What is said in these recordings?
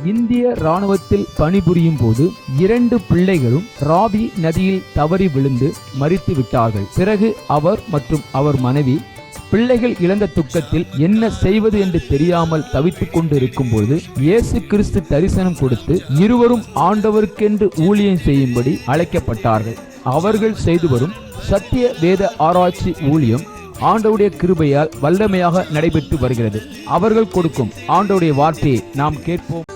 இந்திய ராணுவத்தில் பணிபுரியும் போது 2 பிள்ளைகளும் ராவி நதியில் தவறி விழுந்து மரித்து விட்டார்கள். பிறகு அவர் மற்றும் அவர் மனைவி பிள்ளைகள் இழந்த துக்கத்தில் என்ன செய்வது என்று தெரியாமல் தவித்துக் கொண்டு இருக்கும் போது இயேசு கிறிஸ்து தரிசனம் கொடுத்து இருவரும் ஆண்டவருக்கென்று ஊழியம் செய்யும்படி அழைக்கப்பட்டார்கள். அவர்கள் செய்து வரும் சத்திய வேத ஆராய்ச்சி ஊழியம் ஆண்டவருடைய கிருபையால் வல்லமையாக நடைபெற்று வருகிறது. அவர்கள் கொடுக்கும் ஆண்டவருடைய வார்த்தையை நாம் கேட்போம்.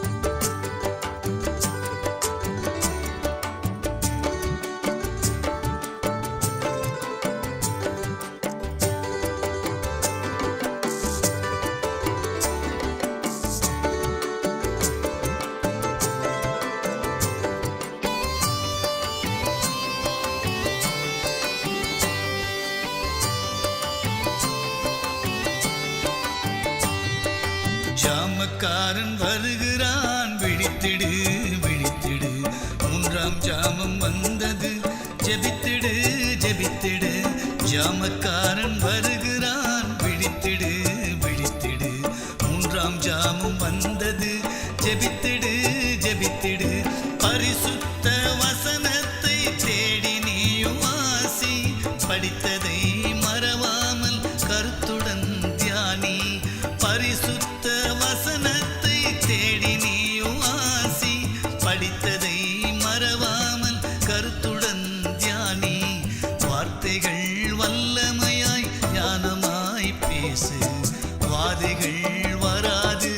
ஜாமக்காரன் வருகிறான், விழித்திடு விழித்திடு, 3ஆம் ஜாமம் வந்தது, ஜெபித்திடு ஜெபித்திடு. ஜாமக்காரன் வருகிறான், விழித்திடு விழித்திடு, 3ஆம் ஜாமம் வந்தது, ஜெபித்திடு ஜெபித்திடு. பரிசுத்த வசனத்தை தேடி நீயும் வாசி, படித்ததை மறவாமல் கருத்துடன் தியானி. பரிசுத்த வசனத்தை தேடி நீயும் வாசி, படித்ததை மறவாமல் கருத்துடன் தியானி. வார்த்தைகள் வல்லமையாய் ஞானமாய் பேசு, வாதைகள் வராது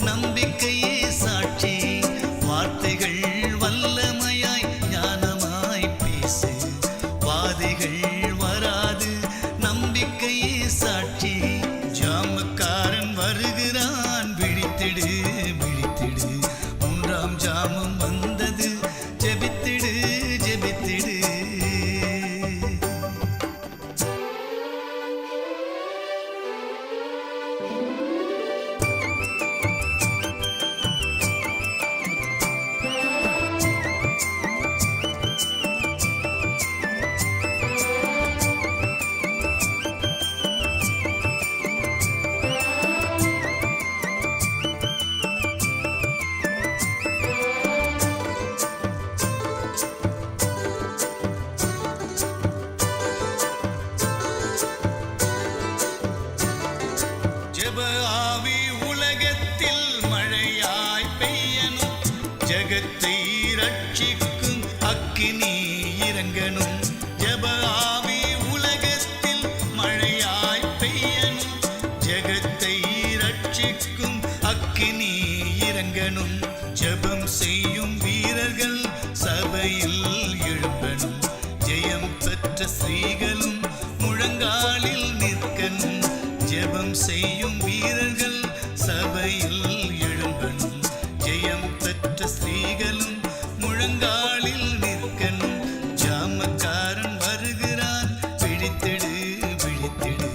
நம்பிக்கையே சாட்சி. வார்த்தைகள் வல்லமையாய் ஞானமாய் பேசு, வாதைகள் வராது நம்பிக்கையே சாட்சி. ஜாமக்காரன் வருகிறான், விழித்திடு விழித்திடு, 3ஆம் ஜாமம் வந்தது, ஜெபித்திடு ஜெபித்திடு. ஜெப ஆவி உலகத்தில் மழையாய் பெய்யணும், ஜகத்தை ரட்சிக்கும் அக்கினி இறங்கணும். ஜெப ஆவி உலகத்தில் மழையாய் பெய்யணும், ஜகத்தை ரட்சிக்கும் அக்கினி இறங்கணும். ஜெபம் செய்யும் வீரர்கள் சபையில் எழும்பணும், ஜெயம் பெற்ற ஸ்திரீகளும் முழங்காலில் நிற்கணும். ஜெபம் செய்யும் வீரர்கள் சபையில் எழும்பணும், ஜெயம் பெற்ற ஸ்திரீகளும் முழங்காலில் நிற்கணும். ஜாமக்காரன் வருகிறான், விழித்திடு விழித்திடு,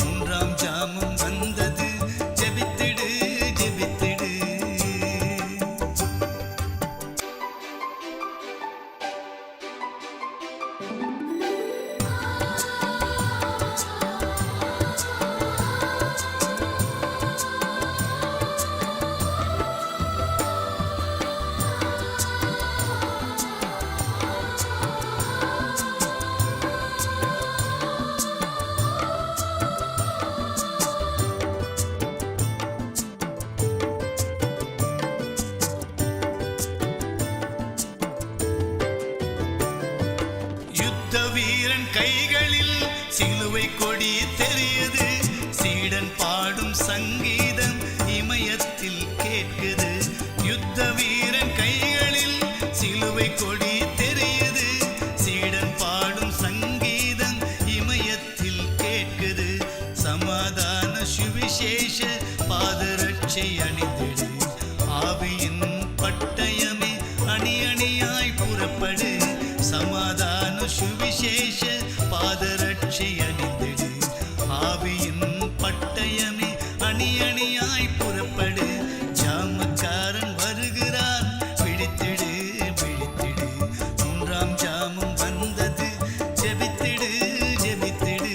3ஆம் ஜாமம் வந்தது, ஜெபித்திடு ஜெபித்திடு. யுத்த வீரன் கைகளில் சிலுவை கொடி தெரியுது, சீடன் பாடும் சங்கீதம் இமயத்தில் கேட்குது. யுத்த வீரன் கைகளில் சிலுவை கொடி தெரியுது, சீடன் பாடும் சங்கீதம் இமயத்தில் கேட்குது. சமாதான சுவிசேஷ பாதரட்சை அணிந்திடு, ஆவியின் பட்டயமே அணி அணியாய் புறப்படு. சமாதான சுவிசேஷ பாதரட்சை அணிந்திடு, ஆவியின் பட்டயமே அணி அணியாய் புறப்படு. ஜாமக்காரன் வருகிறான், விழித்திடு விழித்திடு, 3ஆம் ஜாமம் வந்தது, ஜெபித்திடு ஜெபித்திடு.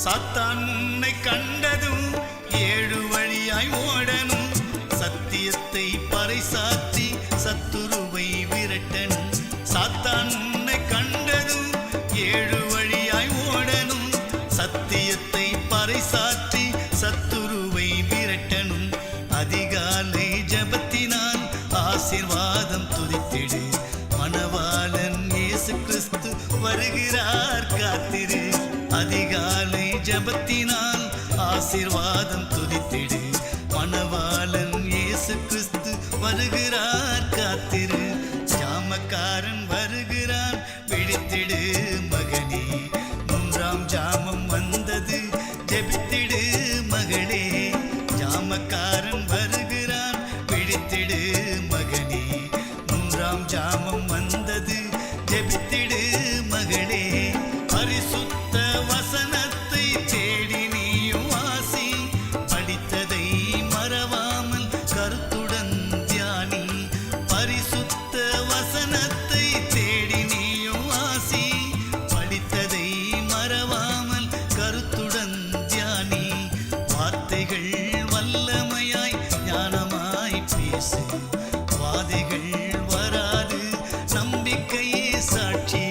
சாத்தான் உன்னை கண்டதும் 7 வழியாய் ஓடணும். சத்தியத்தை பறைசாற்றி சத்துருவை விரட்டணும். சாத்தான் உன்னை கண்டதும் 7 வழியாய் ஓடணும். சத்தியத்தை பறைசாற்றி சத்துருவை விரட்டணும். அதிகாலை ஜபத்தினால் ஆசீர்வாதம் துதித்திடு. மணவாளன் இயேசு கிறிஸ்து வருகிறார், காத்திரு. அதிகாலை ஜபத்தினால் ஆசீர்வாதம் துதித்திடு. மணவாளன் இயேசு கிறிஸ்து வருகிறார், காத்திரு. ஜாமக்காரன் வருகிறான், விழித்திடு மகனே. 3ஆம் ஜாமம் வந்தது, ஜெபித்திடு மகளே. ஜாமக்காரன் வருகிறான், விழித்திடு மகனே. 3ஆம் ஜாமம் வந்தது, ஜெபித்திடு மகளே. பரிசுத்த வசனத்தை தேடி நீயும் வாசி. படித்ததை மறவாமல் கருத்துடன் தியானி. பரிசுத்த வசனத்தை தேடி நீயும் வாசி. படித்ததை மறவாமல் கருத்துடன் தியானி. வார்த்தைகள் வல்லமையாய் ஞானமாய் பேசு. வாதைகள் வராது, நம்பிக்கையே சாட்சி.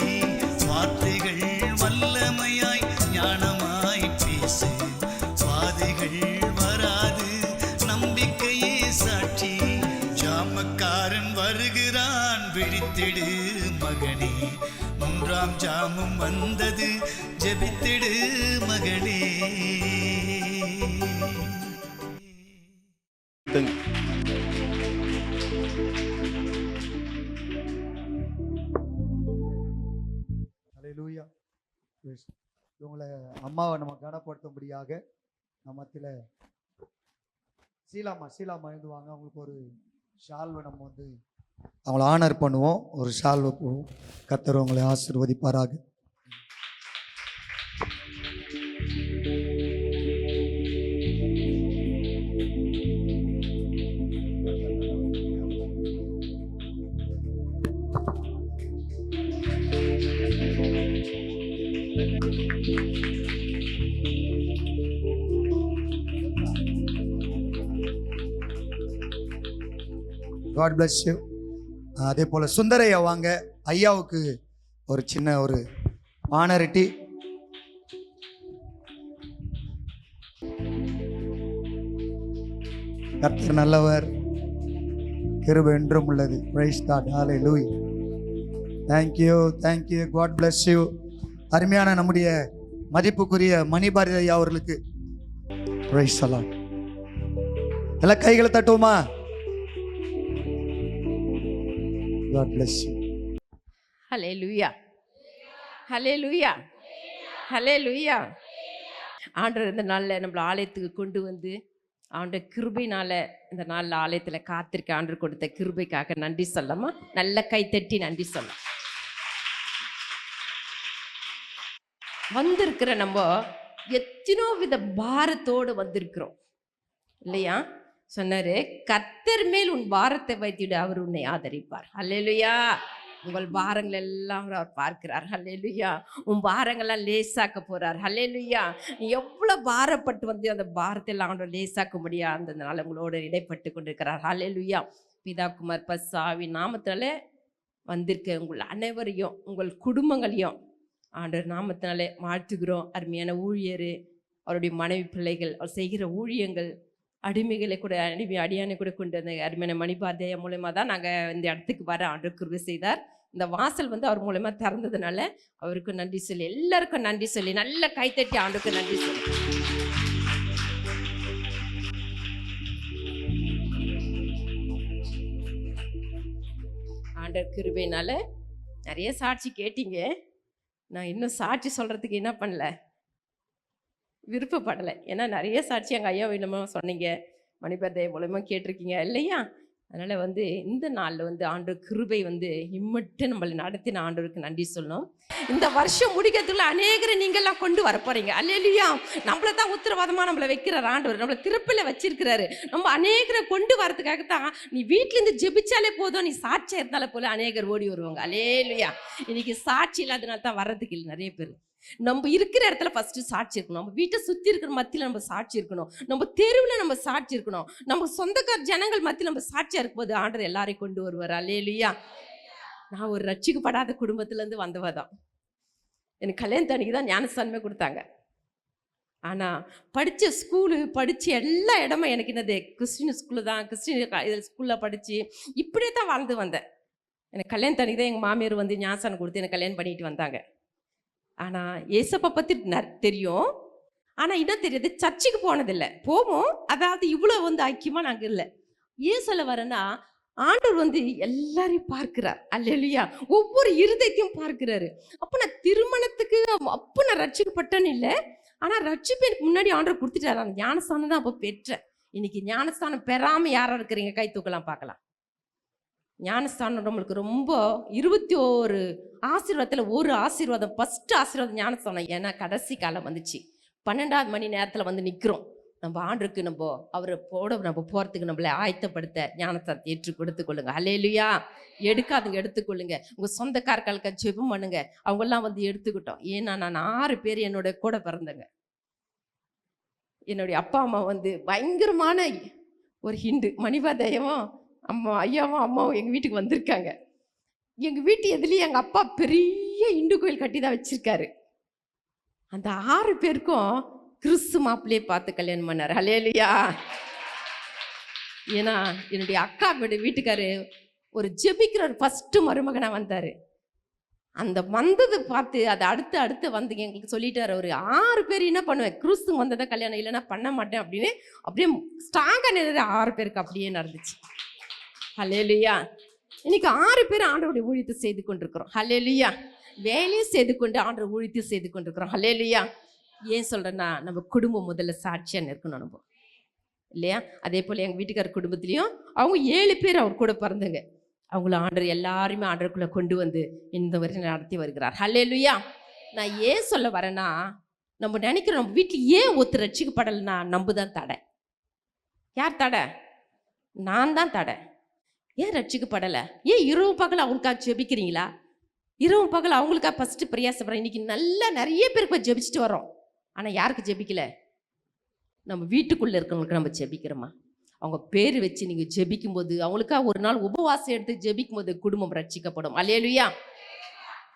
வார்த்தைகள் வல்லமையாய் ஞானமாய் பேசு. வாதைகள் வராது, நம்பிக்கையே சாட்சி. ஜாமக்காரன் வருகிறான், விழித்திடு மகனே. 3ஆம் ஜாமம் வந்தது, ஜெபித்திடு மகளே. ஹல்லேலூயா. இவங்களை அம்மாவை நம்ம கனப்படுத்தும்படியாக நம்மத்தில் சீலாமா எழுதுவாங்க. அவங்களுக்கு ஒரு ஷால்வை நம்ம வந்து அவங்கள ஆனர் பண்ணுவோம். ஒரு ஷால்வை போடுவோம். கர்த்தர் உங்களை ஆசீர்வதிப்பாராக. God bless you. அதே போல் சுந்தரையா வாங்க. ஐயாவுக்கு ஒரு சின்ன ஒரு ஆனரிட்டி. கர்த்தர் நல்லவர், கிருபை என்றும் உள்ளது. Praise God. Hallelujah. Thank you. God bless you. அருமையான நம்முடைய மதிப்புக்குரிய மணிபாரதி ஐயா அவர்களுக்கு பிரைஸ் தி. எல்லாம் கைகளை தட்டுவோமா? God bless you. Hallelujah. Hallelujah. Hallelujah. ஆண்டவர் இந்த நாளில் நம்மளை ஆலயத்துக்கு கொண்டு வந்து ஆண்டவர் கிருபையினால் இந்த நாளில் ஆலயத்தில் காத்திருக்க ஆண்டவர் கொடுத்த கிருபைக்காக நன்றி சொல்லமா? நல்ல கை தட்டி நன்றி சொல்லலாம். வந்திருக்கிற நம்ம எத்தனோ வித பாரத்தோடு வந்திருக்கிறோம் இல்லையா? சொன்னாரு, கர்த்தர் மேல் உன் பாரத்தை வைத்திடு, அவர் உன்னை ஆதரிப்பார். அல்லேலூயா. உங்கள் பாரங்கள் எல்லாம் அவர் பார்க்கிறார். அல்லேலூயா. உன் பாரங்கள்லாம் லேசாக்க போறார். அல்லேலூயா. நீ எவ்வளோ பாரப்பட்டு வந்து அந்த பாரத்தை எல்லாம் அவனோட லேசாக்க முடியாது. அந்தனால உங்களோட இடைப்பட்டு கொண்டிருக்கிறார். அல்லேலூயா. பிதா குமார் பரிசுத்த நாமத்தினால வந்திருக்க உங்கள் அனைவரையும் உங்கள் குடும்பங்களையும் ஆண்டவர் நாமத்தினாலே வாழ்த்துகிறோம். அருமையான ஊழியர், அவருடைய மனைவி, பிள்ளைகள், அவர் செய்கிற ஊழியங்கள், அடிமைகளை கூட அடியானை கூட கொண்டு வந்த அருமையான மணிபாரதியா மூலயமா தான் நாங்கள் இந்த இடத்துக்கு வர ஆண்டவர் கிருபை செய்தார். இந்த வாசல் வந்து அவர் மூலமா திறந்ததுனால அவருக்கு நன்றி சொல்லி, எல்லாருக்கும் நன்றி சொல்லி, நல்ல கைத்தட்டி ஆண்டுக்கு நன்றி சொல்லி. ஆண்டவர் கிருபையினால நிறைய சாட்சி கேட்டீங்க. நான் இன்னும் சாட்சி சொல்றதுக்கு என்ன பண்ணல, விருப்பப்படலை. ஏன்னா நிறைய சாட்சி எங்கள் ஐயா மூலமா சொன்னீங்க, மணிபாரதி மூலமா கேட்டிருக்கீங்க இல்லையா? அதனால் வந்து இந்த நாளில் வந்து ஆண்டவர் கிருபை வந்து இம்மட்டு நம்மளை நடத்தின ஆண்டவருக்கு நன்றி சொல்லணும். இந்த வருஷம் முடிக்கிறதுக்குள்ள அநேகரை நீங்கள்லாம் கொண்டு வர போகிறீங்க. அல்லேலூயா. நம்மளை தான் உத்தரவாதமாக நம்மளை வைக்கிறார் ஆண்டவர், நம்மளை திருப்பில் வச்சிருக்கிறாரு. நம்ம அநேகரை கொண்டு வரதுக்காகத்தான் நீ வீட்டிலேருந்து ஜெபிச்சாலே போதும், நீ சாட்சியாக இருந்தாலே போல அநேகர் ஓடி வருவாங்க. அல்லேலூயா. இன்னைக்கு சாட்சி இல்லாதனால தான் வர்றதுக்கு இல்லை நிறைய பேர். நம்ம இருக்கிற இடத்துல ஃபர்ஸ்ட் சாட்சி இருக்கணும். நம்ம வீட்டை சுத்தி இருக்கிற மத்தியில நம்ம சாட்சி இருக்கணும். நம்ம தெருவில் நம்ம சாட்சி இருக்கணும். நம்ம சொந்தக்கார ஜனங்கள் மத்தியில் நம்ம சாட்சியா இருக்கும்போது ஆண்டவர் எல்லாரையும் கொண்டு வருவார். அல்லேலூயா. நான் ஒரு ரட்சிக்கப்படாத குடும்பத்துல இருந்து வந்தவதான். எனக்கு கல்யாணத்தன்னைக்கு தான் ஞானஸ்தானமே கொடுத்தாங்க. ஆனா படிச்ச ஸ்கூலு, படிச்ச எல்லா இடமும் எனக்கு என்னது கிறிஸ்டின் ஸ்கூலு தான். கிறிஸ்டின் ஸ்கூல்ல படிச்சு இப்படியே தான் வாழ்ந்து வந்தேன். எனக்கு கல்யாணத்தன்னைக்கு தான் எங்க மாமியார் வந்து ஞானஸ்தானம் கொடுத்து எனக்கு கல்யாணம் பண்ணிட்டு வந்தாங்க. ஆனால் ஏசப்பா பற்றி தெரியும். ஆனால் இன்னும் தெரியாது, சர்ச்சுக்கு போனதில்லை. போவோம், அதாவது இவ்வளோ வந்து ஐக்கியமாக நாங்கள் இல்லை. ஏன் சொல்ல வரேன்னா, ஆண்டவர் வந்து எல்லாரையும் பார்க்கிறார். அல்லேலூயா. ஒவ்வொரு இருதயத்தையும் பார்க்கிறாரு. அப்போ நான் திருமணத்துக்கு அப்போ நான் ரட்சிக்கப்பட்டேன்னு இல்லை. ஆனால் ரட்சிப்பு எனக்கு முன்னாடி ஆண்டவர் கொடுத்துட்டாரு. அந்த ஞானஸ்தானம் தான் அப்போ பெற்றேன். இன்னைக்கு ஞானஸ்தானம் பெறாமல் யாராக இருக்கிறீங்க? கை தூக்கலாம் பார்க்கலாம். ஞானஸ்தானம் நம்மளுக்கு ரொம்ப 21 ஆசீர்வாதத்தில் ஒரு ஆசீர்வாதம், ஃபஸ்ட்டு ஆசீர்வாதம் ஞானஸ்தானம். ஏன்னா கடைசி காலம் வந்துச்சு. 12வது மணி நேரத்தில் வந்து நிற்கிறோம். நம்ம ஆண்டுக்கு நம்ம அவரை நம்ம போகிறதுக்கு நம்மளை ஆயத்தப்படுத்த ஞானஸ்தானத்தை ஏற்று கொடுத்துக்கொள்ளுங்க. அல்லேலூயா. எடுக்காதுங்க, எடுத்துக்கொள்ளுங்க. உங்கள் சொந்தக்காரர்களுக்கு ஜெபம் பண்ணுங்க. அவங்கெல்லாம் வந்து எடுத்துக்கிட்டோம். ஏன்னா நான் 6 பேர் என்னோட கூட பிறந்தங்க. என்னுடைய அப்பா அம்மா வந்து பயங்கரமான ஒரு ஹிந்து. மணிபாதையவும் ஐயாவும் அம்மாவும் எங்கள் வீட்டுக்கு வந்திருக்காங்க. எங்கள் வீட்டு எதுலேயும் எங்கள் அப்பா பெரிய இந்து கோயில் கட்டி தான் வச்சுருக்காரு. அந்த 6 பேருக்கும் கிறிஸ்து மாப்பிள்ளையே பார்த்து கல்யாணம் பண்ணார். அல்லேலூயா. ஏன்னா என்னுடைய அக்காவோட வீட்டுக்காரு ஒரு ஜெபிக்கிற ஃபஸ்ட்டு மருமகனாக வந்தார். அந்த வந்தது பார்த்து அதை அடுத்து வந்து எங்களுக்கு சொல்லிட்டாரு. ஒரு 6 பேர் என்ன பண்ணுவேன், கிறிஸ்து வந்ததை கல்யாணம் இல்லைன்னா பண்ண மாட்டேன் அப்படின்னு அப்படியே ஸ்ட்ராங்காக நினைவு 6 பேருக்கு அப்படியே நடந்துச்சு. ஹல்லேலூயா. இன்னைக்கு 6 பேர் ஆண்டவருடைய ஊழியத்தை செய்து கொண்டிருக்கிறோம். ஹல்லேலூயா. வேலையும் செய்து கொண்டு ஆண்டவர் ஊழியத்தையும் செய்து கொண்டிருக்கிறோம். ஹல்லேலூயா. ஏன் சொல்கிறேன்னா, நம்ம குடும்பம் முதல்ல சாட்சியாக இருக்கணும் நம்ம, இல்லையா? அதே போல் எங்கள் வீட்டுக்கார குடும்பத்துலேயும் அவங்க 7 பேர் அவர் கூட பிறந்தங்க. அவங்கள ஆண்டவர் எல்லாருமே ஆண்டவருக்குள்ளே கொண்டு வந்து இந்த வரை நடத்தி வருகிறார். ஹல்லேலூயா. நான் ஏன் சொல்ல வரேன்னா, நம்ம நினைக்கிறோம் நம்ம வீட்டில் ஏன் ஒருத்தர் ரட்சிக்கப்படலைன்னா நம்ம தான் தடை. யார் தடை? நான் தான் தடை. ஏன் ரட்சிக்கப்படலை? ஏன் இரவு பகல் அவங்களுக்காக ஜெபிக்கிறீங்களா? இரவு பகல் அவங்களுக்காக ஃபஸ்ட்டு பிரயாசப்படுறேன். இன்னைக்கு நிறைய பேருக்கு போய் ஜெபிச்சுட்டு வரோம். ஆனால் யாருக்கு ஜெபிக்கல? நம்ம வீட்டுக்குள்ளே இருக்கிறவங்களுக்கு நம்ம ஜெபிக்கிறோமா? அவங்க பேர் வச்சு நீங்கள் ஜெபிக்கும் போது, அவங்களுக்காக ஒரு நாள் உபவாசம் எடுத்து ஜெபிக்கும் போது குடும்பம் ரட்சிக்கப்படும். அல்லேலூயா.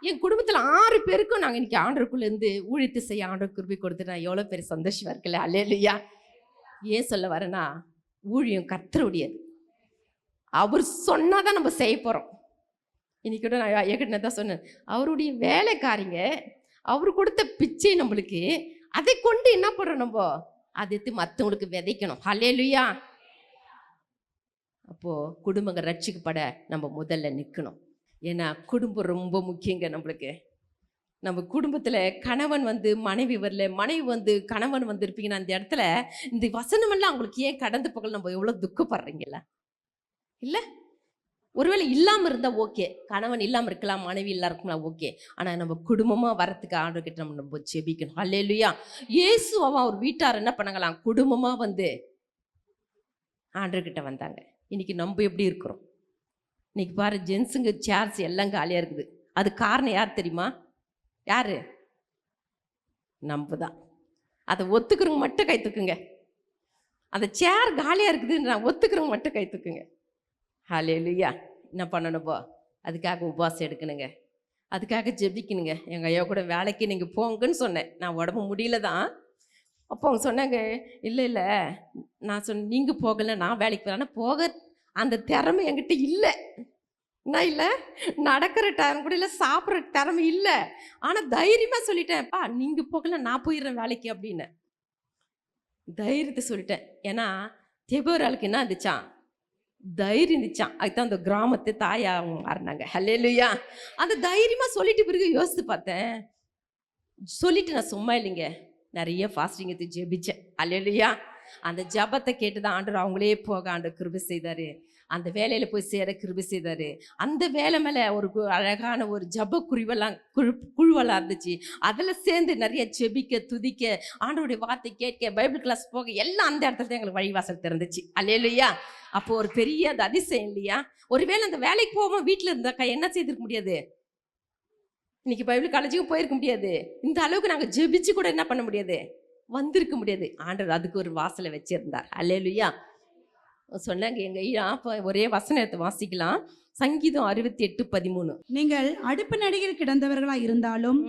என் குடும்பத்தில் 6 பேருக்கும் நாங்கள் இன்னைக்கு ஆண்டவருக்குள்ளேருந்து ஊழியத்தை செய்ய ஆண்டவர் கிருபை கொடுத்து நான் எவ்வளோ பெரிய சந்தோஷமா இருக்குல்ல. அல்லேலூயா. ஏன் சொல்ல வரேன்னா, ஊழியம் கர்த்தருடையது. அவர் சொன்னாதான் நம்ம செய்ய போகிறோம். இன்னைக்கு கூட நான் ஏற்கனவே தான் சொன்னேன், அவருடைய வேலைக்காரிங்க அவர் கொடுத்த பிச்சை நம்மளுக்கு, அதை கொண்டு என்ன பண்ணுறோம், நம்ம அதை எடுத்து மற்றவங்களுக்கு விதைக்கணும். ஹல்லேலூயா. அப்போது குடும்பங்கள் ரட்சிக்கப்பட நம்ம முதல்ல நிற்கணும். ஏன்னா குடும்பம் ரொம்ப முக்கியங்க நம்மளுக்கு. நம்ம குடும்பத்தில் கணவன் வந்து மனைவி வரல, மனைவி வந்து கணவன் வந்து இருப்பீங்கன்னா அந்த இடத்துல இந்த வசனமெல்லாம் அவங்களுக்கு ஏன் கடந்து போகல, நம்ம எவ்வளோ துக்கப்படுறீங்களா? இல்லை, ஒருவேளை இல்லாமல் இருந்தால் ஓகே, கணவன் இல்லாமல் இருக்கலாம், மனைவி இல்லாமல் இருக்கலாம், ஓகே. ஆனால் நம்ம குடும்பமாக வரத்துக்கு ஆண்டவர்கிட்ட நம்ம ஜெபிக்கணும். அல்லேலூயா. இயேசு அவர் வீட்டார் என்ன பண்ணாங்களாம், குடும்பமாக வந்து ஆண்டவர்கிட்ட வந்தாங்க. இன்னைக்கு நம்ம எப்படி இருக்கிறோம்? இன்னைக்கு பாரு, ஜென்ஸுங்க சேர்ஸ் எல்லாம் காலியாக இருக்குது. அது காரணம் யார் தெரியுமா? யாரு? நம்ம தான். அதை ஒத்துக்கிறவங்க மட்டும் கை தூக்குங்க. அந்த சேர் காலியாக இருக்குதுன்னு நான் ஒத்துக்கிறவங்க மட்டும் கை தூக்குங்க. ஹல்லேலூயா. என்ன பண்ணணுப்போ? அதுக்காக உபவாசம் எடுக்கணுங்க, அதுக்காக ஜெபிக்கணுங்க. எங்கள் ஐயா கூட வேலைக்கு நீங்கள் போங்கன்னு சொன்னேன். நான் உடம்பு முடியல தான். அப்போ அவங்க சொன்னாங்க, இல்லை நான் சொன்னேன், நீங்கள் போகலை, நான் வேலைக்கு போகிறேன். ஆனால் போக அந்த திறமை என்கிட்ட இல்லை. நான் இல்லை, நடக்கிற டைம் கூட இல்லை, சாப்பிட்ற திறமை இல்லை. ஆனால் தைரியமாக சொல்லிட்டேன்ப்பா, நீங்கள் போகல, நான் போயிடுறேன் வேலைக்கு அப்படின்னு தைரியத்தை சொல்லிட்டேன். ஏன்னா தெபோராளுக்கு என்ன இருந்துச்சான்? தைரியம் இருந்துச்சான். அதுதான் அந்த கிராமத்து தாயா அவங்க மாறினாங்க. ஹல்லேலூயா. அந்த தைரியமாக சொல்லிட்டு பிறகு யோசித்து பார்த்தேன். சொல்லிட்டு நான் சும்மா இல்லைங்க, நிறைய ஃபாஸ்டிங் எடுத்து ஜெபிச்சேன். ஹல்லேலூயா. அந்த ஜபத்தை கேட்டு தான் ஆண்டவர் அவங்களே போக ஆண்டவர் கிருபை செய்தார். அந்த வேலையில் போய் சேர கிருபை செய்தார். அந்த வேலை மேலே ஒரு அழகான ஒரு ஜப குழுவெல்லாம் இருந்துச்சு. அதில் சேர்ந்து நிறைய ஜெபிக்க, துதிக்க, ஆண்டவருடைய வார்த்தை கேட்க, பைபிள் கிளாஸ் போக, எல்லாம் அந்த இடத்துல தான் எங்களுக்கு வழிவாசல் திறந்துச்சு. அல்லேலூயா. அப்போது ஒரு பெரிய அது அதிசயம் இல்லையா? ஒருவேளை அந்த வேலைக்கு போகாமல் வீட்டில் இருந்தாக்கா என்ன செய்திருக்க முடியாது? இன்னைக்கு பைபிள் காலேஜுக்கு போயிருக்க முடியாது. இந்த அளவுக்கு நாங்கள் ஜெபிச்சு கூட என்ன பண்ண முடியாது, வந்திருக்க முடியாது. ஆண்டவர் அதுக்கு ஒரு வாசலை வச்சிருந்தார். அல்லேலூயா. சொன்னாங்க எங்க ஐயா. அப்போ ஒரே வசனத்தை வாசிக்கலாம். சங்கீதம் 68:13. நீங்கள் அடுப்பு நடிகில் கிடந்தவர்களாய் இருந்தாலும்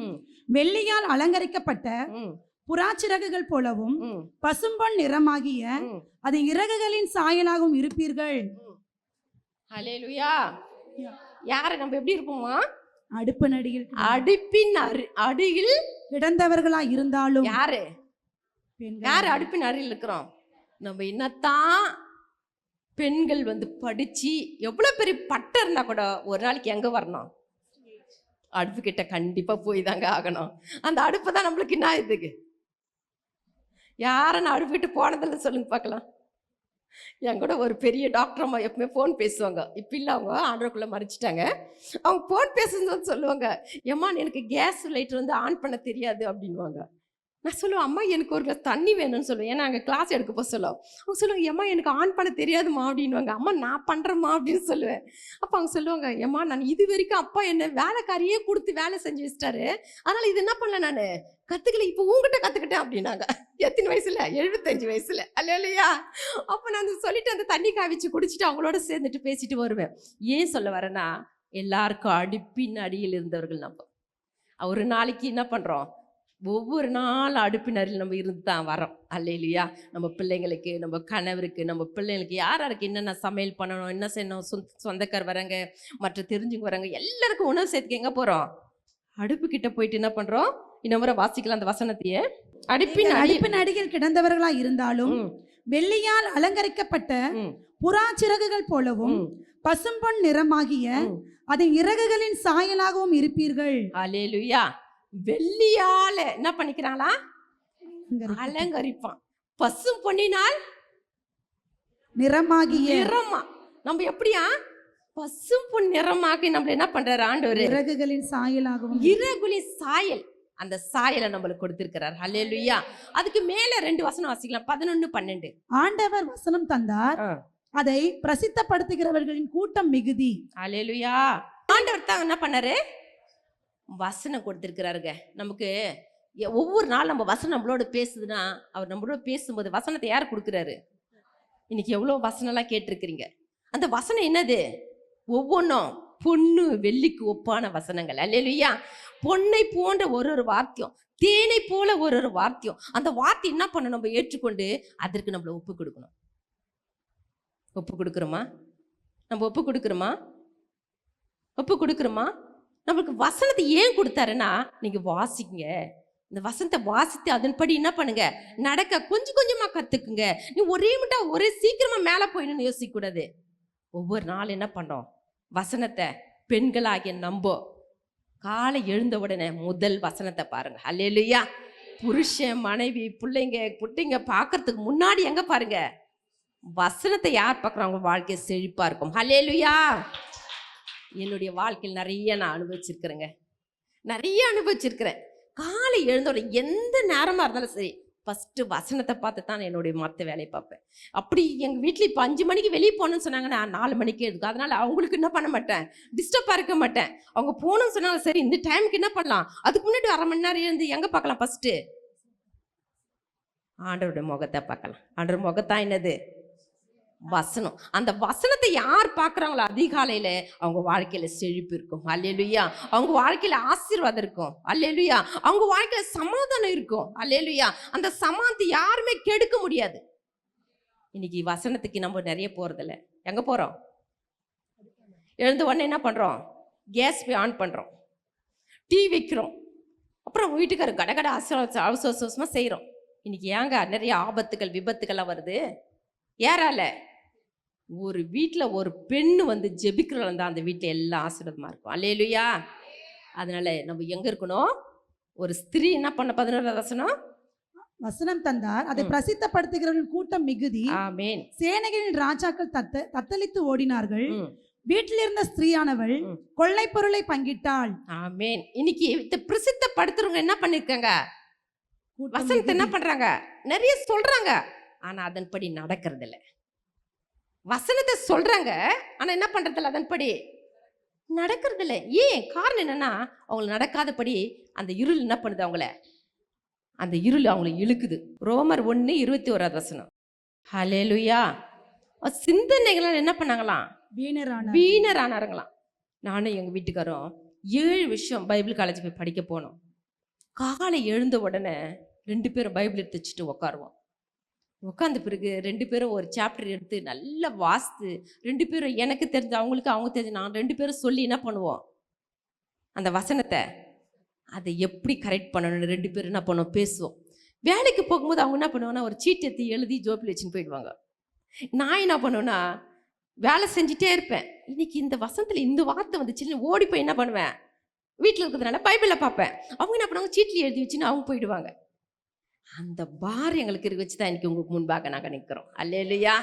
வெள்ளியால் அலங்கரிக்கப்பட்ட புறாச்சிறகுகள் போலவும் பசும்பொன் நிறமாகிய அது இறகுகளின் சாயலாகவும் இருப்பீர்கள். அல்லேலூயா. யாரை நம்ம எப்படி இருப்போமா? அடுப்பு நடிகில் அடுப்பின் அடியில் கிடந்தவர்களாய் இருந்தாலும். யாரு யாரு அடுப்பின் அருகில் இருக்கிறோம்? நம்ம என்னத்தான் பெண்கள் வந்து படிச்சு எவ்வளவு பெரிய பட்டம் இருந்தா கூட ஒரு நாளைக்கு எங்க வரணும்? அடுப்பு கிட்ட கண்டிப்பா போய் தாங்க ஆகணும். அந்த அடுப்பு தான் நம்மளுக்கு என்ன இதுக்கு. யாரை நான் அடுப்பு கிட்ட போனதில்லை சொல்லுங்க பார்க்கலாம். என் கூட ஒரு பெரிய டாக்டர் அம்மா எப்பவுமே ஃபோன் பேசுவாங்க. இப்போ இல்லை, அவங்க ஆண்டருக்குள்ளே மறைச்சிட்டாங்க. அவங்க ஃபோன் பேசும்போது சொல்லுவாங்க, ஏம்மா எனக்கு கேஸ் லைட் வந்து ஆன் பண்ண தெரியாது அப்படின்வாங்க. நான் சொல்லுவேன், அம்மா எனக்கு ஒரு கிளாஸ் தண்ணி வேணும்னு சொல்லுவேன். ஏன்னா அங்கே கிளாஸ் எடுக்க போக சொல்லுவோம். அவங்க சொல்லுவாங்க, ஏம்மா எனக்கு ஆன் பண்ண தெரியாதுமா அப்படின்வாங்க. அம்மா நான் பண்ணுறேம்மா அப்படின்னு சொல்லுவேன். அப்போ அவங்க சொல்லுவாங்க, ஏம்மா நான் இது வரைக்கும் அப்பா என்ன வேலைக்காரியே கொடுத்து வேலை செஞ்சு வச்சிட்டாரு, அதனால் இது என்ன பண்ணல நான் கற்றுக்கல, இப்போ உங்ககிட்ட கற்றுக்கிட்டேன் அப்படின்னாங்க. எத்தனை வயசுல? 75 வயசுல. அல்லையா? அப்போ நான் சொல்லிட்டு அந்த தண்ணி காவிச்சு குடிச்சிட்டு அவங்களோட சேர்ந்துட்டு பேசிட்டு வருவேன். ஏன் சொல்ல வரேன்னா, எல்லாருக்கும் அடுப்பின் அடியில் இருந்தவர்கள் நம்ம. ஒரு நாளைக்கு என்ன பண்ணுறோம்? ஒவ்வொரு நாள் அடுப்பின் அருகில் நம்ம இருந்து தான் வரோம். அல்லையா? நம்ம பிள்ளைங்களுக்கு, நம்ம கணவருக்கு, நம்ம பிள்ளைங்களுக்கு யார் யாருக்கு என்னென்ன சமையல் பண்ணணும், என்ன செய்யணும், சொந்தக்கார் வராங்க, மற்ற தெரிஞ்சுங்க வராங்க, எல்லாருக்கும் உணவு சேர்த்துக்கு எங்கே போகிறோம்? அடுப்பு கிட்ட போயிட்டு என்ன பண்ணுறோம்? இன்னும் முறை வாசிக்கலாம் அந்த வசனத்தையே. அடுப்பின் அடியில் கிடந்தவர்களாய் இருந்தாலும் வெள்ளியால் அலங்கரிக்கப்பட்ட புறாச்சிறகுகள் போலவும் பசும்பொன் நிறமாகிய அதன் இறகுகளின் சாயலாகவும் இருப்பீர்கள். அல்லேலூயா. வெள்ளியால என்ன பண்ணிக்கிறாங்களா? அலங்கரிப்பான். பசும் பொன்னினால் நிறமாகிய. நிறமா நம்ம எப்படியா? பசும் பொன் நிறமாகி நம்மள என்ன பண்றாரு ஆண்டவர்? இறகுகளின் சாயலாகவும். இறகுகளின் சாயல், அந்த சாயலை நம்மளுக்கு கொடுத்திருக்கிறார். அல்லேலூயா. அதுக்கு மேல 2 வசனம் வாசிக்கலாம். 11, 12. ஆண்டவர் வசனம் தந்தார், அதை பிரசித்தப்படுத்துகிறவர்களின் கூட்டம் மிகுதி. அல்லேலூயா. ஆண்டவர் தான் என்ன பண்ணாரு? வசனம் கொடுத்திருக்கிறாருங்க நமக்கு. ஒவ்வொரு நாள் நம்ம வசனம் நம்மளோட பேசுதுன்னா, அவர் நம்மளோட பேசும்போது வசனத்தை யார் கொடுக்குறாரு? இன்னைக்கு எவ்வளோ வசனம்லாம் கேட்டிருக்கிறீங்க. அந்த வசனம் என்னது? ஒவ்வொன்றும் பொண்ணு வெள்ளிக்கு ஒப்பான வசனங்கள். அல்லேலூயா. பொன்னை போன்ற ஒரு வார்த்தையும், தேனை போல ஒரு வார்த்தையும், அந்த வார்த்தை என்ன பண்ணணும்? நம்ம ஏற்றுக்கொண்டு அதற்கு நம்மளை ஒப்பு கொடுக்கணும். ஒப்பு கொடுக்குறோமா? நம்ம ஒப்பு கொடுக்குறோமா? ஒப்பு கொடுக்குறோமா? நம்மளுக்கு வசனத்தை ஏன் கொடுத்தாருன்னா, நீங்க வாசிங்க, இந்த வசனத்தை வாசித்து அதன்படி என்ன பண்ணுங்க, நடக்க கொஞ்சம் கொஞ்சமா கத்துக்குங்க. நீ ஒரே மட்டும் ஒரே சீக்கிரமா மேல போயிடணும்னு யோசிக்க கூடாது. ஒவ்வொரு நாள் என்ன பண்றோம்? வசனத்தை பெண்களாகிய நம்ப காலை எழுந்த உடனே முதல் வசனத்தை பாருங்க. அல்லேலூயா. புருஷன், மனைவி, பிள்ளைங்க, குட்டிங்க பார்க்கறதுக்கு முன்னாடி எங்க பாருங்க? வசனத்தை யார் பார்க்குறாங்க? வாழ்க்கை செழிப்பா இருக்கும். அல்லேலூயா. என்னுடைய வாழ்க்கையில் நிறைய நான் அனுபவிச்சிருக்கிறேங்க, நிறைய அனுபவிச்சிருக்கிறேன். காலை எழுந்தோட எந்த நேரமாக இருந்தாலும் சரி, ஃபஸ்ட்டு வசனத்தை பார்த்து தான் என்னுடைய மற்ற வேலையை பார்ப்பேன். அப்படி எங்கள் வீட்டில் இப்போ 5 மணிக்கு வெளியே போகணுன்னு சொன்னாங்க, நான் 4 மணிக்கே இருக்கும். அதனால் அவங்களுக்கு என்ன பண்ண மாட்டேன், டிஸ்டர்பாக இருக்க மாட்டேன். அவங்க போகணும்னு சொன்னாங்க, சரி இந்த டைமுக்கு என்ன பண்ணலாம், அதுக்கு முன்னாடி 1/2 மணி நேரம் எழுந்து எங்கே பார்க்கலாம்? ஃபஸ்ட்டு ஆண்டவருடைய முகத்தை பார்க்கலாம். ஆண்டவர் முகத்தான் என்னது? வசனம். அந்த வசனத்தை யார் பார்க்குறாங்களோ அதிகாலையில் அவங்க வாழ்க்கையில் செழிப்பு இருக்கும். அல்லேலூயா. அவங்க வாழ்க்கையில் ஆசீர்வாதம் இருக்கும். அல்லேலூயா. அவங்க வாழ்க்கையில் சமாதானம் இருக்கும். அல்லேலூயா. அந்த சமாதானத்தை யாருமே கெடுக்க முடியாது. இன்னைக்கு வசனத்துக்கு நம்ம நிறைய போகிறதில்ல. எங்கே போகிறோம்? எழுந்த உடனே என்ன பண்ணுறோம்? கேஸ் போய் ஆன் பண்ணுறோம், டீ வைக்கிறோம், அப்புறம் வீட்டுக்காரர் கடகட அவசரமாக செய்கிறோம். இன்னைக்கு ஏங்க நிறைய ஆபத்துகள் விபத்துக்கள்லாம் வருது? யாரால? ஒரு வீட்டில் ஒரு பெண்ணு வந்து ஜெபிக்கிறவங்க தான் அந்த வீட்டில் எல்லாம் ஆசீர்வாதமாக இருக்கும். அல்லேலூயா. அதனால நம்ம எங்க இருக்கணும்? ஒரு ஸ்திரீ என்ன பண்ண? 11வது வசனம். வசனம் தந்தார், அதை பிரசித்தப்படுத்துகிறவர்கள் கூட்டம் மிகுதி. ஆமென். சேனைகளின் ராஜாக்கள் தத்தளித்து ஓடினார்கள். வீட்டில் இருந்த ஸ்திரீயானவள் கொள்ளை பொருளை பங்கிட்டாள். ஆமென். இன்னைக்கு இதை பிரசித்தப்படுத்துறவங்க என்ன பண்ணிருக்காங்க? வசனத்தை என்ன பண்றாங்க? நிறைய சொல்றாங்க, ஆனா அதன்படி நடக்கிறது இல்லை. வசனத்தை சொல்றாங்க, ஆனா என்ன பண்றது இல்லை, அதன்படி நடக்கிறது இல்லை. ஏன் காரணம் என்னன்னா, அவங்களுக்கு நடக்காதபடி அந்த இருள் என்ன பண்ணுது அவங்கள, அந்த இருள் அவங்களை இழுக்குது. ரோமர் 1:21. ஹல்லேலூயா. சிந்தனைகள் என்ன பண்ணாங்களாம், வீணரானாருங்களாம். நானும் எங்கள் வீட்டுக்காரும் 7 விஷயம் பைபிள் காலேஜ் போய் படிக்க போனோம். காலை எழுந்த உடனே 2 பேரும் பைபிள் எடுத்து வச்சுட்டு உட்காருவோம். உட்காந்த பிறகு 2 பேரும் ஒரு சாப்டர் எடுத்து நல்லா வாசித்து 2 பேரும் எனக்கு தெரிஞ்ச அவங்களுக்கு அவங்க தெரிஞ்ச நான் 2 பேரும் சொல்லி என்ன பண்ணுவோம், அந்த வசனத்தை அதை எப்படி கரெக்ட் பண்ணணும்னு 2 பேரும் என்ன பண்ணுவோம், பேசுவோம். வேலைக்கு போகும்போது அவங்க என்ன பண்ணுவாங்கன்னா ஒரு சீட் எடுத்து எழுதி ஜோப்பில் வச்சுன்னு போயிடுவாங்க. நான் என்ன பண்ணுவேன்னா வேலை செஞ்சுட்டே இருப்பேன். இன்னைக்கு இந்த வசனத்தில் இந்த வார்த்தை வந்துச்சுன்னு ஓடி போய் என்ன பண்ணுவேன், வீட்டில் இருக்கிறதுனால பைபிளில் பார்ப்பேன். அவங்க என்ன பண்ணுவாங்க, சீட்டில் எழுதி வச்சுன்னு அவங்க போயிடுவாங்க. அந்த பார் எங்களுக்கு வச்சு தான் இன்னைக்கு உங்களுக்கு முன்பாக நாங்கள் நிற்கிறோம். அல்லேலூயா.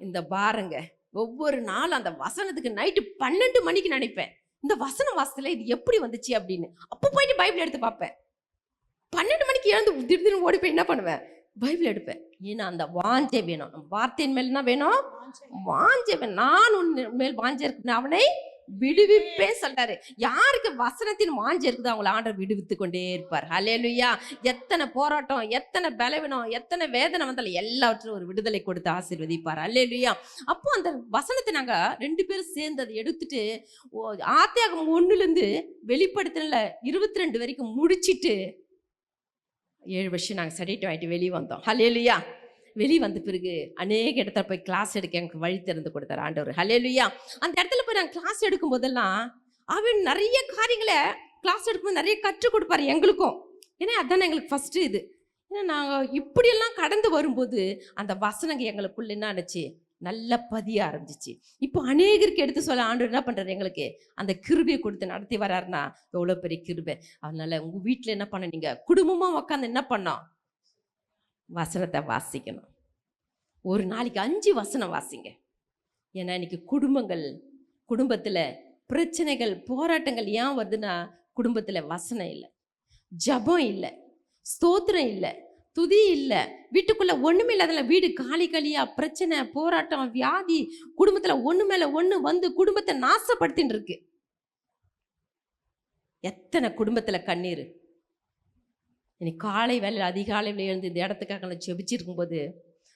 இந்த பாருங்க, ஒவ்வொரு நாளும் அந்த வசனத்துக்கு நைட்டு 12 மணிக்கு நினைப்பேன், இந்த வசனம் வாசத்துல இது எப்படி வந்துச்சு அப்படின்னு. அப்போ போயிட்டு பைபிள் எடுத்து பார்ப்பேன். 12 மணிக்கு எழுந்து திடீர்னு ஓடி போய் என்ன பண்ணுவேன், பைபிள் எடுப்பேன். ஏன்னா அந்த வாஞ்சை வேணும், நம்ம வார்த்தையின் மேல் என்ன வேணும், வாஞ்சை வேணும். நான் உன் மேல் வாஞ்சை இருக்கு அவனை விடுவிப்பேன் சொல்றாரு. யாருக்கு வசனத்தின் வாஞ்சை இருக்குது அவங்களை ஆண்டவர் விடுவித்து கொண்டே இருப்பார். ஹல்லேலூயா. எத்தனை போராட்டம், எத்தனை பலவீனம், எத்தனை வேதனை வந்தாலும் எல்லாவற்றும் ஒரு விடுதலை கொடுத்து ஆசீர்வதிப்பார். ஹல்லேலூயா. அப்போ அந்த வசனத்தை நாங்க 2 பேரும் சேர்ந்து அதை எடுத்துட்டு ஆதியாகமம் 1 வெளிப்படுத்தல 22 வரைக்கும் முடிச்சிட்டு 7 வருஷம் நாங்கள் சர்டிஃபிகேட் வாங்கிட்டு வெளியே வந்தோம். ஹல்லேலூயா. வெளியே வந்த பிறகு அநேக இடத்துல போய் கிளாஸ் எடுக்க எனக்கு வழி திறந்து கொடுத்தாரு ஆண்டவர். ஹல்லேலூயா. அந்த இடத்துல போய் நாங்கள் கிளாஸ் எடுக்கும் போதெல்லாம் அவன் நிறைய காரியங்களை கிளாஸ் எடுக்கும்போது நிறைய கற்றுக் கொடுப்பாரு எங்களுக்கும். ஏன்னா அதுதானே எங்களுக்கு ஃபர்ஸ்ட் இது. ஏன்னா நாங்கள் இப்படியெல்லாம் கடந்து வரும்போது அந்த வசனங்க எங்களுக்குள்ள என்ன ஆச்சு, நல்லா பதிய ஆரம்பிச்சிச்சு. இப்போ அநேகருக்கு எடுத்து சொல்ல ஆண்டவர் என்ன பண்றாரு, எங்களுக்கு அந்த கிருபையை கொடுத்து நடத்தி வர்றாருன்னா எவ்வளோ பெரிய கிருபை. அதனால உங்க வீட்டில் என்ன பண்ண, நீங்க குடும்பமா உட்காந்து என்ன பண்ணோம், வசனத்தை வாசிக்கணும். ஒரு நாளைக்கு 5 வசனம் வாசிங்க. ஏன்னா இன்னைக்கு குடும்பத்தில் பிரச்சனைகள் போராட்டங்கள் ஏன் வருதுன்னா, குடும்பத்தில் வசனம் இல்லை, ஜபம் இல்லை, ஸ்தோத்திரம் இல்லை, துதி இல்லை, வீட்டுக்குள்ள ஒண்ணுமே இல்லாதல வீடு காலி காலியா, பிரச்சனை போராட்டம் வியாதி, குடும்பத்துல ஒண்ணு மேல ஒண்ணு வந்து குடும்பத்தை நாசப்படுத்தின்னு இருக்கு. எத்தனை குடும்பத்துல கண்ணீர். இன்னைக்கு காலை வேலையில் அதிகாலையில் எழுந்து இந்த இடத்துக்காக நான் ஜெபிச்சிருக்கும் போது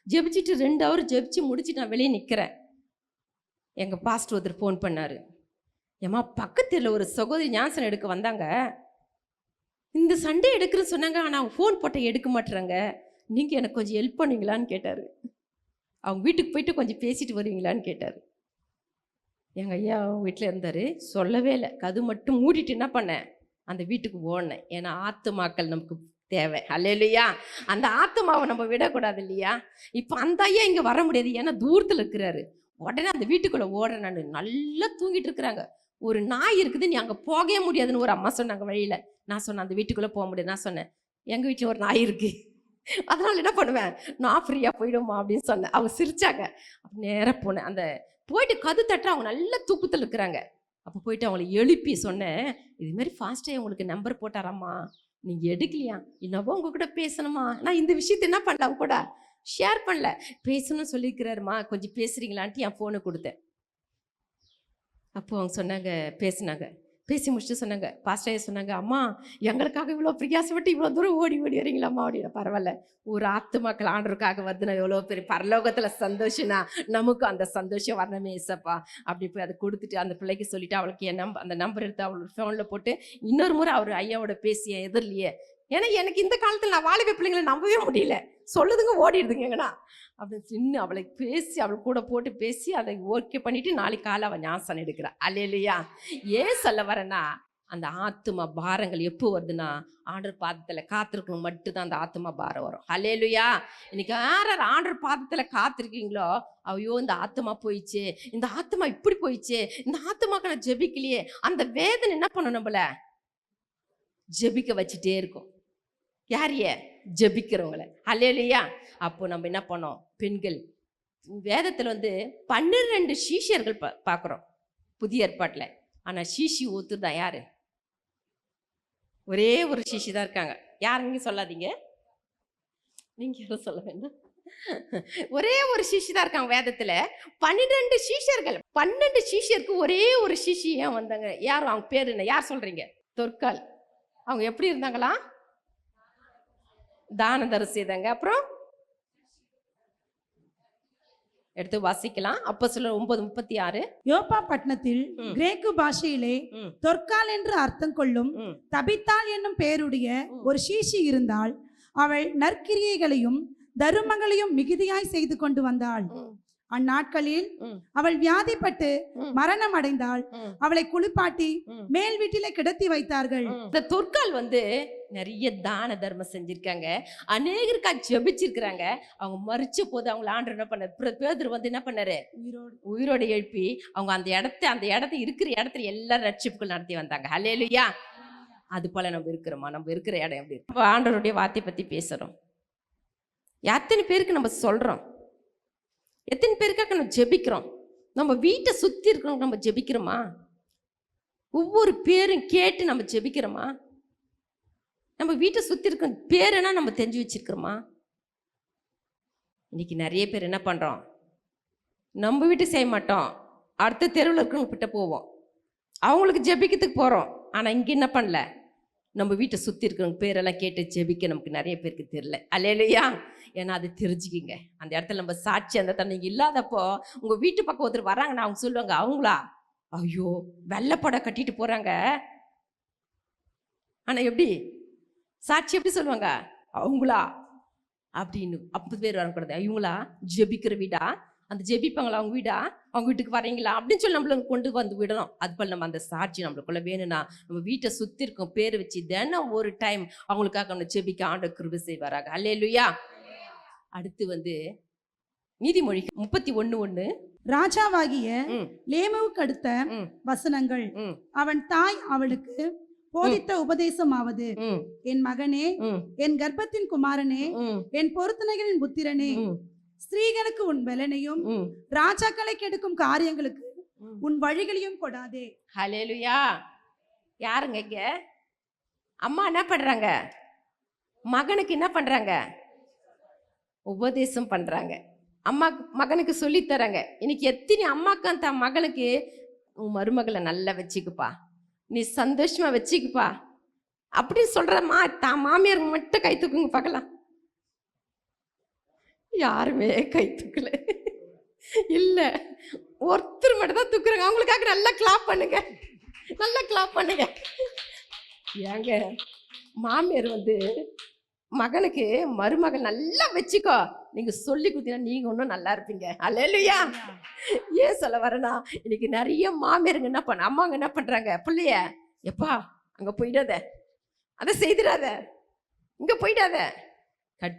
ஜெபிச்சுட்டு 2 ஹவர் ஜெபிச்சு முடிச்சுட்டு நான் வெளியே நிற்கிறேன். எங்கள் பாஸ்டர் ஒருத்தர் ஃபோன் பண்ணார். ஏம்மா பக்கத்தில் ஒரு சகோதரி ஞானசனம் எடுக்க வந்தாங்க, இந்த சண்டே எடுக்கிறேன்னு சொன்னாங்க, ஆனால் அவங்க ஃபோன் போட்ட எடுக்க மாட்டுறாங்க, நீங்கள் எனக்கு கொஞ்சம் ஹெல்ப் பண்ணுவீங்களான்னு கேட்டார். அவங்க வீட்டுக்கு போயிட்டு கொஞ்சம் பேசிட்டு வருவீங்களான்னு கேட்டார். எங்கள் ஐயா வீட்டில் இருந்தார், சொல்லவே இல்லை. கது மட்டும் மூடிட்டு என்ன பண்ணேன், அந்த வீட்டுக்கு ஓடினேன். ஏன்னா ஆத்துமாக்கள் நமக்கு தேவை. அல்லேலூயா. அந்த ஆத்துமாவை நம்ம விடக்கூடாது இல்லையா. இப்போ அந்த ஐயா இங்கே வர முடியாது, ஏன்னா தூரத்தில் இருக்கிறாரு. உடனே அந்த வீட்டுக்குள்ளே ஓடுறேன். நான் நல்லா தூங்கிட்டு இருக்கிறாங்க. ஒரு நாய் இருக்குது, நீ அங்கே போகவே முடியாதுன்னு ஒரு அம்மா சொன்னாங்க வழியில். நான் சொன்னேன் அந்த வீட்டுக்குள்ளே போக முடியாது. நான் சொன்னேன் எங்கள் வீட்டில் ஒரு நாய் இருக்கு, அதனால என்ன பண்ணுவேன், நான் ஃப்ரீயாக போயிடுமா அப்படின்னு சொன்னேன். அவங்க சிரிச்சாங்க. நேராக போனேன். அந்த போயிட்டு கது தட்டுற அவங்க நல்ல தூக்கத்தில் இருக்கிறாங்க. அப்போ போயிட்டு அவங்களை எழுப்பி சொன்னேன், இதுமாரி ஃபாஸ்ட்டாக உங்களுக்கு நம்பர் போட்டாராம்மா, நீங்கள் எடுக்கலையா, என்னவோ உங்ககிட்ட பேசணுமா. நான் இந்த விஷயத்தை என்ன பண்ணல, அவங்க கூட ஷேர் பண்ணல, பேசணும்னு சொல்லியிருக்கிறாருமா, கொஞ்சம் பேசுகிறீங்களான்ட்டு என் ஃபோனை கொடுத்தேன். அப்போது அவங்க சொன்னாங்க, பேசினாங்க. பேசி முடிச்சுட்டு சொன்னாங்க, பாஸ்டர் சொன்னாங்க, அம்மா எங்களுக்காக இவ்வளோ பிரயாசப்பட்டு இவ்வளோ தூரம் ஓடி வரீங்களாம்மா அப்படின்னா. பரவாயில்ல, ஒரு ஆத்துமாக்கள் ஆண்டவருக்காக வருதுன்னா எவ்வளோ பெரிய பரலோகத்தில் சந்தோஷம்னா நமக்கும் அந்த சந்தோஷம் வரணுமே ஏசப்பா. அப்படி போய் அதை கொடுத்துட்டு அந்த பிள்ளைக்கு சொல்லிவிட்டு அவளுக்கு என் அந்த நம்பர் எடுத்து அவளோட ஃபோனில் போட்டு இன்னொரு முறை அவர் ஐயாவோட பேசிய எதிரிலையே. ஏன்னா எனக்கு இந்த காலத்தில் நான் வாலிப பிள்ளைங்களை நம்பவே முடியல, சொல்லுதுங்க ஓடிடுதுங்கண்ணா அப்படின்னு சின்ன அவளை பேசி அவள் கூட போட்டு பேசி அதை ஓகே பண்ணிட்டு நாளைக்கு காலை அவள் ஞாசனம் எடுக்கிறா. அல்லேலூயா. ஏன் சொல்ல வரேன்னா, அந்த ஆத்துமா பாரங்கள் எப்போ வருதுன்னா, ஆண்டவர் பாதத்தில் காத்திருக்கணும் மட்டும்தான் அந்த ஆத்துமா பாரம் வரும். அல்லேலூயா. இன்னைக்கு யார் ஆண்டவர் பாதத்தில் காத்திருக்கீங்களோ, ஐயோ இந்த ஆத்துமா போயிடுச்சு, இந்த ஆத்துமா இப்படி போயிடுச்சு, இந்த ஆத்துமாக்கு நான் ஜெபிக்கலையே, அந்த வேதனை என்ன பண்ணணும், நம்மள ஜெபிக்க வச்சுட்டே இருக்கும். யாரைய ஜெபிக்கிறவங்கள. அல்லேலூயா. அப்போ நம்ம என்ன பண்ணோம், பெண்கள் வேதத்தில் 12 சீஷர்கள் பார்க்குறோம் புதிய ஏற்பாட்டில். ஆனால் சீஷி ஒருத்தர் தான். யாரு? ஒரே ஒரு சீஷி தான் இருக்காங்க. யாருங்க சொல்லாதீங்க, நீங்க யாரும் சொல்ல வேண்டாம். ஒரே ஒரு சிஷி தான் இருக்காங்க வேதத்துல. 12 சீஷர்கள், 12 சீஷருக்கு ஒரே ஒரு சிஷி ஏன் வந்தாங்க? யார் அவங்க பேரு என்ன? யார் சொல்றீங்க? தொற்கால். அவங்க எப்படி இருந்தாங்களா? தான தரம் செய்தாங்க. அப்புறம் எடுத்து வாசிக்கலாம். அப்போஸ்தலர் 9:36. யோப்பா பட்டணத்தில் ம். கிரேக்கு பாஷையிலே ம். தொற்கால் என்று அர்த்தம் கொள்ளும் ம். தபித்தாள் என்னும் பெயருடைய ஒரு சீஷி இருந்தாள். அவள் நற்கிரியைகளையும் தருமங்களையும் மிகுதியாய் செய்து கொண்டு வந்தாள். ம். அந்நாட்களில் ம். அவள் வியாதிப்பட்டு ம். மரணம் அடைந்தாள். ம். அவளை குளிப்பாட்டி ம். மேல் வீட்டிலே கிடத்தி வைத்தார்கள். இந்த தொற்கால் நிறைய தான தர்மம் செஞ்சிருக்காங்க, அநேகருக்கா ஜெபிச்சிருக்கிறாங்க. அவங்க மறிச்ச போது அவங்களை ஆண்டவர் என்ன பண்ணாரு? பேதுரு என்ன பண்ணாரு? உயிரோட எழுப்பி அவங்க அந்த இடத்த இருக்கிற இடத்துல எல்லாரும் ரட்சிப்புகள் நடத்தி வந்தாங்க. ஹல்லேலூயா. அது போல நம்ம இருக்கிறோமா? நம்ம இருக்கிற இடம் எப்படி இருக்கு? ஆண்டவருடைய வார்த்தை பத்தி பேசுறோம். எத்தனை பேருக்கு நம்ம சொல்றோம்? எத்தனை பேருக்காக நம்ம ஜெபிக்கிறோம்? நம்ம வீட்டை சுத்தி இருக்கிறவங்க நம்ம ஜெபிக்கிறோமா? ஒவ்வொரு பேரும் கேட்டு நம்ம ஜெபிக்கிறோமா? நம்ம வீட்டை சுத்தி இருக்கிற பேரென்னா நம்ம தெரிஞ்சு வச்சிருக்கிறோமா? இன்னைக்கு நிறைய பேர் என்ன பண்றோம்? நம்ம வீட்டு செய்ய மாட்டோம், அடுத்த தெருவில் இருக்கிறவங்க கிட்ட போவோம், அவங்களுக்கு ஜெபிக்கிறதுக்கு போறோம். ஆனா இங்க என்ன பண்ணல? நம்ம வீட்டை சுத்தி இருக்கிறவங்க பேரெல்லாம் கேட்டு ஜெபிக்க நமக்கு நிறைய பேருக்கு தெரியல. அல்லேலூயா. ஏன்னா அது தெரிஞ்சுக்கிங்க. அந்த இடத்துல நம்ம சாட்சி அந்த இடத்துல நீங்க இல்லாதப்போ உங்க வீட்டு பக்கம் ஒருத்தர் வராங்கன்னா அவங்க சொல்லுவாங்க, அவங்களா? ஐயோ வெள்ளைப்படம் கட்டிட்டு போறாங்க. ஆனா எப்படி சாட்சி எப்படி சொல்லுவாங்க? அவங்களா அப்படின்னு 50 பேர் வரக்கூடாது. இவங்களா ஜெபிக்கிற வீடா? அந்த ஜெபிப்பாங்களா அவங்க வீடா? அவங்க வீட்டுக்கு வரீங்களா அப்படின்னு சொல்லி நம்மள கொண்டு வந்து விடணும். அது போல நம்ம அந்த சாட்சி நம்மளுக்குள்ள வேணும்னா நம்ம வீட்டை சுத்தி இருக்கும் பேர் வச்சு தினம் ஒரு டைம் அவங்களுக்காக நம்ம ஜெபிக்க ஆண்டவர் கிருபை செய்வாராக. அல்லேலூயா. அடுத்து நீதிமொழி 31:1. ராஜாவாகிய ம். லேமுவுக்கு அடுத்த ம். வசனங்கள். ம். அவன் தாய் அவளுக்கு போதித்த உபதேசமாவது, ம். என் மகனே, ம். என் கர்ப்பத்தின் குமாரனே, ம். என் பொருத்தனைகளின் புத்திரனே, ம். ஸ்திரீகளுக்கு உன் பலனையும் ம். ராஜாக்களை கெடுக்கும் காரியங்களுக்கு ம். உன் வழிகளையும் கொடாதே. ஹல்லேலூயா. யாருங்க இங்க? அம்மா என்ன பண்றாங்க? மகனுக்கு என்ன பண்றாங்க? உபதேசம் பண்றாங்க. அம்மா மகனுக்கு சொல்லி தராங்க. இன்னைக்கு எத்தனை அம்மாக்கு தன் மகளுக்கு, உன் மருமகளை நல்லா வச்சுக்குப்பா, நீ சந்தோஷமா வச்சுக்குப்பா அப்படின்னு சொல்றமா தான் மாமியார் மட்டும் கை தூக்குங்க பார்க்கலாம். யாருமே கை தூக்கல. இல்ல, ஒருத்தர் மட்டும் தான் தூக்குறாங்க. அவங்களுக்காக நல்லா கிளாப் பண்ணுங்க, நல்லா கிளாப் பண்ணுங்க. ஏங்க மாமியார் மகனுக்கு மருமகள் நல்லா வச்சுக்கோ நீங்க சொல்லி கொடுத்தீங்கன்னா நீங்க இன்னும் நல்லா இருப்பீங்க. அல்லேலூயா. ஏன் சொல்ல வரேன்னா இன்னைக்கு நிறைய மாமியாருங்க என்ன பண்ண, அம்மாங்க என்ன பண்றாங்க? பிள்ளைய எப்பா அங்க போயிடாத, அதை செய்திடாத, இங்க போயிடாத, கட்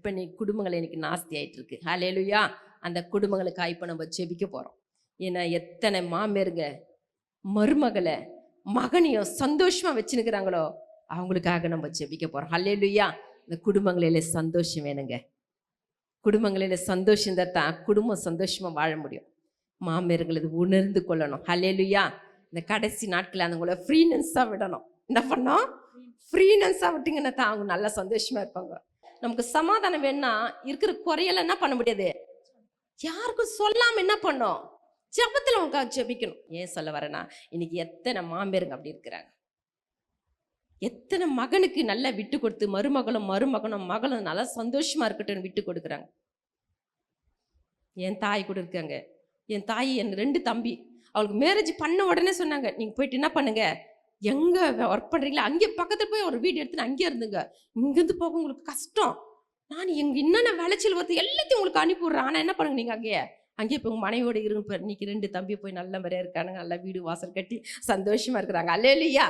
பண்ணி குடும்பங்களை இன்னைக்கு நாஸ்தி ஆயிட்டு இருக்கு. அல்லேலூயா. அந்த குடும்பங்களுக்கு இப்ப நம்ம ஜெபிக்க போறோம். ஏன்னா எத்தனை மாமியாருங்க மருமகளை மகனையும் சந்தோஷமா வச்சுனுக்கிறாங்களோ அவங்களுக்காக நம்ம ஜெபிக்க போறோம். அல்லேலூயா. இந்த குடும்பங்களில சந்தோஷம் வேணுங்க. குடும்பங்களில சந்தோஷம் தான் குடும்பம் சந்தோஷமா வாழ முடியும். மாமியார்கள் இது உணர்ந்து கொள்ளணும். அல்லேலூயா. இந்த கடைசி நாட்கள் அவங்கள ஃப்ரீனன்ஸா விடணும். என்ன பண்ணோம்? ஃப்ரீனன்ஸா விட்டீங்கன்னா தான் அவங்க நல்லா சந்தோஷமா இருப்பாங்க. நமக்கு சமாதானம் வேணும்னா இருக்கிற குறையெல்லாம் என்ன பண்ண முடியாது, யாருக்கும் சொல்லாம என்ன பண்ணோம்? ஜெபத்துல உங்களுக்காக ஜெபிக்கணும். ஏன் சொல்ல வரேன்னா இன்னைக்கு எத்தனை மாமியாருங்க அப்படி இருக்கிறாங்க. எத்தனை மகனுக்கு நல்லா விட்டு கொடுத்து மருமகளும் மகளும் நல்லா சந்தோஷமா இருக்கட்டும் விட்டு கொடுக்குறாங்க. என் தாய் கூட இருக்காங்க. என் தாய் என் 2 தம்பி அவளுக்கு மேரேஜ் பண்ண உடனே சொன்னாங்க, நீங்க போயிட்டு என்ன பண்ணுங்க, எங்க ஒர்க் பண்றீங்களா அங்கே பக்கத்துல போய் ஒரு வீடு எடுத்துன்னு அங்கேயே இருந்துங்க, இங்கிருந்து போக உங்களுக்கு கஷ்டம், நான் எங்க என்னென்ன விளைச்சல் வருது எல்லாத்தையும் உங்களுக்கு அனுப்பி விடுறேன், ஆனா என்ன பண்ணுங்க நீங்க அங்கேயே இப்போ உங்க மனைவியோட இருங்க. இன்னைக்கு 2 தம்பி போய் நல்ல மாதிரியா இருக்கானுங்க, நல்லா வீடு வாசல் கட்டி சந்தோஷமா இருக்கிறாங்க. அல்லேலூயா.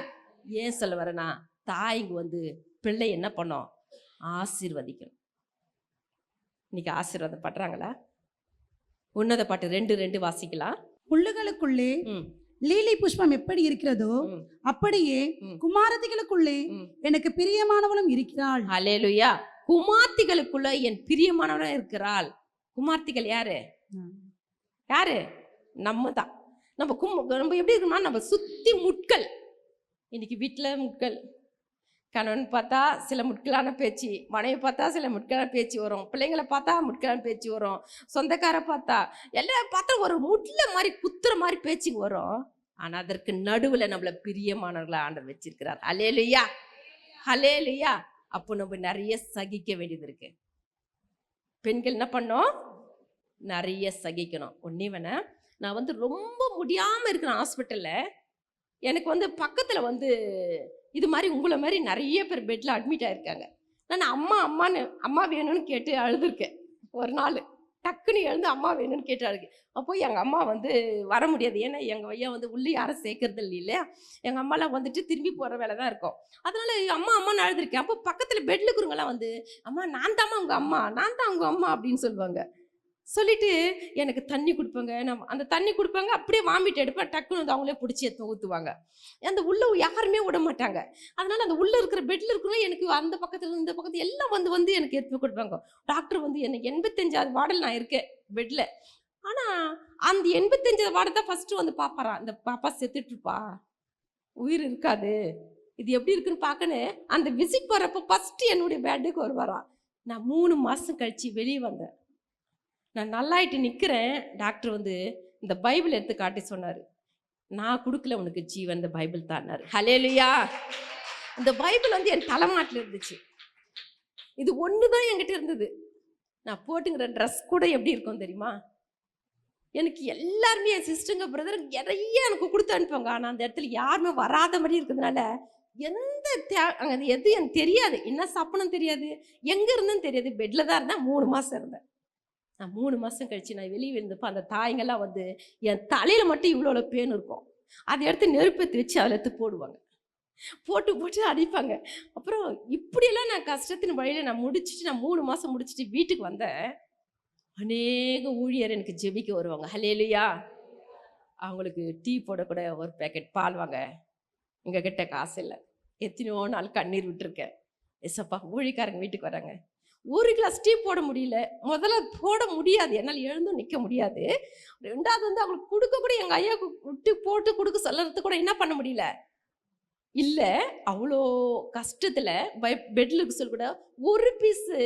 ஏன் சொல்ல வரேன்னா தாய்ங்க பிள்ளை என்ன பண்ணோம்? ஆசீர்வதிக்கணும். இன்னைக்கு ஆசீர்வாதம் பண்றாங்களா? உன்னத பாட்டு 2:2 வாசிக்கலாம். புல்லுகளுக்குள்ளே ம். லீலி புஷ்பம் எப்படி இருக்கிறதோ ம். அப்படியே ம். குமாரத்திகளுக்குள்ளே ம். எனக்கு பிரியமானவளும் இருக்கிறாள். அல்லேலூயா. குமார்த்திகளுக்குள்ள என் பிரியமானவளும் இருக்கிறாள். குமார்த்திகள் யாரு? யாரு? நம்ம தான். நம்ம எப்படி இருக்கணும்னா நம்ம சுத்தி முட்கள். இன்னைக்கு வீட்டுல முட்கள், கணவன் பார்த்தா சில முட்களான பேச்சு, மனைவி பார்த்தா சில முட்களான பேச்சு வரும், பிள்ளைங்களை பார்த்தா முட்களான பேச்சு வரும், சொந்தக்கார பார்த்தா எல்லாம் பார்த்தா ஒரு முட்ல மாதிரி குத்துற மாதிரி பேச்சுங்க வரும். ஆனால் அதற்கு நடுவில் நம்மளை பிரியமானவர்களை ஆண்டவர் வச்சிருக்கிறார். ஹல்லேலூயா, ஹல்லேலூயா. அப்போ நம்ம நிறைய சகிக்க வேண்டியது இருக்கு. பெண்கள் என்ன பண்ணோம்? நிறைய சகிக்கணும். ஒன்னே வேணா, நான் வந்து ரொம்ப முடியாமல் இருக்கிறேன் ஹாஸ்பிட்டலில். எனக்கு பக்கத்தில் இது மாதிரி உங்களை மாதிரி நிறைய பேர் பெட்டில் அட்மிட் ஆகிருக்காங்க. நான் அம்மா வேணும்னு கேட்டு அழுதுருக்கேன். ஒரு நாள் டக்குன்னு எழுந்து அம்மா வேணும்னு கேட்டு அழுது. அப்போ எங்கள் அம்மா வர முடியாது. ஏன்னா எங்கள் ஐயா உள்ளே யாரும் சேர்க்கறது இல்லையா. எங்கள் அம்மாலாம் திரும்பி போகிற வேலை தான் இருக்கும். அதனால அம்மான்னு அழுதுருக்கேன். அப்போ பக்கத்தில் பெட்டில் இருக்கிறவங்களாம் அம்மா நான் தாம்மா உங்கள் அம்மா, நான் தான் உங்கள் அம்மா அப்படின்னு சொல்லுவாங்க. சொல்லிட்டு எனக்கு தண்ணி கொடுப்பாங்க. நான் அந்த தண்ணி கொடுப்பாங்க, அப்படியே வாமிட் எடுப்பேன். டக்குன்னு அவங்களே பிடிச்சி எடுத்து ஊற்றுவாங்க. அந்த உள்ள யாருமே விட மாட்டாங்க. அதனால அந்த உள்ள இருக்கிற பெட்ல இருக்கிறவங்க எனக்கு அந்த பக்கத்துல இந்த பக்கத்துல எல்லாம் வந்து எனக்கு எடுத்து கொடுப்பாங்க. டாக்டர் எனக்கு 85வது வார்டில் நான் இருக்கேன் பெட்ல. ஆனா அந்த 85வது வார்டு தான் ஃபர்ஸ்ட் பாப்பாரா, இந்த பாப்பா செத்துட்டு இருப்பா, உயிர் இருக்காது, இது எப்படி இருக்குன்னு பார்க்கணும். அந்த விசிட் போறப்ப ஃபர்ஸ்ட் என்னுடைய பெட்டுக்கு வருவாரா. நான் 3 மாசம் கழிச்சு வெளியே வந்தேன். நான் நல்லாயிட்டு நிற்கிறேன். டாக்டர் இந்த பைபிள் எடுத்து காட்டி சொன்னார், நான் கொடுக்கல உனக்கு ஜீவன், இந்த பைபிள் தான்னாரு. ஹல்லேலூயா. இந்த பைபிள் என் தலைமாட்டில் இருந்துச்சு. இது ஒன்று தான் என்கிட்ட இருந்தது. நான் போட்டுங்கிற ட்ரெஸ் கூட எப்படி இருக்கும் தெரியுமா? எனக்கு எல்லாருமே என் சிஸ்டருங்க பிரதர் நிறைய எனக்கு கொடுத்து அனுப்புவாங்க. ஆனால் அந்த இடத்துல யாருமே வராத மாதிரி இருக்கிறதுனால அங்கே எது எனக்கு தெரியாது, என்ன சாப்பிடணும் தெரியாது, எங்கே இருந்தேன்னு தெரியாது. பெட்டில் தான் இருந்தேன். 3 மாதம் இருந்தேன். நான் 3 மாதம் கழிச்சு நான் வெளியே இருந்தப்போ அந்த தாய்ங்கெல்லாம் என் தலையில் மட்டும் இவ்வளோ பேன் இருக்கும். அதை எடுத்து நெருப்பத்தை வச்சு அதில் எடுத்து போடுவாங்க, போட்டு அடிப்பாங்க. அப்புறம் இப்படியெல்லாம் நான் கஷ்டத்தின் வழியில் நான் முடிச்சுட்டு, நான் 3 மாதம் முடிச்சுட்டு வீட்டுக்கு வந்தேன். அநேக ஊழியர் எனக்கு ஜெபிக்க வருவாங்க. ஹல்லேலூயா. அவங்களுக்கு டீ போடக்கூட ஒரு பேக்கெட் பால் வாங்க எங்கள் கிட்ட காசு இல்லை. எத்தனையோ நாள் கண்ணீர் விட்டுருக்கேன். எஸ்ஸப்பா, ஊழிக்காரங்க வீட்டுக்கு வராங்க, 1 கிளாஸ் டீ போட முடியல. முதல்ல போட முடியாது, என்னால் எழுந்தும் நிற்க முடியாது. 2வது அவங்களுக்கு கொடுக்க கூட எங்கள் ஐயாவுக்கு விட்டு போட்டு கொடுக்க சொல்லுறது கூட என்ன பண்ண முடியல. இல்லை, அவ்வளோ கஷ்டத்தில் பெட்டில் இருக்க சொல்லி கூட 1 பீஸு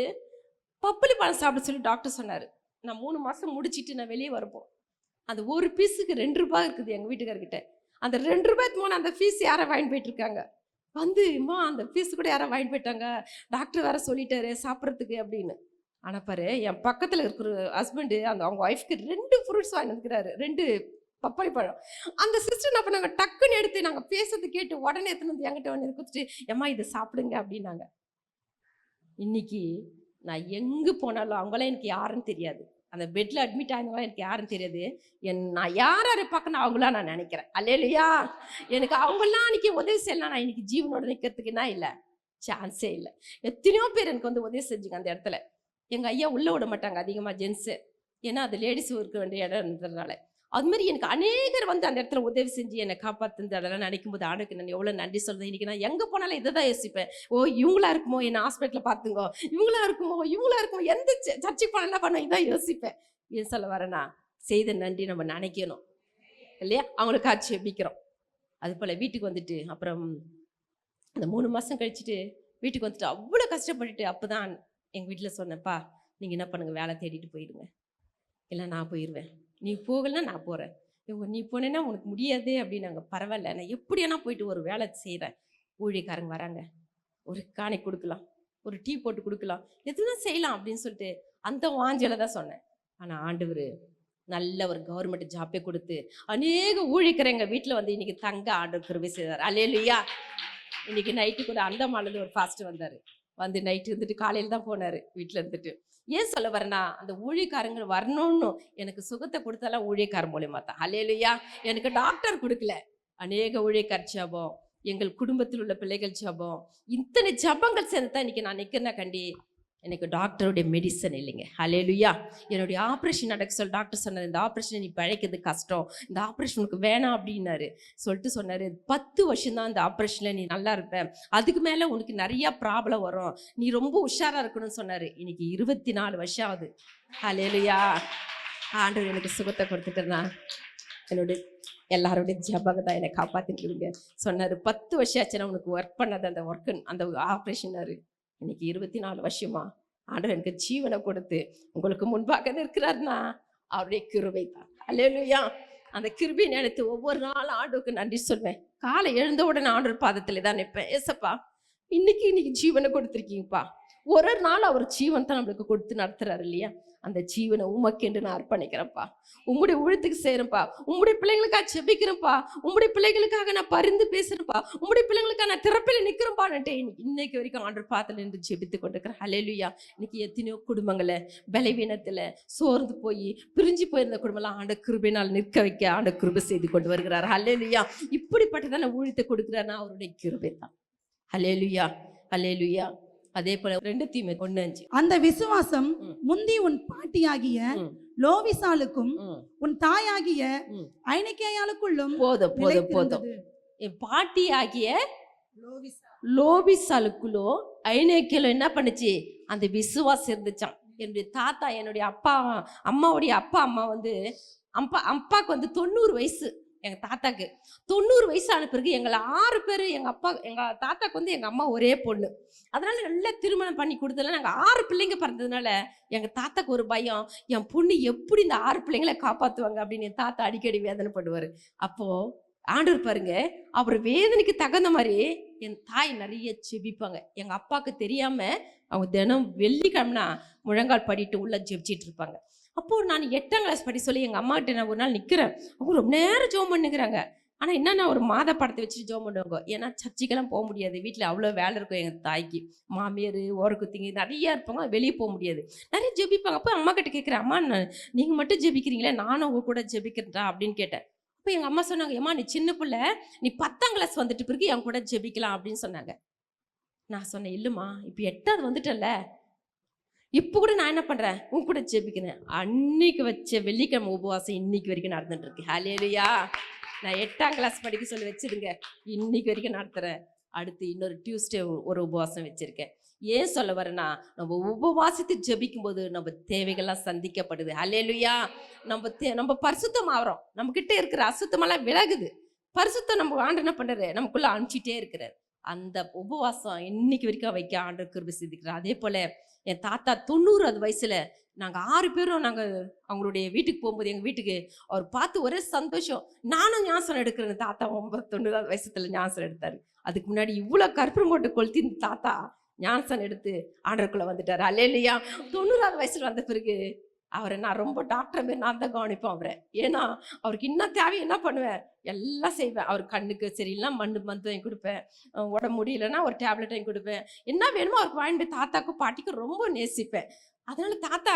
பப்பளி பழம் சாப்பிட சொல்லி டாக்டர் சொன்னார். நான் 3 மாதம் முடிச்சுட்டு நான் வெளியே வரப்போம். அந்த 1 பீஸுக்கு 2 ரூபாய் இருக்குது எங்கள் வீட்டுக்காரர்கிட்ட. அந்த 2 ரூபாய்க்கு போன அந்த ஃபீஸ் யாரை வாங்கிட்டு போயிட்டு இருக்காங்க. அந்த ஃபீஸ் கூட யாரோ வாங்கிட்டு போயிட்டாங்க. டாக்டர் வேற சொல்லிட்டாரு சாப்பிட்றதுக்கு அப்படின்னு. ஆனால் பாரு, என் பக்கத்தில் இருக்கிற ஹஸ்பண்டு அவங்க ஒய்ஃப்க்கு 2 ஃப்ரூட்ஸ் வாங்கி வந்துக்கிறாரு, 2 பப்பாளி பழம். அந்த சிஸ்டர் என்ன பண்ணாங்க, டக்குன்னு எடுத்து நாங்கள் பேசுறது கேட்டு உடனே எடுத்துன்னு என்கிட்ட கொடுத்துட்டு, ஏம்மா இதை சாப்பிடுங்க அப்படின்னாங்க. இன்னைக்கு நான் எங்கே போனாலும் அவங்களாம் எனக்கு யாருன்னு தெரியாது. அந்த பெட்டில் அட்மிட் ஆனவங்களாம் எனக்கு யாருன்னு தெரியாது. நான் யார் யாரை பார்க்கணும் அவங்களாம் நான் நினைக்கிறேன். அல்லேலூயா. எனக்கு அவங்களாம் அன்றைக்கி உதவி செய்யலாம். நான் இன்னைக்கு ஜீவனோட நிற்கிறதுக்கு என்ன இல்லை, சான்ஸே இல்லை. எத்தனையோ பேர் எனக்கு உதவி செஞ்சுங்க அந்த இடத்துல. எங்கள் ஐயா உள்ளே விட மாட்டாங்க அதிகமாக ஜென்ஸு, ஏன்னா அது லேடிஸ் இருக்க வேண்டிய இடம் இருந்ததுனால. அதுமாதிரி எனக்கு அநேகர் அந்த இடத்துல உதவி செஞ்சு என்னை காப்பாற்றுறது அதெல்லாம் நினைக்கும் போது ஆணுக்கு நான் எவ்வளோ நன்றி சொல்கிறேன். இன்றைக்கி நான் எங்கே போனாலும் இதை தான் யோசிப்பேன். ஓ, இவங்களா இருக்குமோ என்ன ஹாஸ்பிட்டலில் பார்த்துங்கோ, இவங்களா இருக்குமோ எந்த சர்ச்சைக்கு போனால் என்ன பண்ணோம், இதான் யோசிப்பேன். ஏன் சொல்ல வரேன்னா, செய்த நன்றி நம்ம நினைக்கணும் இல்லையா, அவங்களுக்கு ஆட்சி எப்பிக்கிறோம். அது போல் வீட்டுக்கு வந்துட்டு அப்புறம் அந்த 3 மாதம் கழிச்சுட்டு வீட்டுக்கு வந்துட்டு அவ்வளோ கஷ்டப்பட்டுட்டு அப்போ தான் எங்கள் வீட்டில் சொன்னேன்ப்பா, நீங்கள் என்ன பண்ணுங்கள், வேலை தேடிட்டு போயிடுங்க, இல்லை நான் போயிடுவேன், நீ போகலன்னா நான் போகிறேன். நீ போனேன்னா உனக்கு முடியாது அப்படின்னாங்க. பரவாயில்ல, நான் எப்படியானா போயிட்டு ஒரு வேலை செய்கிறேன். ஊழியக்காரங்க வராங்க, ஒரு காணி கொடுக்கலாம், ஒரு டீ போட்டு கொடுக்கலாம், எதுவும் செய்யலாம் அப்படின்னு சொல்லிட்டு அந்த வாஞ்சல தான் சொன்னேன். ஆனால் ஆண்டவர் நல்ல ஒரு கவர்மெண்ட் ஜாப்பே கொடுத்து அநேக ஊழியக்காரங்க வீட்டில் இன்னைக்கு தங்க ஆண்டவர் கிருபை செய்தார். அல்லேலூயா. இன்னைக்கு நைட்டு கூட அந்தமான்லேருந்து ஒரு ஃபாஸ்ட் வந்தார். நைட்டு இருந்துட்டு காலையில் தான் போனார் வீட்டில் இருந்துட்டு. ஏன் சொல்ல வரேன்னா, அந்த ஊழியக்காரங்க வரணும்னு எனக்கு சுகத்தை கொடுத்தாலாம் ஊழியக்காரன் மூலியமா தான். அல்லேலூயா. எனக்கு டாக்டர் கொடுக்கல, அநேக ஊழியக்கார ஜபம், எங்கள் குடும்பத்தில் உள்ள பிள்ளைகள் ஜபம், இத்தனை ஜபங்கள் சேர்ந்து தான் இன்னைக்கு நான் நிற்கிறேன்னா கண்டி எனக்கு டாக்டருடைய மெடிசன் இல்லைங்க. அல்லேலூயா. என்னுடைய ஆப்ரேஷன் நடக்க சொல்ல டாக்டர் சொன்னார், இந்த ஆப்ரேஷன் நீ பழைக்கிறது கஷ்டம், இந்த ஆப்ரேஷன் உனக்கு வேணாம் அப்படின்னாரு. சொன்னார், 10 வருஷம் தான் இந்த ஆப்ரேஷனில் நீ நல்லா இருப்ப, அதுக்கு மேலே உனக்கு நிறையா ப்ராப்ளம் வரும், நீ ரொம்ப உஷாராக இருக்கணும்னு சொன்னார். இன்னைக்கு 24 வருஷம் ஆகுது. அல்லேலூயா. ஆண்டவர் எனக்கு சுகத்தை கொடுத்துட்டேன்னா என்னுடைய எல்லாருடைய ஜபங்க தான் என்னை காப்பாத்திட்டு சொன்னாரு. 10 வருஷம் ஆச்சு நான் உனக்கு ஒர்க் பண்ணது அந்த ஒர்க்கு, அந்த ஆப்ரேஷனாரு. இன்னைக்கு 24 வருஷமா ஆண்டவர் எனக்கு ஜீவனை கொடுத்து உங்களுக்கு முன்பாக இருக்கிறாருன்னா அவருடைய கிருபை தான். அல்லேலூயா. அந்த கிருபையை நினைத்து ஒவ்வொரு நாளும் ஆண்டவருக்கு நன்றி சொல்வேன். காலை எழுந்த உடனே ஆண்டவர் பாதத்துல தான் நிற்பேன். ஏசப்பா இன்னைக்கு ஜீவனை கொடுத்துருக்கீங்கப்பா. ஒரு நாள் அவர் ஜீவன் தான் நம்மளுக்கு கொடுத்து நடத்துறாரு இல்லையா? அந்த ஜீவனை உமக்கென்று நான் அர்ப்பணிக்கிறேன்ப்பா. உம்முடைய ஊழியத்துக்கு செய்யறேன்ப்பா. உம்முடைய பிள்ளைங்களுக்காக ஜெபிக்கிறேன்ப்பா. உம்முடைய பிள்ளைகளுக்காக நான் பரிந்து பேசுறேன்ப்பா. உம்முடைய பிள்ளைங்களுக்காக நான் திறப்பில நிக்கிறேன்பான்ட்டு இன்னைக்கு வரைக்கும் ஆண்டவர் பாத்துல இருந்து ஜெபித்து கொண்டிருக்கிறேன். ஹல்லேலூயா. இன்னைக்கு எத்தனையோ குடும்பங்களை பலவீனத்துல சோர்ந்து போய் பிரிஞ்சு போயிருந்த குடும்பம்லாம் ஆண்டவர் கிருபையினால் நிற்க வைக்க ஆண்டவர் கிருபை செய்து கொண்டு வருகிறார். ஹல்லேலூயா. இப்படிப்பட்டதான ஊழியத்தை கொடுக்கிறாருன்னா அவருடைய கிருபை தான். ஹல்லேலூயா, ஹல்லேலூயா. அதே போல 2 தீமோத்தேயு 1:5. அந்த விசுவாசம் முந்தி உன் பாட்டியாகிய லோவிசாளுக்கும் உன் தாயாகிய ஐனிக்கேயாளுக்குள்ளும் போதும். என் பாட்டியாகிய லோவிசாளுக்குள்ளோ ஐனேக்கியலோ என்ன பண்ணுச்சு? அந்த விசுவாசம் இருந்துச்சான். என்னுடைய தாத்தா, என்னுடைய அம்மாவுடைய அம்மா வந்து அப்பாவுக்கு வந்து 90 வயசு. எங்க தாத்தாக்கு 90 வயசு ஆன பிறகு எங்களை 6 பேர், எங்க தாத்தாக்கு வந்து எங்க அம்மா ஒரே பொண்ணு. அதனால நல்லா திருமணம் பண்ணி கொடுத்ததுல நாங்க 6 பிள்ளைங்க பிறந்ததுனால எங்க தாத்தாக்கு ஒரு பயம், என் பொண்ணு எப்படி இந்த 6 பிள்ளைங்களை காப்பாத்துவாங்க அப்படின்னு என் தாத்தா அடிக்கடி வேதனை பண்ணுவாரு. அப்போ ஆண்டவர் பாருங்க, அவர் வேதனைக்கு தகுந்த மாதிரி என் தாய் நிறைய ஜெபிப்பாங்க. எங்க அப்பாவுக்கு தெரியாம அவங்க தினம் வெள்ளிக்கிழமைனா முழங்கால் படிட்டு உள்ள ஜெபிச்சிட்டு இருப்பாங்க. அப்போ நான் 8ஆம் கிளாஸ் படி சொல்லி எங்கள் அம்மா கிட்ட நான் ஒரு நாள் நிற்கிறேன். அவங்க ரொம்ப நேரம் ஜோம் பண்ணுங்கிறாங்க. ஆனால் என்னன்னா ஒரு மாத படத்தை வச்சுட்டு ஜோம் பண்ணுவாங்க. ஏன்னா சர்ச்சுக்கெல்லாம் போக முடியாது, வீட்டில் அவ்வளோ வேலை இருக்கும். எங்கள் தாய்க்கு மாமியார் ஓரக்குத்திங்க நிறையா இருப்பாங்க, வெளியே போக முடியாது. நிறைய ஜெபிப்பாங்க. அப்போ அம்மா கிட்ட கேட்குறேன், அம்மா நீங்கள் மட்டும் ஜெபிக்கிறீங்களே, நானும் உங்க கூட ஜெபிக்கிறேன்டா அப்படின்னு கேட்டேன். அப்போ எங்கள் அம்மா சொன்னாங்க, ஏம்மா நீ சின்ன பிள்ளை, நீ 10ஆம் கிளாஸ் வந்துட்டு பிறகு என் கூட ஜெபிக்கலாம் அப்படின்னு சொன்னாங்க. நான் சொன்னேன், இல்லைம்மா இப்போ 8வது வந்துட்டல, இப்போ கூட நான் என்ன பண்றேன், உன் கூட ஜெபிக்கிறேன். அன்னைக்கு வச்ச வெள்ளிக்கிழமை உபவாசம் இன்னைக்கு வரைக்கும் நடந்துட்டு இருக்கு. ஹல்லேலூயா. நான் 8ஆம் கிளாஸ் படிக்க சொல்லி வச்சிருங்க, இன்னைக்கு வரைக்கும் நடத்துறேன். அடுத்து இன்னொரு டியூஸ்டே ஒரு உபவாசம் வச்சிருக்கேன். ஏன் சொல்ல வரேன்னா, நம்ம உபவாசித்து ஜெபிக்கும் போது நம்ம தேவைகள்லாம் சந்திக்கப்படுது. ஹல்லேலூயா. நம்ம பரிசுத்தம் ஆகிறோம். நம்ம கிட்ட இருக்கிற அசுத்தமெல்லாம் விலகுது. பரிசுத்தம் நம்ம ஆண்டு என்ன பண்றாரு, நமக்குள்ள அனுப்பிச்சிட்டே இருக்கிறார். அந்த உபவாசம் இன்னைக்கு வரைக்கும் வைக்க ஆண்டு கிருபை செய்திருக்கிறார். அதே போல என் தாத்தா 90 வயசுல நாங்கள் 6 பேரும் அவங்களுடைய வீட்டுக்கு போகும்போது எங்கள் வீட்டுக்கு அவர் பார்த்து ஒரே சந்தோஷம். நானும் ஞாசனம் எடுக்கிறேன். தாத்தா 90 வயசுல ஞாசனம் எடுத்தாரு. அதுக்கு முன்னாடி இவ்வளோ கற்பூரம் போட்டு கொளுத்தி இந்த தாத்தா ஞானசனம் எடுத்து ஆண்டருக்குள்ள வந்துட்டாரு. அல்லேலூயா. 90 வயசுல வந்த பிறகு அவரை நான் ரொம்ப டாக்டர் மாரி நான் தான் கவனிப்பேன் அவரை. ஏன்னா அவருக்கு இன்னும் தேவை என்ன பண்ணுவேன், எல்லாம் செய்வேன். அவர் கண்ணுக்கு சரியில்லைனா மருந்து வாங்கி கொடுப்பேன், உடம்பு முடியலன்னா ஒரு டேப்லெட் வாங்கி கொடுப்பேன். என்ன வேணுமோ அவருக்கு வாங்கி போய் தாத்தாக்கும் பாட்டிக்கும் ரொம்ப நேசிப்பேன். அதனால தாத்தா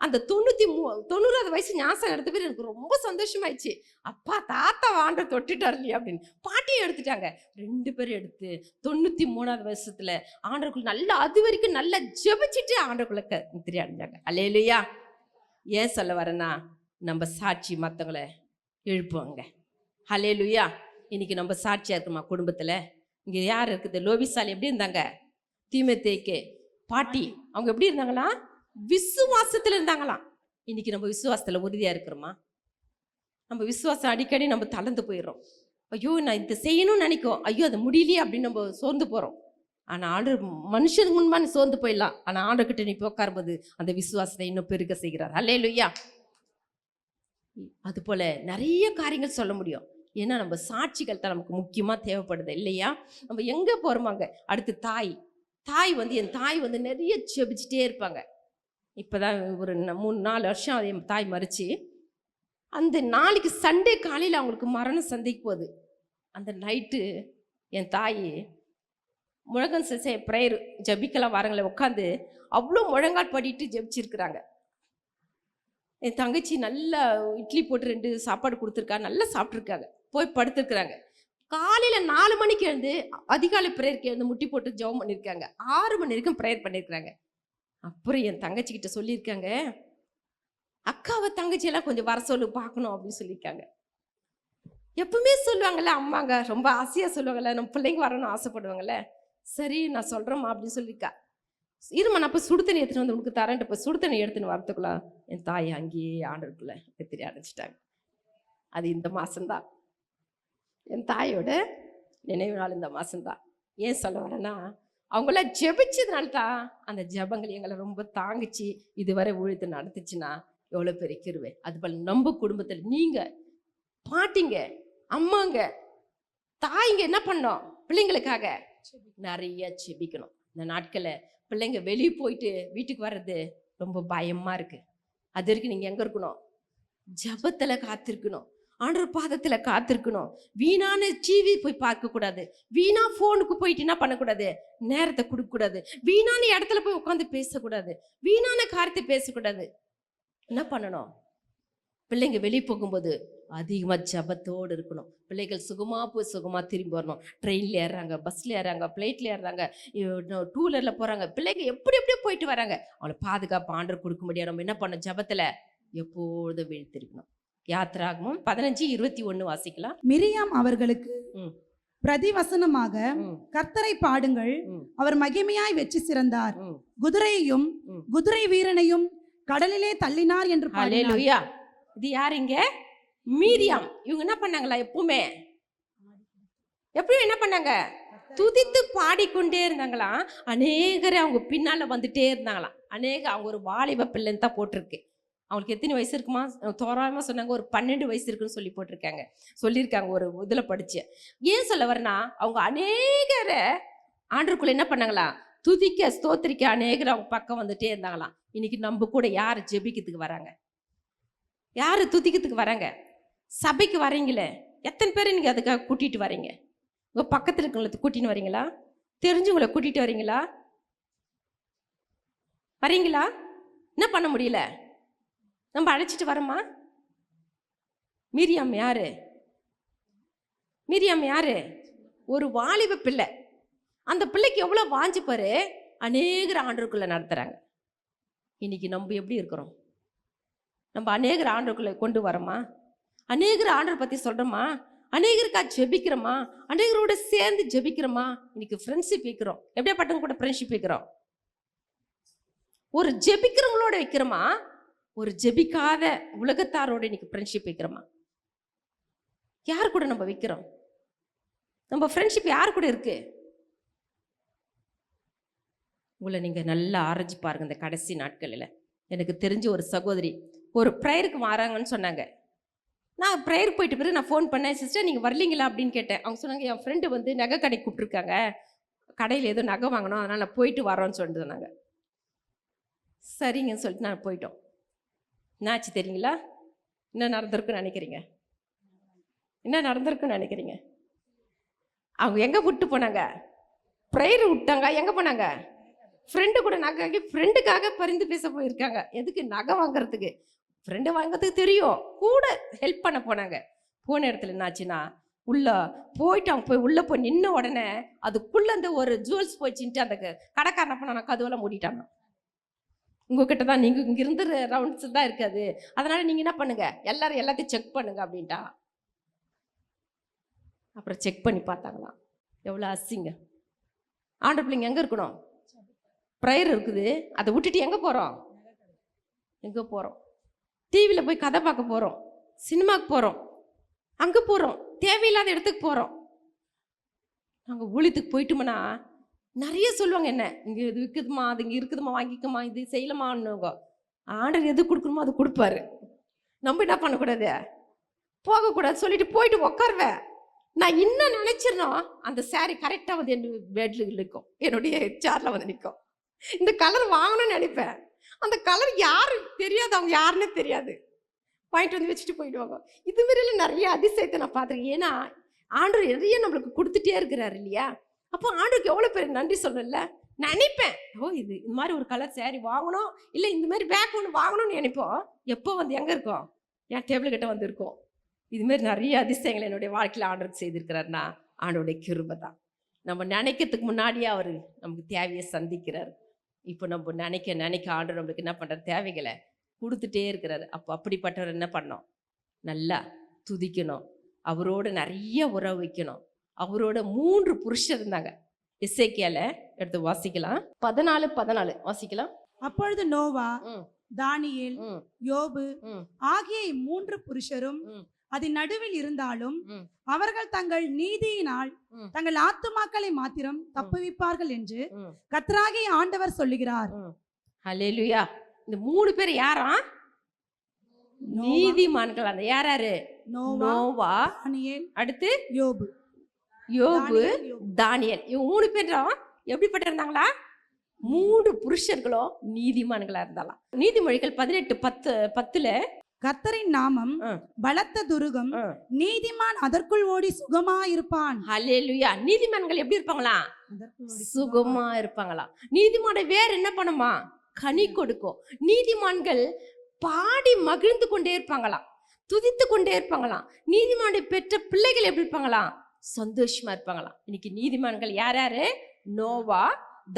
அந்த 90 வயசு ஞாபகம் எடுத்த பேர் எனக்கு ரொம்ப சந்தோஷமாயிடுச்சு. அப்பா தாத்தா வாண்ட தொட்டுட்டார் இல்லையா அப்படின்னு. பாட்டியும் எடுத்துட்டாங்க. 2 பேரும் எடுத்து 93வது வருஷத்துல ஆண்டருக்குள்ள நல்லா அது வரைக்கும் நல்லா ஜெபிச்சுட்டு ஆண்டருக்குள்ள நித்திரை அடைஞ்சாங்க. அல்லேலூயா. ஏன் சொல்ல வரேன்னா, நம்ம சாட்சி மற்றவங்களை எழுப்புவாங்க. ஹல்லேலூயா. இன்னைக்கு நம்ம சாட்சியா இருக்குமா குடும்பத்துல? இங்க யார் இருக்குது? லோவிசால் எப்படி இருந்தாங்க? தீமோத்தேயுக்கு பாட்டி அவங்க எப்படி இருந்தாங்களா? விசுவாசத்துல இருந்தாங்களாம். இன்னைக்கு நம்ம விசுவாசத்துல உறுதியா இருக்கிறோமா? நம்ம விசுவாசம் அடிக்கடி நம்ம தளர்ந்து போயிடுறோம். ஐயோ நான் இதை செய்யணும்னு நினைக்கும், ஐயோ அது முடியலையே அப்படின்னு நம்ம சோர்ந்து போறோம். ஆனா ஆண்டவர் மனுஷனுக்கு முன்பாக நீ சோர்ந்து போயிடலாம். ஆனா ஆண்டவர்கிட்ட நீ உட்காரும்போது அந்த விசுவாசத்தை இன்னும் பெருக செய்கிறார். அல்லேலூயா. அது போல நிறைய காரியங்கள் சொல்ல முடியும். ஏன்னா நம்ம சாட்சிகள் தான் நமக்கு முக்கியமா தேவைப்படுது இல்லையா? நம்ம எங்க போறோமாங்க. அடுத்து தாய் வந்து என் தாய் வந்து நிறைய ஜெபிச்சுட்டே இருப்பாங்க. இப்போதான் ஒரு 3-4 வருஷம் என் தாய் மறிச்சு. அந்த நாளைக்கு சண்டே காலையில் அவங்களுக்கு மரணம் சந்திக்க போகுது. அந்த நைட்டு என் தாய் முழங்கால் ப்ரேயர் ஜபிக்கலாம் வாரங்களை உட்காந்து அவ்வளோ முழங்கால் படிட்டு ஜபிச்சிருக்கிறாங்க. என் தங்கச்சி நல்லா இட்லி போட்டு 2 சாப்பாடு கொடுத்துருக்கா, நல்லா சாப்பிட்ருக்காங்க. போய் படுத்துருக்குறாங்க. காலையில் 4 மணிக்கு எழுந்து அதிகாலை ப்ரேயருக்கு எழுந்து முட்டி போட்டு ஜெபம் பண்ணியிருக்காங்க. 6 மணி வரைக்கும் ப்ரேயர் பண்ணியிருக்கிறாங்க. அப்புறம் என் தங்கச்சிக்கிட்ட சொல்லியிருக்காங்க, அக்காவை தங்கச்சியெல்லாம் கொஞ்சம் வர சொல்லு பார்க்கணும் அப்படின்னு சொல்லியிருக்காங்க. எப்பவுமே சொல்லுவாங்கல்ல அம்மாங்க, ரொம்ப ஆசையாக சொல்லுவாங்கல்ல, நம்ம பிள்ளைங்க வரணும்னு ஆசைப்படுவாங்கல்ல. சரி நான் சொல்கிறேம்மா அப்படின்னு சொல்லியிருக்கா. இருமா நான் இப்போ சுடு தண்ணி எடுத்துன்னு வந்து உனக்கு தரேன்ட்டு இப்போ சுடு தண்ணி எடுத்துன்னு வரத்துக்குள்ள என் தாய் அங்கேயே ஆண்டருக்குள்ள திரி அடைச்சிட்டாங்க. அது இந்த மாதம்தான். என் தாயோட நினைவு நாள் இந்த மாதம்தான். ஏன் சொல்ல வரேன்னா, அவங்களாம் ஜெபிச்சதுனால தான் அந்த ஜெபங்கள் எங்களை ரொம்ப தாங்கிச்சு இதுவரை ஊழியத்தை நடத்துச்சுன்னா எவ்வளோ பெரிய கிருபை. அதுபோல் நம்ம குடும்பத்தில் நீங்கள் பாட்டிங்க, அம்மாங்க, தாய்ங்க என்ன பண்ணோம்? பிள்ளைங்களுக்காக நிறைய செபிக்கணும். இந்த நாட்களில் பிள்ளைங்க வெளியே போயிட்டு வீட்டுக்கு வர்றது ரொம்ப பயமாக இருக்குது. அது வரைக்கும் நீங்கள் எங்கே இருக்கணும்? ஜபத்தில் காத்திருக்கணும், ஆண்டவர் பாதத்தில் காத்திருக்கணும். வீணான டிவி போய் பார்க்கக்கூடாது, வீணா ஃபோனுக்கு போயிட்டு என்ன பண்ணக்கூடாது? நேரத்தை கொடுக்கக்கூடாது, வீணான இடத்துல போய் உட்காந்து பேசக்கூடாது, வீணான காரியத்தை பேசக்கூடாது. என்ன பண்ணணும்? பிள்ளைங்க வெளியே போகும்போது அதிகமாக ஜபத்தோடு இருக்கணும். பிள்ளைகள் சுகமாக போய் சுகமாக திரும்பி வரணும். ட்ரெயினில் ஏறுறாங்க, பஸ்ஸில் ஏறுறாங்க, ஃப்ளைட்டில் ஏறுறாங்க, டூ வீலரில் போகிறாங்க, பிள்ளைங்க எப்படியோ போயிட்டு வராங்க. அவளை பாதுகாப்பு ஆண்டவர் கொடுக்க முடியாது. நம்ம என்ன பண்ணணும்? ஜபத்தில் எப்பொழுதும் விழித்திருக்கணும். யாத்திராகமம் 15:21 வாசிக்கலாம். மிரியாம் அவர்களுக்கு பிரதிவசனமாக கர்த்தரை பாடுங்கள், அவர் மகிமையாய் வெற்றி சிறந்தார், குதிரையையும் குதிரை வீரனையும் கடலிலே தள்ளினார் என்று பாடினார். ஹல்லேலூயா. இது யாருங்க? மீரியாம். இவங்க என்ன பண்ணாங்களா? எப்பயும் என்ன பண்ணாங்க? துதித்து பாடிக்கொண்டே இருந்தாங்களாம். அநேகரை அவங்க பின்னால வந்துட்டே இருந்தாங்களாம். அவங்க ஒரு வாலிப பிள்ளைன்னு தான் போட்டிருக்கு. அவங்களுக்கு எத்தனை வயசு இருக்குமா? தோராயமாக சொன்னாங்க ஒரு 12 வயசு இருக்குன்னு சொல்லி போட்டிருக்காங்க, சொல்லியிருக்காங்க ஒரு இதில் படிச்சு. ஏன் சொல்ல வரேன்னா, அவங்க அநேகரை ஆண்டவருக்குள்ள என்ன பண்ணாங்களா? துதிக்க ஸ்தோத்திரிக்க அநேகர் அவங்க பக்கம் வந்துட்டே இருந்தாங்களாம். இன்னைக்கு நம்ம கூட யார் ஜெபிக்கிறதுக்கு வராங்க? யார் துதிக்கிறதுக்கு வராங்க? சபைக்கு வரீங்களே, எத்தனை பேர் இன்னைக்கு அதுக்காக கூட்டிகிட்டு வரீங்க? உங்கள் பக்கத்தில் இருக்கிறவங்களை கூட்டின்னு வரீங்களா? தெரிஞ்சவங்களை கூட்டிகிட்டு வரீங்களா? வரீங்களா? என்ன பண்ண முடியல? நம்ம அழைச்சிட்டு வரோமா? மீரியாம் யாரு? மீரியாம் யாரு? ஒரு வாலிப பிள்ளை. அந்த பிள்ளைக்கு எவ்வளோ வாஞ்சி பாரு. அநேகர் ஆண்டவருக்குள்ள நடத்துகிறாங்க. இன்னைக்கு நம்ம எப்படி இருக்கிறோம்? நம்ம அநேகர் ஆண்டவருக்குள்ள கொண்டு வரோமா? அநேகர் ஆண்டவர் பற்றி சொல்கிறோமா? அநேகருக்கா ஜெபிக்கிறோமா? அநேகரோட சேர்ந்து ஜெபிக்கிறோமா? இன்னைக்கு ஃப்ரெண்ட்ஷிப் வைக்கிறோம். எப்படியா பட்டவங்க கூட ஃப்ரெண்ட்ஷிப் வைக்கிறோம்? ஒரு ஜெபிக்கிறவங்களோட வைக்கிறோமா? ஒரு ஜெபிக்காத உலகத்தாரோட இன்னைக்கு ஃப்ரெண்ட்ஷிப் வைக்கிறோமா? யார் கூட நம்ம வைக்கிறோம்? நம்ம ஃப்ரெண்ட்ஷிப் யார் கூட இருக்கு? உங்களை நீங்கள் நல்லா ஆராய்ச்சி பாருங்க. இந்த கடைசி நாட்களில் எனக்கு தெரிஞ்ச ஒரு சகோதரி ஒரு ப்ரேயருக்கு வராங்கன்னு சொன்னாங்க. நான் ப்ரேயருக்கு போயிட்டு பிறகு நான் ஃபோன் பண்ணேன், சிஸ்டர் நீங்கள் வரலீங்களா அப்படின்னு கேட்டேன். அவங்க சொன்னாங்க, என் ஃப்ரெண்டு வந்து நகை கடைக்கு கூப்பிட்ருக்காங்க, கடையில் ஏதோ நகை வாங்கணும், அதனால் நான் போயிட்டு வரோன்னு சொல்லிட்டு சொன்னாங்க. சரிங்கன்னு சொல்லிட்டு நான் போயிட்டோம். என்னாச்சு தெரியுங்களா? என்ன நடந்திருக்குன்னு நினைக்கிறீங்க? என்ன நடந்திருக்குன்னு நினைக்கிறீங்க? அவங்க எங்கே விட்டு போனாங்க? ப்ரேயர் விட்டாங்க. எங்கே போனாங்க? ஃப்ரெண்டு கூட நகை, ஃப்ரெண்டுக்காக பரிந்து பேச போயிருக்காங்க. எதுக்கு? நகை வாங்குறதுக்கு. ஃப்ரெண்டு வாங்குறதுக்கு தெரியும், கூட ஹெல்ப் பண்ண போனாங்க. போன இடத்துல என்னாச்சுன்னா, போயிட்டு அவங்க உள்ளே போய் நின்ன உடனே அதுக்குள்ளே அந்த ஒரு ஜுவல்ஸ் போயிடுச்சுன்ட்டு அந்த கடைக்காரனை பண்ண கதவெல்லாம் மூடிட்டாங்க. உங்ககிட்ட தான், நீங்கள் இங்கிருந்து ரவுண்ட்ஸ் தான் இருக்காது, அதனால் நீங்கள் என்ன பண்ணுங்க, எல்லாரும் எல்லாத்தையும் செக் பண்ணுங்க அப்படின்ட்டா. அப்புறம் செக் பண்ணி பார்த்தாங்களாம். எவ்வளோ அசிங்க. ஆண்டவர் பிள்ளைங்க எங்கே இருக்கணும்? ப்ரேயர் இருக்குது, அதை விட்டுட்டு எங்கே போகிறோம்? எங்கே போகிறோம்? டிவியில் போய் கதை பார்க்க போகிறோம், சினிமாவுக்கு போகிறோம், அங்கே போகிறோம், தேவையில்லாத இடத்துக்கு போகிறோம். நாங்கள் ஊழியத்துக்கு போயிட்டோம்னா நிறைய சொல்லுவாங்க, என்ன இங்கே இது விற்குதுமா, அது இங்கே இருக்குதுமா, வாங்கிக்கமா, இது செய்யலாமான்னுங்க. ஆண்டவர் எது கொடுக்கணுமோ அது கொடுப்பாரு. நம்ம என்ன பண்ணக்கூடாது? போகக்கூடாது. சொல்லிட்டு போயிட்டு உட்காருவேன். நான் இன்னும் நினச்சிடணும், அந்த சாரி கரெக்டாக வந்து என் பெட்டில் நிற்கும், என்னுடைய சேரில் வந்து நிற்கும். இந்த கலர் வாங்கணும்னு நினைப்பேன். அந்த கலர் யாரு தெரியாது, அவங்க யாருன்னே தெரியாது, வாங்கிட்டு வந்து வச்சுட்டு போயிடுவாங்க. இதுமாரிலாம் நிறைய அதிசயத்தை நான் பார்த்துருக்கேன். ஏன்னா ஆண்டவர் நிறைய நம்மளுக்கு கொடுத்துட்டே இருக்கிறாரு இல்லையா? அப்போ ஆண்டவருக்கு எவ்வளோ பேர் நன்றி சொல்லல நினைப்பேன். இது இந்த மாதிரி ஒரு கலர் சாரி வாங்கணும், இல்லை இந்த மாதிரி பேக் ஒன்று வாங்கணும்னு நினைப்போம். எப்போ வந்து எங்கே இருக்கோம்? என் டேபிள் கிட்ட வந்து இருக்கோம். இதுமாரி நிறைய அதிசயங்கள் என்னுடைய வாழ்க்கையில் ஆண்டவருக்கு செய்திருக்கிறாருன்னா ஆண்டவருடைய கிருபை தான். நம்ம நினைக்கிறதுக்கு முன்னாடியே அவர் நமக்கு தேவையை சந்திக்கிறார். இப்போ நம்ம நினைக்க ஆண்டவர் நம்மளுக்கு என்ன பண்ணுறாரு? தேவைகளை கொடுத்துட்டே இருக்கிறாரு. அப்போ அப்படிப்பட்டவர் என்ன பண்ணோம்? நல்லா துதிக்கணும், அவரோட நிறைய உறவு வைக்கணும். அவரோட 3 புருஷர் இருந்தாங்க. எசேக்கியால எடுத்து வாசிக்கலாம். 14 வாசிக்கலாம். அப்பொழுது நோவா, தானியேல், யோபு ஆகிய 3 புருஷரும் அதன் நடுவில் இருந்தாலும் ம். அவர்கள் தங்கள் நீதியினால் ம். தங்கள் ஆத்துமாக்களை மாத்திரம் தப்புவிப்பார்கள் என்று ம். கர்த்தராகிய ஆண்டவர் சொல்லுகிறார். ஹல்லேலூயா. இந்த 3 பேர் யாரா? நீதிமான்கள். அந்த யாராரு? நோவா, நோவா, தானியேல், அடுத்து யோபு. யோபு, தானியேல், யோபு. தானியேல். இவங்க 3 பேரும் எப்படிப்பட்ட இருந்தாங்களா? 3 புருஷர்களும் நீதிமான்களா இருந்தாலாம். நீதிமொழிகள் 18:10 கர்த்தரின் நாமம் பலத்த துருகம், நீதிமான் அதற்குள் ஓடி சுகமா இருப்பான். ஹல்லேலூயா. நீதிமான்கள் எப்படி இருப்பாங்களா? சுகமா இருப்பாங்களா? நீதிமான வேற என்ன பண்ணுமா? கனி கொடுக்கும். நீதிமான்கள் பாடி மகிழ்ந்து கொண்டே இருப்பாங்களாம், துதித்து கொண்டே இருப்பாங்களாம். நீதிமானை பெற்ற பிள்ளைகள் எப்படி இருப்பாங்களாம்? சந்தோஷமா இருப்பாங்களாம். இன்னைக்கு நீதிமான்கள் யார் யாரு? நோவா,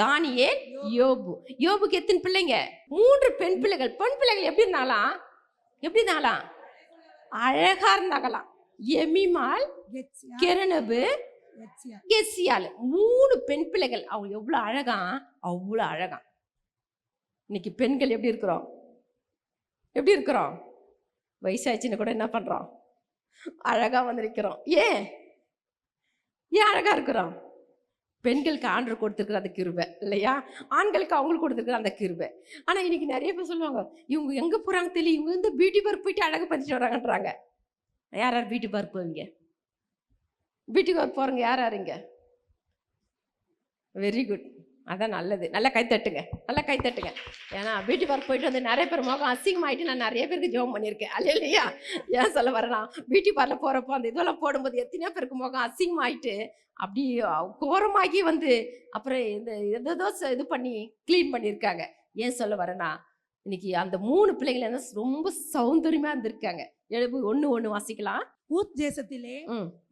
தானியேல், யோபு. யோபுக்கு எத்தனை பிள்ளைங்க? 3 பெண் பிள்ளைகள். பெண் பிள்ளைகள் எப்படி இருந்தாங்களாம்? எப்படி இருந்தாங்களாம்? அழகா இருந்தாங்களாம். எமிமால், கெத்சியா, கெரனபு, கெத்சியா. கெசியால். 3 பெண் பிள்ளைகள். அவங்க எவ்வளவு அழகா, அவ்வளவு அழகா. இன்னைக்கு பெண்கள் எப்படி இருக்கிறோம்? எப்படி இருக்கிறோம்? வயசாச்சுன்னு கூட என்ன பண்றோம்? அழகா வந்திருக்கிறோம். ஏன் அழகா இருக்கிறோம்? பெண்களுக்கு ஆண்டவர் கொடுத்துருக்குற அந்த கிருபை இல்லையா? ஆண்களுக்கு அவங்களுக்கு கொடுத்துருக்குற அந்த கிருபை. ஆனா இன்னைக்கு நிறைய பேர் சொல்லுவாங்க, இவங்க எங்க போறாங்க தெரியல, இவங்க வந்து பியூட்டி பார்க் போயிட்டு அழகு பண்ணிட்டு வராங்கன்றாங்க. யார் யார் பியூட்டி பார்க் போவீங்க? பியூட்டி பார்க் போறவங்க யார் யாருங்க? Very good. அதான் நல்லது. நல்லா கை தட்டுங்க, நல்லா கை தட்டுங்க. ஏன்னா பியூட்டி பார்க் போயிட்டு வந்து நிறைய பேர் முகம் அசிங்கமாயிட்டு நான் நிறைய பேருக்கு ஜெபம் பண்ணியிருக்கேன். அல்ல இல்லையா? ஏன் சொல்ல வரேன்னா, பியூட்டி பார்லர் போகிறப்போ அந்த இதெல்லாம் போடும்போது எத்தனையோ பேருக்கு முகம் அசிங்கமாயிட்டு அப்படி கோரமாகி வந்து அப்புறம் எதோ இது பண்ணி க்ளீன் பண்ணியிருக்காங்க. ஏன் சொல்ல வரேன்னா, இன்னைக்கு அந்த 3 பிள்ளைகள் என்ன ரொம்ப சௌந்தரியமா இருந்திருக்காங்க. எழுபு 1:1 வாசிக்கலாம். ஊத் தேசத்திலே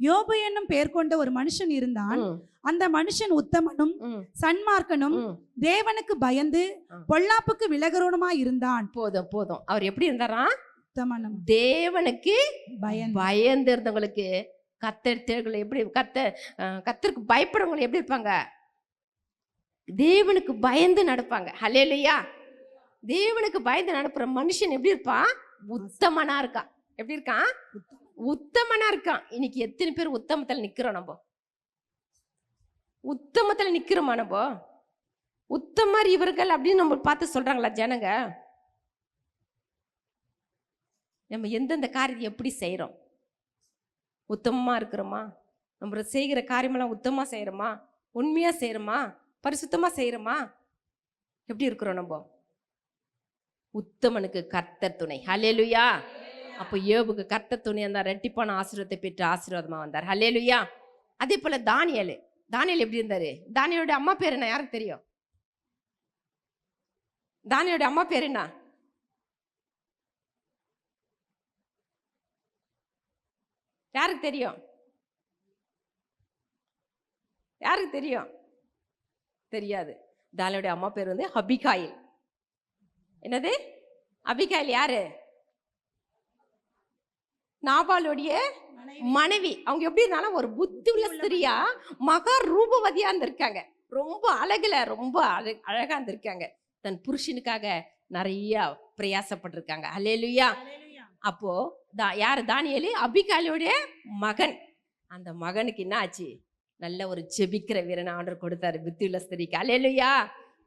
யோபு என்னும் பெயர் கொண்ட ஒரு மனுஷன் இருந்தான். அந்த மனுஷன் உத்தமனும் சன்மார்க்கனும் தேவனுக்கு பயந்து பொல்லாப்புக்கு விலகரோனுமா இருந்தான். போதும். அவர் எப்படி இருந்தாரா? உத்தமனும் தேவனுக்கு பயந்து இருந்தவங்களுக்கு. கத்தர்கள் எப்படி கத்தருக்கு பயப்படுறவங்க எப்படி இருப்பாங்க? தேவனுக்கு பயந்து நடப்பாங்க. ஹல்லேலூயா. தேவனுக்கு பயந்து நடப்புற மனுஷன் எப்படி இருப்பான்? உத்தமனா இருக்கான். எப்படி இருக்கான்? உத்தமனா இருக்கான். இன்னைக்கு எத்தனை பேர் உத்தமத்துல நிக்கிறோம்? நம்ம உத்தமத்துல நிக்கிறோமா? நம்ம உத்தமர் இவர்கள் அப்படின்னு நம்ம பார்த்து சொல்றாங்களா ஜனங்க? நம்ம எந்தெந்த காரியத்தை எப்படி செய்யறோம்? உத்தமமா இருக்கிறோமா? நம்ம செய்கிற காரியமெல்லாம் உத்தமமா செய்யறோமா? உண்மையா செய்யறோமா? பரிசுத்தமா செய்யறோமா? எப்படி இருக்கிறோம் நம்ம? உத்தமனுக்கு கர்த்தர் துணை. ஹல்லேலூயா. அப்போ யோபுக்கு கர்த்தர் துணை அந்த ரெட்டிப்பான ஆசீர்வாதத்தை பெற்று ஆசீர்வாதமா வந்தார். ஹல்லேலூயா. அதே போல தானியேல் எப்படி இருந்தாரு? தானியேலோட அம்மா பேர் என்ன? யாருக்கு தெரியும்? தானியேலோட அம்மா பேர் என்ன? யாருக்கு தெரியும்? யாருக்கு தெரியும்? தெரியாது. தானியேலோட அம்மா பேர் வந்து அபிகாயில். என்னது? அபிகாயில் யாரு? நாபாலுடைய மனைவி. அவங்க எப்படி இருந்தாலும் ஒரு புத்தி உள்ள ஸ்திரியா மகா ரூபவதியா இருந்திருக்காங்க. ரொம்ப அழகுல ரொம்ப அழகா இருந்திருக்காங்க. தன் புருஷனுக்காக நிறைய பிரயாசப்பட்டிருக்காங்க. ஹல்லேலூயா. அப்போ யாரு? தானியேல் அபிகாயிலுடைய மகன். அந்த மகனுக்கு என்ன ஆச்சு? நல்ல ஒரு ஜெபிக்கிற வீரன் ஆண்டவர் கொடுத்தாரு, புத்தி உள்ள ஸ்திரிக்கு. ஹல்லேலூயா.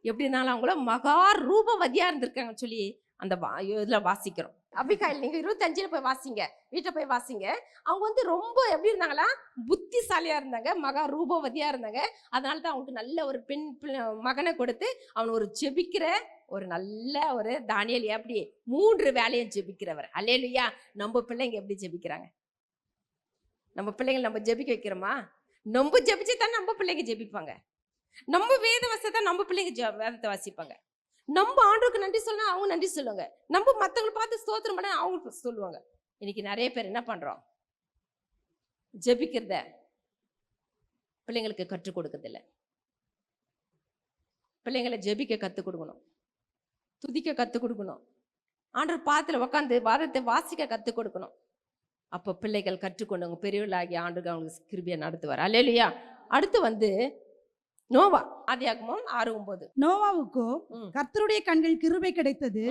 எப்படி இருந்தாலும் அவங்கள மகா ரூபவதியா இருந்திருக்காங்க சொல்லி அந்த இதுல வாசிக்கிறோம். அபிகாயில் நீங்க 25 போய் வாசிங்க, வீட்டில் போய் வாசிங்க. அவங்க வந்து ரொம்ப எப்படி இருந்தாங்களா? புத்திசாலியா இருந்தாங்க, மகா ரூபவதியா இருந்தாங்க. அதனால தான் அவங்களுக்கு நல்ல ஒரு பெண் மகனை கொடுத்து அவனை ஒரு ஜெபிக்கிற ஒரு நல்ல ஒரு தானியேல் எப்படி 3 வேலையும் ஜெபிக்கிறவர். அல்லேலூயா. நம்ம பிள்ளைங்க எப்படி ஜெபிக்கிறாங்க? நம்ம பிள்ளைங்க நம்ம ஜெபிக்க வைக்கிறோமா? நம்ம ஜெபிச்சு தான் நம்ம பிள்ளைங்க ஜெபிப்பாங்க. நம்ம வேத வசத்தை நம்ம பிள்ளைங்க வேதத்தை வாசிப்பாங்க. நம்ம ஆண்டவருக்கு நன்றி சொன்னா அவங்க நன்றி சொல்லுவாங்க. நம்ம மற்றவங்களை பார்த்து ஸ்தோத்திரம் பண்ண அவங்க சொல்லுவாங்க. இன்னைக்கு நிறைய பேர் என்ன பண்றோம்? ஜெபிக்கிறத பிள்ளைங்களுக்கு கற்றுக் கொடுக்கறதில்ல. பிள்ளைங்களை ஜெபிக்க கற்றுக் கொடுக்கணும், துதிக்க கற்றுக் கொடுக்கணும், ஆண்டவர் பாத்துல உட்காந்து வாதத்தை வாசிக்க கற்றுக் கொடுக்கணும். அப்போ பிள்ளைகள் கற்றுக்கொண்டவங்க பெரியவர்களாகி ஆண்டவர் அவங்களுக்கு கிருபையை நடத்துவார். அல்லேலூயா. அடுத்து வந்து நோவா. ஆதியாகமம் 6:9. நோவாவுக்கோ கர்த்தருடைய கண்கள் கிருபை கிடைத்தது.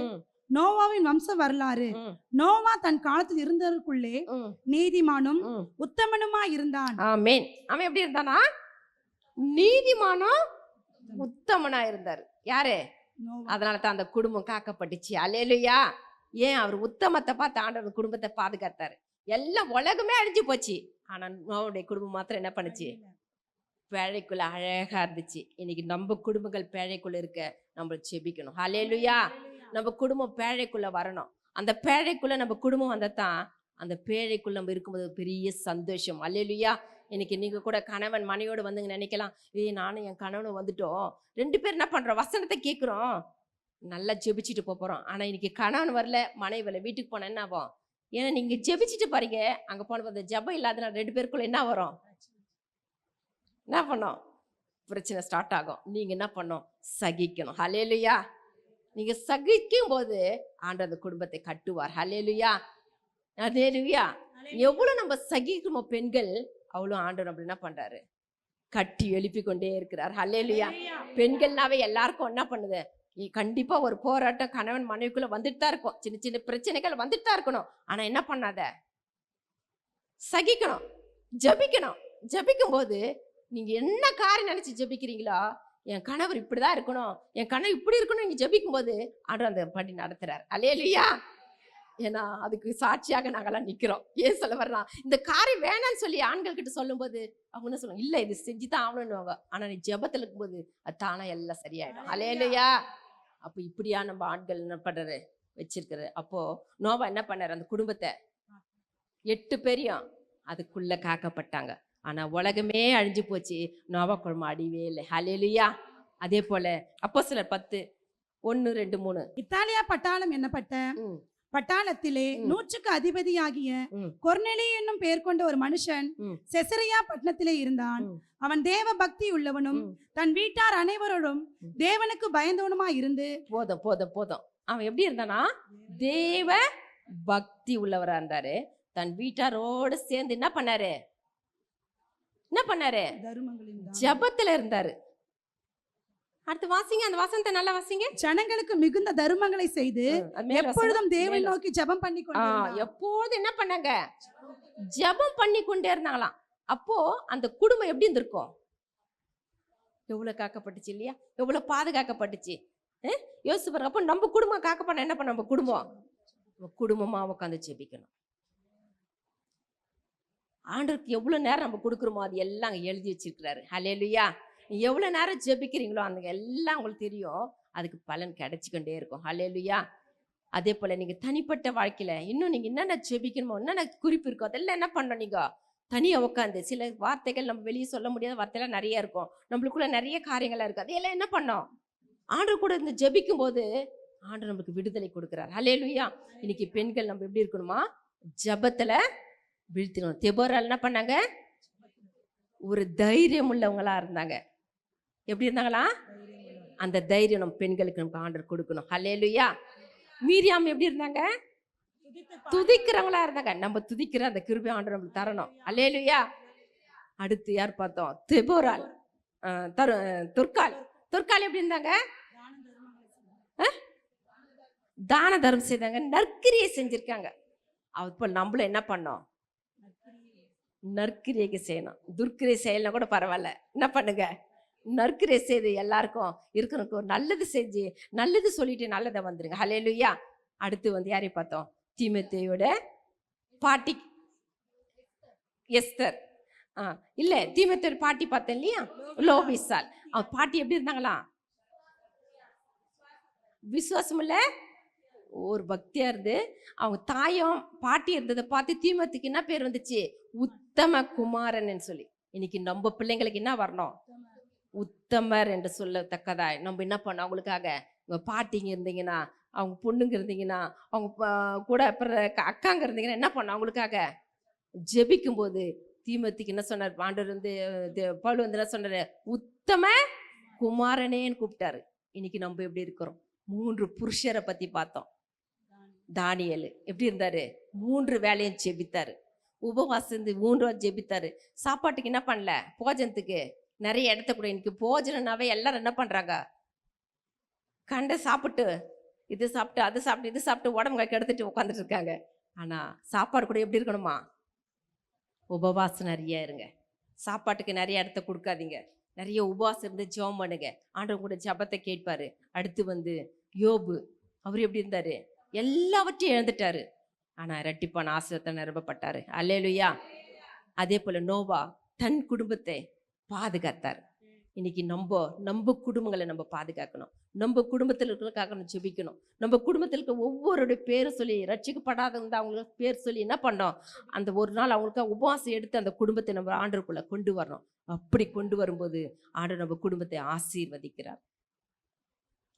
நோவாவின் வம்ச வரலாறு. ம், நோவா தன் காலத்தில் இருந்தவருக்குள்ளே ம், நீதிமானும் ம். உத்தமனுமா இருந்தான். ஆமென். அவன் எப்படி இருந்தானா? நீதிமானும் உத்தமனா இருந்தாரு. யாரு? நோவா. அதனால தான் அந்த குடும்பம் காக்கப்பட்டுச்சு. அல்லேலூயா. ஏன்? அவர் உத்தமத்தை பார்த்து ஆண்டவர் குடும்பத்தை பாதுகாத்தாரு. எல்லாம் உலகமே அழிஞ்சு போச்சு. ஆனா நோவாவுடைய குடும்பம் மாத்திரம் என்ன பண்ணுச்சு? பேழைக்குள்ள அழகா இருந்துச்சு. இன்னைக்கு நம்ம குடும்பங்கள் பேழைக்குள்ள இருக்க நம்ம செபிக்கணும். அல்லேலூயா. நம்ம குடும்பம் பேழைக்குள்ள வரணும். அந்த பேழைக்குள்ள நம்ம குடும்பம் வந்ததான் அந்த பேழைக்குள்ள நம்ம இருக்கும்போது ஒரு பெரிய சந்தோஷம். அல்லேலூயா. இன்னைக்கு நீங்க கூட கணவன் மனையோடு வந்துங்க நினைக்கலாம், நானும் என் கணவனும் வந்துட்டோம், 2 பேர் என்ன பண்றோம்? வசனத்தை கேட்குறோம், நல்லா ஜெபிச்சுட்டு போறோம். ஆனா இன்னைக்கு கணவன் வரல, மனைவி வரல, வீட்டுக்கு போனா என்ன ஆகும்? ஏன்னா நீங்க ஜெபிச்சுட்டு பாருங்க, அங்க போன அந்த ஜெபம் இல்லாதனால 2 பேருக்குள்ள என்ன வரும்? என்ன பண்ணோம்? பிரச்சனை ஸ்டார்ட் ஆகும். நீங்க என்ன பண்ணோம்? சகிக்கணும். ஹல்லேலூயா. நீங்க சகிக்கும் போது ஆண்டவர் அந்த குடும்பத்தை கட்டுவார். ஹல்லேலூயா. ஹல்லேலூயா. எவ்வளவு நம்ம சகிக்குமோ பெண்கள், அவ்வளவு ஆண்டவர் நம்ம என்ன பண்றாரு? கட்டி எழுப்பி கொண்டே இருக்கிறார். ஹல்லேலூயா. பெண்கள்னாவே எல்லாருக்கும் என்ன பண்ணுது? கண்டிப்பா ஒரு போராட்டம் கணவன் மனைவிக்குள்ள வந்துட்டு தான் இருக்கும். சின்ன சின்ன பிரச்சனைகள் வந்துட்டு தான் இருக்கணும். ஆனா என்ன பண்ணாத? சகிக்கணும், ஜெபிக்கணும். ஜெபிக்கும் போது நீங்க என்ன காரியம் நினைச்சு ஜெபிக்கிறீங்களோ, என் கணவர் இப்படிதான் இருக்கணும், என் கணவர் இப்படி இருக்கணும், நீங்க ஜெபிக்கும் போது ஆண்டவர் அந்த படி நடத்துறாரு. அல்லேலூயா. ஏன்னா அதுக்கு சாட்சியாக நாங்கெல்லாம் நிக்கிறோம். ஏன் சொல்ல வரலாம்? இந்த காரியம் வேணான்னு சொல்லி ஆண்கள் கிட்ட சொல்லும் போது அவங்க என்ன சொல்லுவாங்க? இல்ல இது செஞ்சுதான் ஆகணும்னுவாங்க. ஆனா நீ ஜெபத்துல இருக்கும்போது அது தானா எல்லாம் சரியாயிடும். அல்லேலூயா. அப்ப இப்படியா நம்ம ஆண்கள் என்ன பண்றாரு? வச்சிருக்கிறது. அப்போ நோவா என்ன பண்ணாரு? அந்த குடும்பத்தை 8 பேரையும் அதுக்குள்ள காக்கப்பட்டாங்க. ஆனா உலகமே அழிஞ்சு போச்சு, நோவா குடும்பம் அழிவே இல்லை. ஹல்லேலூயா. அதே போல அப்போஸ்தலர் 10:1-2-3. இத்தாலியா பட்டாளம் என்னப்பட்ட ம், பட்டாளத்திலே ம். 100க்கு அதிபதியாகிய ம். கொர்நேலியு என்னும் பெயர் கொண்ட ஒரு மனுஷன் ம். செசரியா பட்டணத்திலே இருந்தான். ம். அவன் தேவ பக்தி உள்ளவனும் ம். தன் வீட்டார் அனைவரோடும் ம். தேவனுக்கு பயந்தவனுமா இருந்து போதும் போதும் போதும். அவன் எப்படி இருந்தானா? தேவ பக்தி உள்ளவரா இருந்தாரு. தன் வீட்டாரோடு சேர்ந்து என்ன பண்ணாரு? என்ன பண்ணாரு? தருமங்களின் ஜெபத்துல இருந்தாரு. அடுத்து வாசிங்க, அந்த வசனத்தை நல்லா வாசிங்க. ஜனங்களுக்கு மிகுந்த தருமங்களை செய்து அது மேல எப்பொழுதும் வசனம். தேவனை மேல நோக்கி ஜெபம் பண்ணி கொண்டிருந்தான். எப்போது என்ன பண்ணாங்க? ஜெபம் பண்ணி கொண்டே இருந்தாங்களாம். அப்போ அந்த குடும்பம் எப்படி இருந்திருக்கும்? எவ்வளவு காக்கப்பட்டுச்சு இல்லையா? எவ்வளவு பாதுகாக்கப்பட்டுச்சு. யோசிச்சு பாருங்க. அப்போ நம்ம குடும்பம் காக்கப்பட என்ன பண்ண? நம்ம குடும்பமா உட்காந்து ஜெபிக்கணும். ஆண்டவருக்கு எவ்வளவு நேரம் நம்ம கொடுக்குறோமோ அது எல்லாம் அங்க எழுதி வச்சிருக்கிறாரு. ஹல்லேலூயா. நீ எவ்வளவு நேரம் ஜெபிக்கிறீங்களோ அந்த எல்லாம் உங்களுக்கு தெரியும், அதுக்கு பலன் கிடைச்சிக்கிட்டே இருக்கும். ஹல்லேலூயா. அதே போல நீங்க தனிப்பட்ட வாழ்க்கையில இன்னும் நீங்க என்னென்ன ஜெபிக்கணுமோ, என்னென்ன குறிப்பு இருக்கோ அதெல்லாம் என்ன பண்ணணும்? நீங்க தனியா உட்காந்து, சில வார்த்தைகள் நம்ம வெளியே சொல்ல முடியாத வார்த்தைலாம் நிறைய இருக்கும், நம்மளுக்குள்ள நிறைய காரியங்கள்லாம் இருக்கு, அதையெல்லாம் என்ன பண்ணோம்? ஆண்டவர் கூட இந்த ஜெபிக்கும் போது ஆண்டவர் நம்மளுக்கு விடுதலை கொடுக்கிறார். ஹல்லேலூயா. இன்னைக்கு பெண்கள் நம்ம எப்படி இருக்கணுமா? ஜெபத்துல வீழ்த்திடணும். தெபோரால் என்ன பண்ணாங்க? ஒரு தைரியம் உள்ளவங்களா இருந்தாங்க. எப்படி இருந்தாங்களா? அந்த தைரியம் நம்ம பெண்களுக்கு நமக்கு ஆண்டவர் கொடுக்கணும். ஹல்லேலூயா. மீரியாம் எப்படி இருந்தாங்க? துதிக்கிறவங்களா இருந்தாங்க. நம்ம துதிக்கிற அந்த கிருபை ஆண்டவர் நம்மளுக்கு தரணும். ஹல்லேலூயா. அடுத்து யார் பார்த்தோம்? தெபோரால். துர்கால் எப்படி இருந்தாங்க? தான தர்மம் செய்தாங்க, நற்கிரியை செஞ்சிருக்காங்க. அப்போ நம்மளும் என்ன பண்ணோம்? நற்கிரியை செய்யணும். துர்க்கிரியை செய்யலாம் கூட பரவாயில்ல, என்ன பண்ணுங்க? நற்கிரியை செய்து எல்லாருக்கும் இருக்கிறவங்க ஒரு நல்லது செஞ்சு நல்லது சொல்லிட்டு நல்லதை வந்துருங்க. ஹல்லேலூயா. அடுத்து யாரை பார்த்தோம்? தீமோத்தேயோட பாட்டி எஸ்தர். இல்ல, தீமோத்தேயோட பாட்டி பார்த்தேன் இல்லையா? லோபிசால். அவ பாட்டி எப்படி இருந்தாங்களா? விசுவாசம் இல்ல, ஒரு பக்தியா இருந்து அவங்க தாயும் பாட்டி இருந்ததை பார்த்து தீமோத்தேயுக்கு என்ன பேர் வந்துச்சு? உத்தம குமாரன் சொல்லி. இன்னைக்கு நம்ம பிள்ளைங்களுக்கு என்ன வரணும்? உத்தமர் என்று சொல்லத்தக்கதா நம்ம என்ன பண்ணோம்? அவங்களுக்காக உங்க பாட்டிங்க இருந்தீங்கன்னா, அவங்க பொண்ணுங்க இருந்தீங்கன்னா, அவங்க கூட அக்காங்க இருந்தீங்கன்னா என்ன பண்ணோம்? அவங்களுக்காக ஜெபிக்கும் போது தீமோத்தேயுக்கு என்ன சொன்னார்? ஆண்டவர் பவுல் என்ன சொன்னாரு? உத்தம குமாரனேன்னு கூப்பிட்டாரு. இன்னைக்கு நம்ம எப்படி இருக்கிறோம்? 3 புருஷரை பத்தி பார்த்தோம். தானியேல் எப்படி இருந்தாரு? 3 வேளையும் ஜெபித்தாரு. உபவாசம் 3 வாரம் ஜெபித்தாரு. சாப்பாட்டுக்கு என்ன பண்ணல? போஜனத்துக்கு நிறைய இடத்த கூட. இன்னைக்கு போஜனம்னாவே எல்லாரும் என்ன பண்றாங்க? கண்ட சாப்பிட்டு இது சாப்பிட்டு அது சாப்பிட்டு இது சாப்பிட்டு உடம்புங்க கெடுத்துட்டு உட்காந்துட்டு இருக்காங்க. ஆனால் சாப்பாடு கூட எப்படி இருக்கணுமா? உபவாசம் நிறைய இருங்க. சாப்பாட்டுக்கு நிறைய இடத்த கொடுக்காதீங்க. நிறைய உபவாசம் இருந்து ஜெபம் பண்ணுங்க. ஆண்டவங்க கூட ஜெபத்தை கேட்பாரு. அடுத்து யோபு, அவர் எப்படி இருந்தாரு? எல்லாவற்றையும் இழந்துட்டாரு, ஆனா இரட்டிப்பான ஆசீர்வாதத்தை நிரப்பப்பட்டாரு. அல்லேலூயா. அதே போல நோவா தன் குடும்பத்தை பாதுகாத்தார். இன்னைக்கு நம்ம குடும்பங்களை நம்ம பாதுகாக்கணும். நம்ம குடும்பத்தில் இருக்கிறதுக்காக நம்ம ஜெபிக்கணும். நம்ம குடும்பத்தில் இருக்க ஒவ்வொருடைய பேரை சொல்லி, ரட்சிக்கப்படாத இருந்தால் அவங்களுக்கு பேர் சொல்லி என்ன பண்ணோம், அந்த ஒரு நாள் அவங்களுக்காக உபவாசம் எடுத்து அந்த குடும்பத்தை நம்ம ஆண்டவருக்குள்ள கொண்டு வரணும். அப்படி கொண்டு வரும்போது ஆண்டவர் நம்ம குடும்பத்தை ஆசீர்வதிக்கிறார்.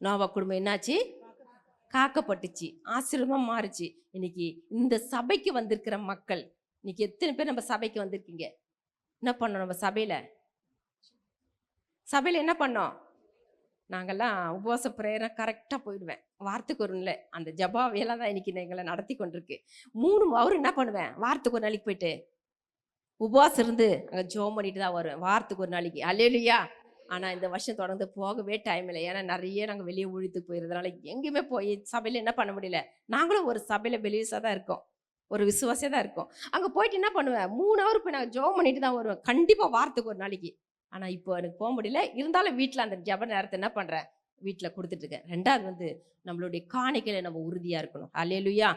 நோவா குடும்பம் என்னாச்சு? காக்கப்பட்டுச்சு, ஆசீர்வாதமா மாறுச்சு. இன்னைக்கு இந்த சபைக்கு வந்திருக்கிற மக்கள், இன்னைக்கு எத்தனை பேர் நம்ம சபைக்கு வந்திருக்கீங்க? என்ன பண்ணோம்? நம்ம சபையில் என்ன பண்ணோம்? நாங்கள்லாம் உபவாச பிரேயரை கரெக்டாக போயிடுவேன். வாரத்துக்கு ஒரு இல்லை, அந்த ஜபாவையெல்லாம் தான் இன்னைக்கு எங்களை நடத்தி கொண்டிருக்கு. அவரு என்ன பண்ணுவேன், வாரத்துக்கு ஒரு நாளைக்கு போயிட்டு உபவாசம் இருந்து அங்கே ஜோம் பண்ணிட்டு தான் வருவேன், வாரத்துக்கு ஒரு நாளைக்கு. அல்லேலூயா. ஆனால் இந்த வருஷம் தொடர்ந்து போகவே டைம் இல்லை. ஏன்னா நிறைய நாங்கள் வெளியே ஊழியத்துக்கு போயிருந்தனால எங்கேயுமே போய் சபையில் என்ன பண்ண முடியல. நாங்களும் ஒரு சபையில் பெலியூஸாக தான் இருக்கோம், ஒரு விசுவாசியாக தான் இருக்கோம். அங்கே போயிட்டு என்ன பண்ணுவேன், 3 ஹவர் போய் நாங்கள் ஜோம் பண்ணிட்டு தான் வருவேன், கண்டிப்பாக வாரத்துக்கு ஒரு நாளைக்கு. ஆனால் இப்போ எனக்கு போக முடியல. இருந்தாலும் வீட்டில் அந்த ஜப நேரத்தை என்ன பண்ணுறேன், வீட்டில் கொடுத்துட்ருக்கேன். 2வது நம்மளுடைய காணிக்கையில் நம்ம உறுதியாக இருக்கணும். அல்லேலூயா.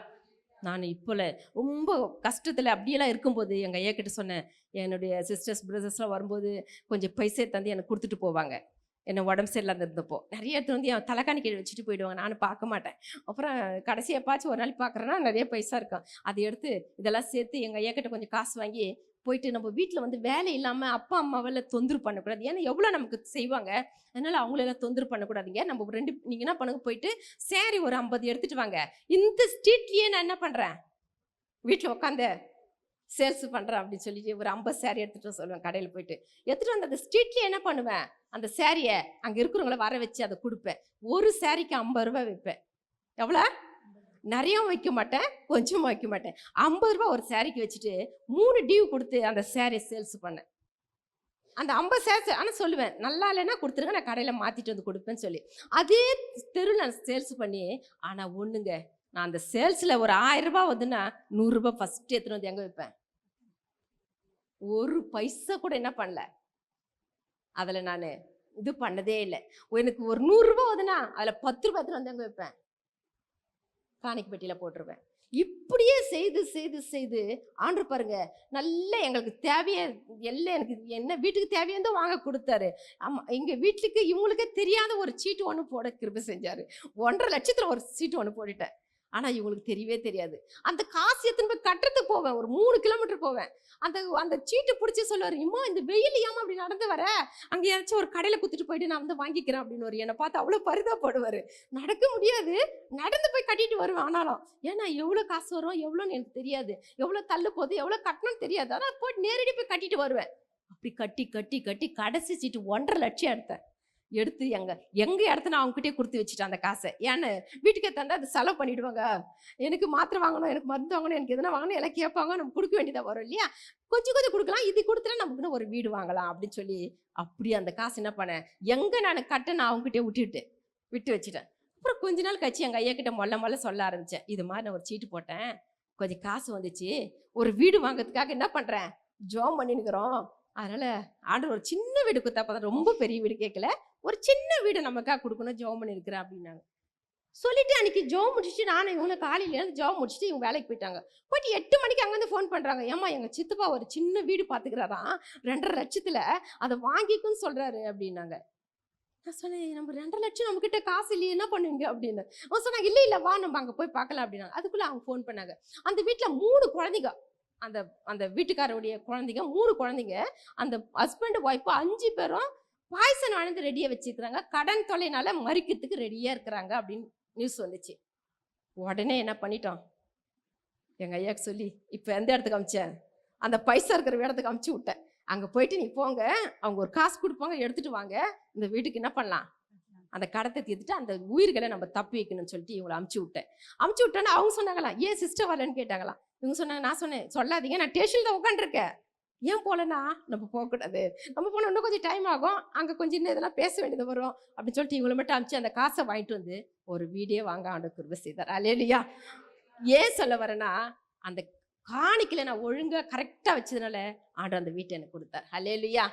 நான் இப்போல ரொம்ப கஷ்டத்தில் அப்படியெல்லாம் இருக்கும்போது எங்கள் ஐயா கிட்ட சொன்னேன், என்னுடைய சிஸ்டர்ஸ் பிரதர்ஸ்லாம் வரும்போது கொஞ்சம் பைசா தந்து எனக்கு கொடுத்துட்டு போவாங்க. என்னை உடம்பு சரியில்லாத இருந்தப்போ நிறைய எடுத்து என் தலைக்காணி கீழே வச்சுட்டு போயிடுவாங்க. நானும் பார்க்க மாட்டேன். அப்புறம் கடைசியப்பாச்சும் ஒரு நாள் பார்க்குறேன்னா நிறைய பைசா இருக்கும். அதை எடுத்து இதெல்லாம் சேர்த்து எங்கள் ஐயா கிட்ட கொஞ்சம் காசு வாங்கி போயிட்டு நம்ம வீட்டில் வேலை இல்லாமல் அப்பா அம்மாவெல்லாம் தொந்தரவு பண்ணக்கூடாது. ஏன்னா எவ்வளோ நமக்கு செய்வாங்க, அதனால் அவங்களெல்லாம் தொந்தரவு பண்ணக்கூடாதுங்க. நம்ம நீங்கள் என்ன பண்ணுங்க, போயிட்டு சரி ஒரு 50 எடுத்துகிட்டு வாங்க. இந்த ஸ்ட்ரீட்லேயே நான் என்ன பண்ணுறேன், வீட்டில் உட்காந்து சேல்ஸ் பண்ணுறேன் அப்படின்னு சொல்லிட்டு ஒரு 50 சேரீ எடுத்துகிட்டு சொல்லுவேன். கடையில் போயிட்டு எடுத்துகிட்டு வந்து அந்த ஸ்ட்ரீட்லேயே என்ன பண்ணுவேன், அந்த சேரீயை அங்கே இருக்கிறவங்கள வர வச்சு அதை கொடுப்பேன். ஒரு சேரீக்கு 50 ரூபா வைப்பேன். எவ்வளோ? நிறையவும் வைக்க மாட்டேன், கொஞ்சமாக வைக்க மாட்டேன். 50 ரூபா ஒரு சேரீக்கு வச்சுட்டு 3 டியூ கொடுத்து அந்த சேரீ சேல்ஸ் பண்ணேன். அந்த 50 சேல்ஸ் ஆனால் சொல்லுவேன், நல்லா இல்லைன்னா கொடுத்துருங்க, நான் கடையில் மாற்றிட்டு வந்து கொடுப்பேன்னு சொல்லி அதே தெருவில் நான் சேல்ஸ் பண்ணி. ஆனால் ஒன்றுங்க, நான் அந்த சேல்ஸில் ஒரு 1000 ரூபா வந்துன்னா 100 ரூபா ஃபஸ்ட்டு எடுத்துகிட்டு வந்து எங்கே வைப்பேன்? ஒரு பைசா கூட என்ன பண்ணல, அதில் நான் இது பண்ணதே இல்லை. எனக்கு ஒரு 100 ரூபா வந்துன்னா அதில் 10 ரூபா எடுத்துகிட்டு வந்து எங்கே வைப்பேன்? காணிக்கை பெட்டியில் போட்டுருவேன். இப்படியே செய்து செய்து செய்து ஆண்டவர் பாருங்க, நல்ல எங்களுக்கு தேவையே எல்லாம், எனக்கு என்ன வீட்டுக்கு தேவையானதோ வாங்க கொடுத்தாரு. ஆமாம், எங்கள் வீட்டுக்கு இவங்களுக்கே தெரியாத ஒரு சீட்டு ஒன்று போட கிருபை செஞ்சார். 1.5 லட்சத்தில் ஒரு சீட்டு ஒன்று போட்டுட்டேன். ஆனால் இவங்களுக்கு தெரியவே தெரியாது. அந்த காசு எத்தனை போய் கட்டுறதுக்கு போவேன், ஒரு 3 கிலோமீட்டர் போவேன். அந்த சீட்டு பிடிச்சி சொல்லுவார், இம்மா இந்த வெயில் ஏமா அப்படி நடந்து வர, அங்கே ஏதாச்சும் ஒரு கடையில் குத்திட்டு போயிட்டு நான் வாங்கிக்கிறேன் அப்படின்னு என்னை பார்த்து அவ்வளோ பரிதாபப்படுவார். நடக்க முடியாது, நடந்து போய் கட்டிட்டு வருவேன். ஆனாலும் ஏன்னா எவ்வளோ காசு வரும் எவ்வளோன்னு எனக்கு தெரியாது, எவ்வளோ தள்ளு போகுது எவ்வளோ கட்டணும்னு தெரியாது. ஆனால் போய் நேரடி போய் கட்டிட்டு வருவேன். அப்படி கட்டி கட்டி கட்டி கடைசி சீட்டு 1.5 லட்சம் எடுத்து எங்க இடத்த நான் அவங்ககிட்டே கொடுத்து வச்சுட்டேன் அந்த காசை. ஏன்னு வீட்டுக்கே தந்தா அது செலவு பண்ணிடுவாங்க. எனக்கு மாத்திரை வாங்கணும், எனக்கு மருந்து வாங்கணும், எனக்கு எதனா வாங்கணும் எல்லாம் கேட்பாங்க, நம்ம கொடுக்க வேண்டியதாக வரும் இல்லையா. கொஞ்சம் கொஞ்சம் கொடுக்கலாம், இது கொடுத்துட்டா நமக்குன்னு ஒரு வீடு வாங்கலாம் அப்படின்னு சொல்லி அப்படி அந்த காசு என்ன பண்ணேன், எங்கே நான் நான் அவங்ககிட்டே விட்டு வச்சுட்டேன். அப்புறம் கொஞ்ச நாள் கழிச்சு எங்கள் ஐயா கிட்ட மொல்ல சொல்ல ஆரம்பித்தேன், இது மாதிரி நான் ஒரு சீட்டு போட்டேன், கொஞ்சம் காசு வந்துச்சு, ஒரு வீடு வாங்கிறதுக்காக என்ன பண்ணுறேன், ஜோம் பண்ணினுக்கிறோம். அதனால் ஆண்டவர் ஒரு சின்ன வீடு கொடுத்தா பார்த்தா, ரொம்ப பெரிய வீடு கேட்கல, ஒரு சின்ன வீடு நமக்காக கொடுக்கணும், ஜோம் பண்ணியிருக்கிறேன் அப்படின்னாங்க. சொல்லிட்டு அன்றைக்கி ஜோம் முடிச்சுட்டு நானும் இவங்க காலையிலேருந்து ஜோம் முடிச்சுட்டு இவங்க வேலைக்கு போயிட்டாங்க. போயிட்டு 8 மணிக்கு அங்கேருந்து ஃபோன் பண்ணுறாங்க, ஏம்மா எங்கள் சித்தப்பா ஒரு சின்ன வீடு பார்த்துக்கிறாராம் 2.5 லட்சத்தில், அதை வாங்கிக்குன்னு சொல்கிறாரு அப்படின்னாங்க. நான் சொன்னேன், நம்ம 2.5 லட்சம் நம்மக்கிட்ட காசு இல்லையே, என்ன பண்ணுவீங்க அப்படின்னு. அவங்க சொன்னாங்க, இல்லை வா நம்ம அங்கே போய் பார்க்கலாம் அப்படின்னாங்க. அதுக்குள்ளே அவங்க ஃபோன் பண்ணாங்க. அந்த வீட்டில் 3 குழந்தைங்க, அந்த வீட்டுக்காரருடைய குழந்தைங்க 3 குழந்தைங்க, அந்த ஹஸ்பண்ட் ஒய்ஃபு 5 பேரும் பாய்சன் வாழ்ந்து ரெடியாக வச்சுருக்கிறாங்க, கடன் தொலைனால மறிக்கிறதுக்கு ரெடியாக இருக்கிறாங்க அப்படின்னு நியூஸ் வந்துச்சு. உடனே என்ன பண்ணிட்டோம், எங்கள் ஐயாக்கு சொல்லி இப்போ எந்த இடத்துக்கு அமிச்சேன், அந்த பைசா இருக்கிற இடத்துக்கு அமுச்சு விட்டேன். அங்கே போயிட்டு நீ போங்க, அவங்க ஒரு காசு கொடுப்பாங்க, எடுத்துகிட்டு வாங்க, இந்த வீட்டுக்கு என்ன பண்ணலாம், அந்த கடத்தை தீர்த்துட்டு அந்த உயிர்களை நம்ம தப்பி வைக்கணும்னு சொல்லிட்டு இவங்களை அமுச்சு விட்டோன்னே அவங்க சொன்னாங்களாம், ஏன் சிஸ்டர் வரலன்னு கேட்டாங்களாம். இவங்க சொன்னாங்க, நான் சொன்னேன் சொல்லாதீங்க, நான் ஸ்டேஷனில் தான் உட்காந்துருக்கேன், ஏன் போகலன்னா நம்ம போகக்கூடாது, நம்ம போனால் இன்னும் கொஞ்சம் டைம் ஆகும், அங்கே கொஞ்சம் இன்னும் இதெல்லாம் பேச வேண்டியது வரும் அப்படின்னு சொல்லிட்டு இவங்களை மட்டும் அனுப்பிச்சு அந்த காசை வாங்கிட்டு வந்து ஒரு வீடியோ வாங்க ஆண்டு கிருபை செய்தார். அல்லேலூயா. ஏன் சொல்ல வரேன்னா, அந்த காணிக்கல நான் ஒழுங்காக கரெக்டாக வச்சதுனால ஆண்டு அந்த வீட்டை எனக்கு கொடுத்தார். அல்லேலூயா.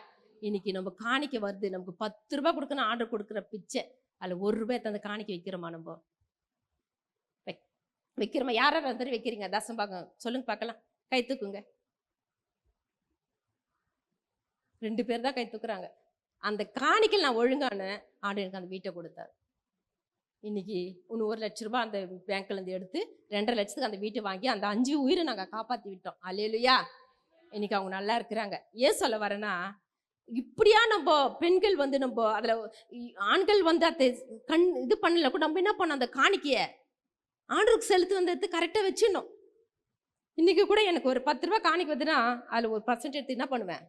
இன்னைக்கு நம்ம காணிக்க வருது, நமக்கு 10 ரூபாய் கொடுக்கணும், ஆர்டர் கொடுக்குற பிச்சை அதில் 1 ரூபாய் அந்த காணிக்க வைக்கிறோமா? நம்ம வைக்கிறோமா? யார் யார் அந்த வைக்கிறீங்க தசம் பாகம் சொல்லுங்க பார்க்கலாம், கை தூக்குங்க. 2 பேர் தான் கை தூக்குறாங்க. அந்த காணிக்கல் நான் ஒழுங்கான ஆண்டு எனக்கு அந்த வீட்டை கொடுத்தார். இன்னைக்கு இன்னும் 1 லட்ச ரூபாய் அந்த பேங்க்ல இருந்து எடுத்து 2.5 லட்சத்துக்கு அந்த வீட்டை வாங்கி அந்த 5 உயிரை நாங்கள் காப்பாற்றி விட்டோம். அல்லேலூயா. இன்னைக்கு அவங்க நல்லா இருக்கிறாங்க. ஏன் சொல்ல வரேன்னா, இப்படியா நம்ம பெண்கள் வந்து நம்ம அதில் ஆண்கள் வந்து அதை இது பண்ணல கூட நம்ம என்ன பண்ணோம், அந்த காணிக்கைய ஆண்டருக்கு செலுத்து வந்தது கரெக்டாக வச்சிடணும். இன்னைக்கு கூட எனக்கு ஒரு 10 ரூபாய் காணிக்கை வந்துன்னா அதில் ஒரு % எடுத்து என்ன பண்ணுவேன்,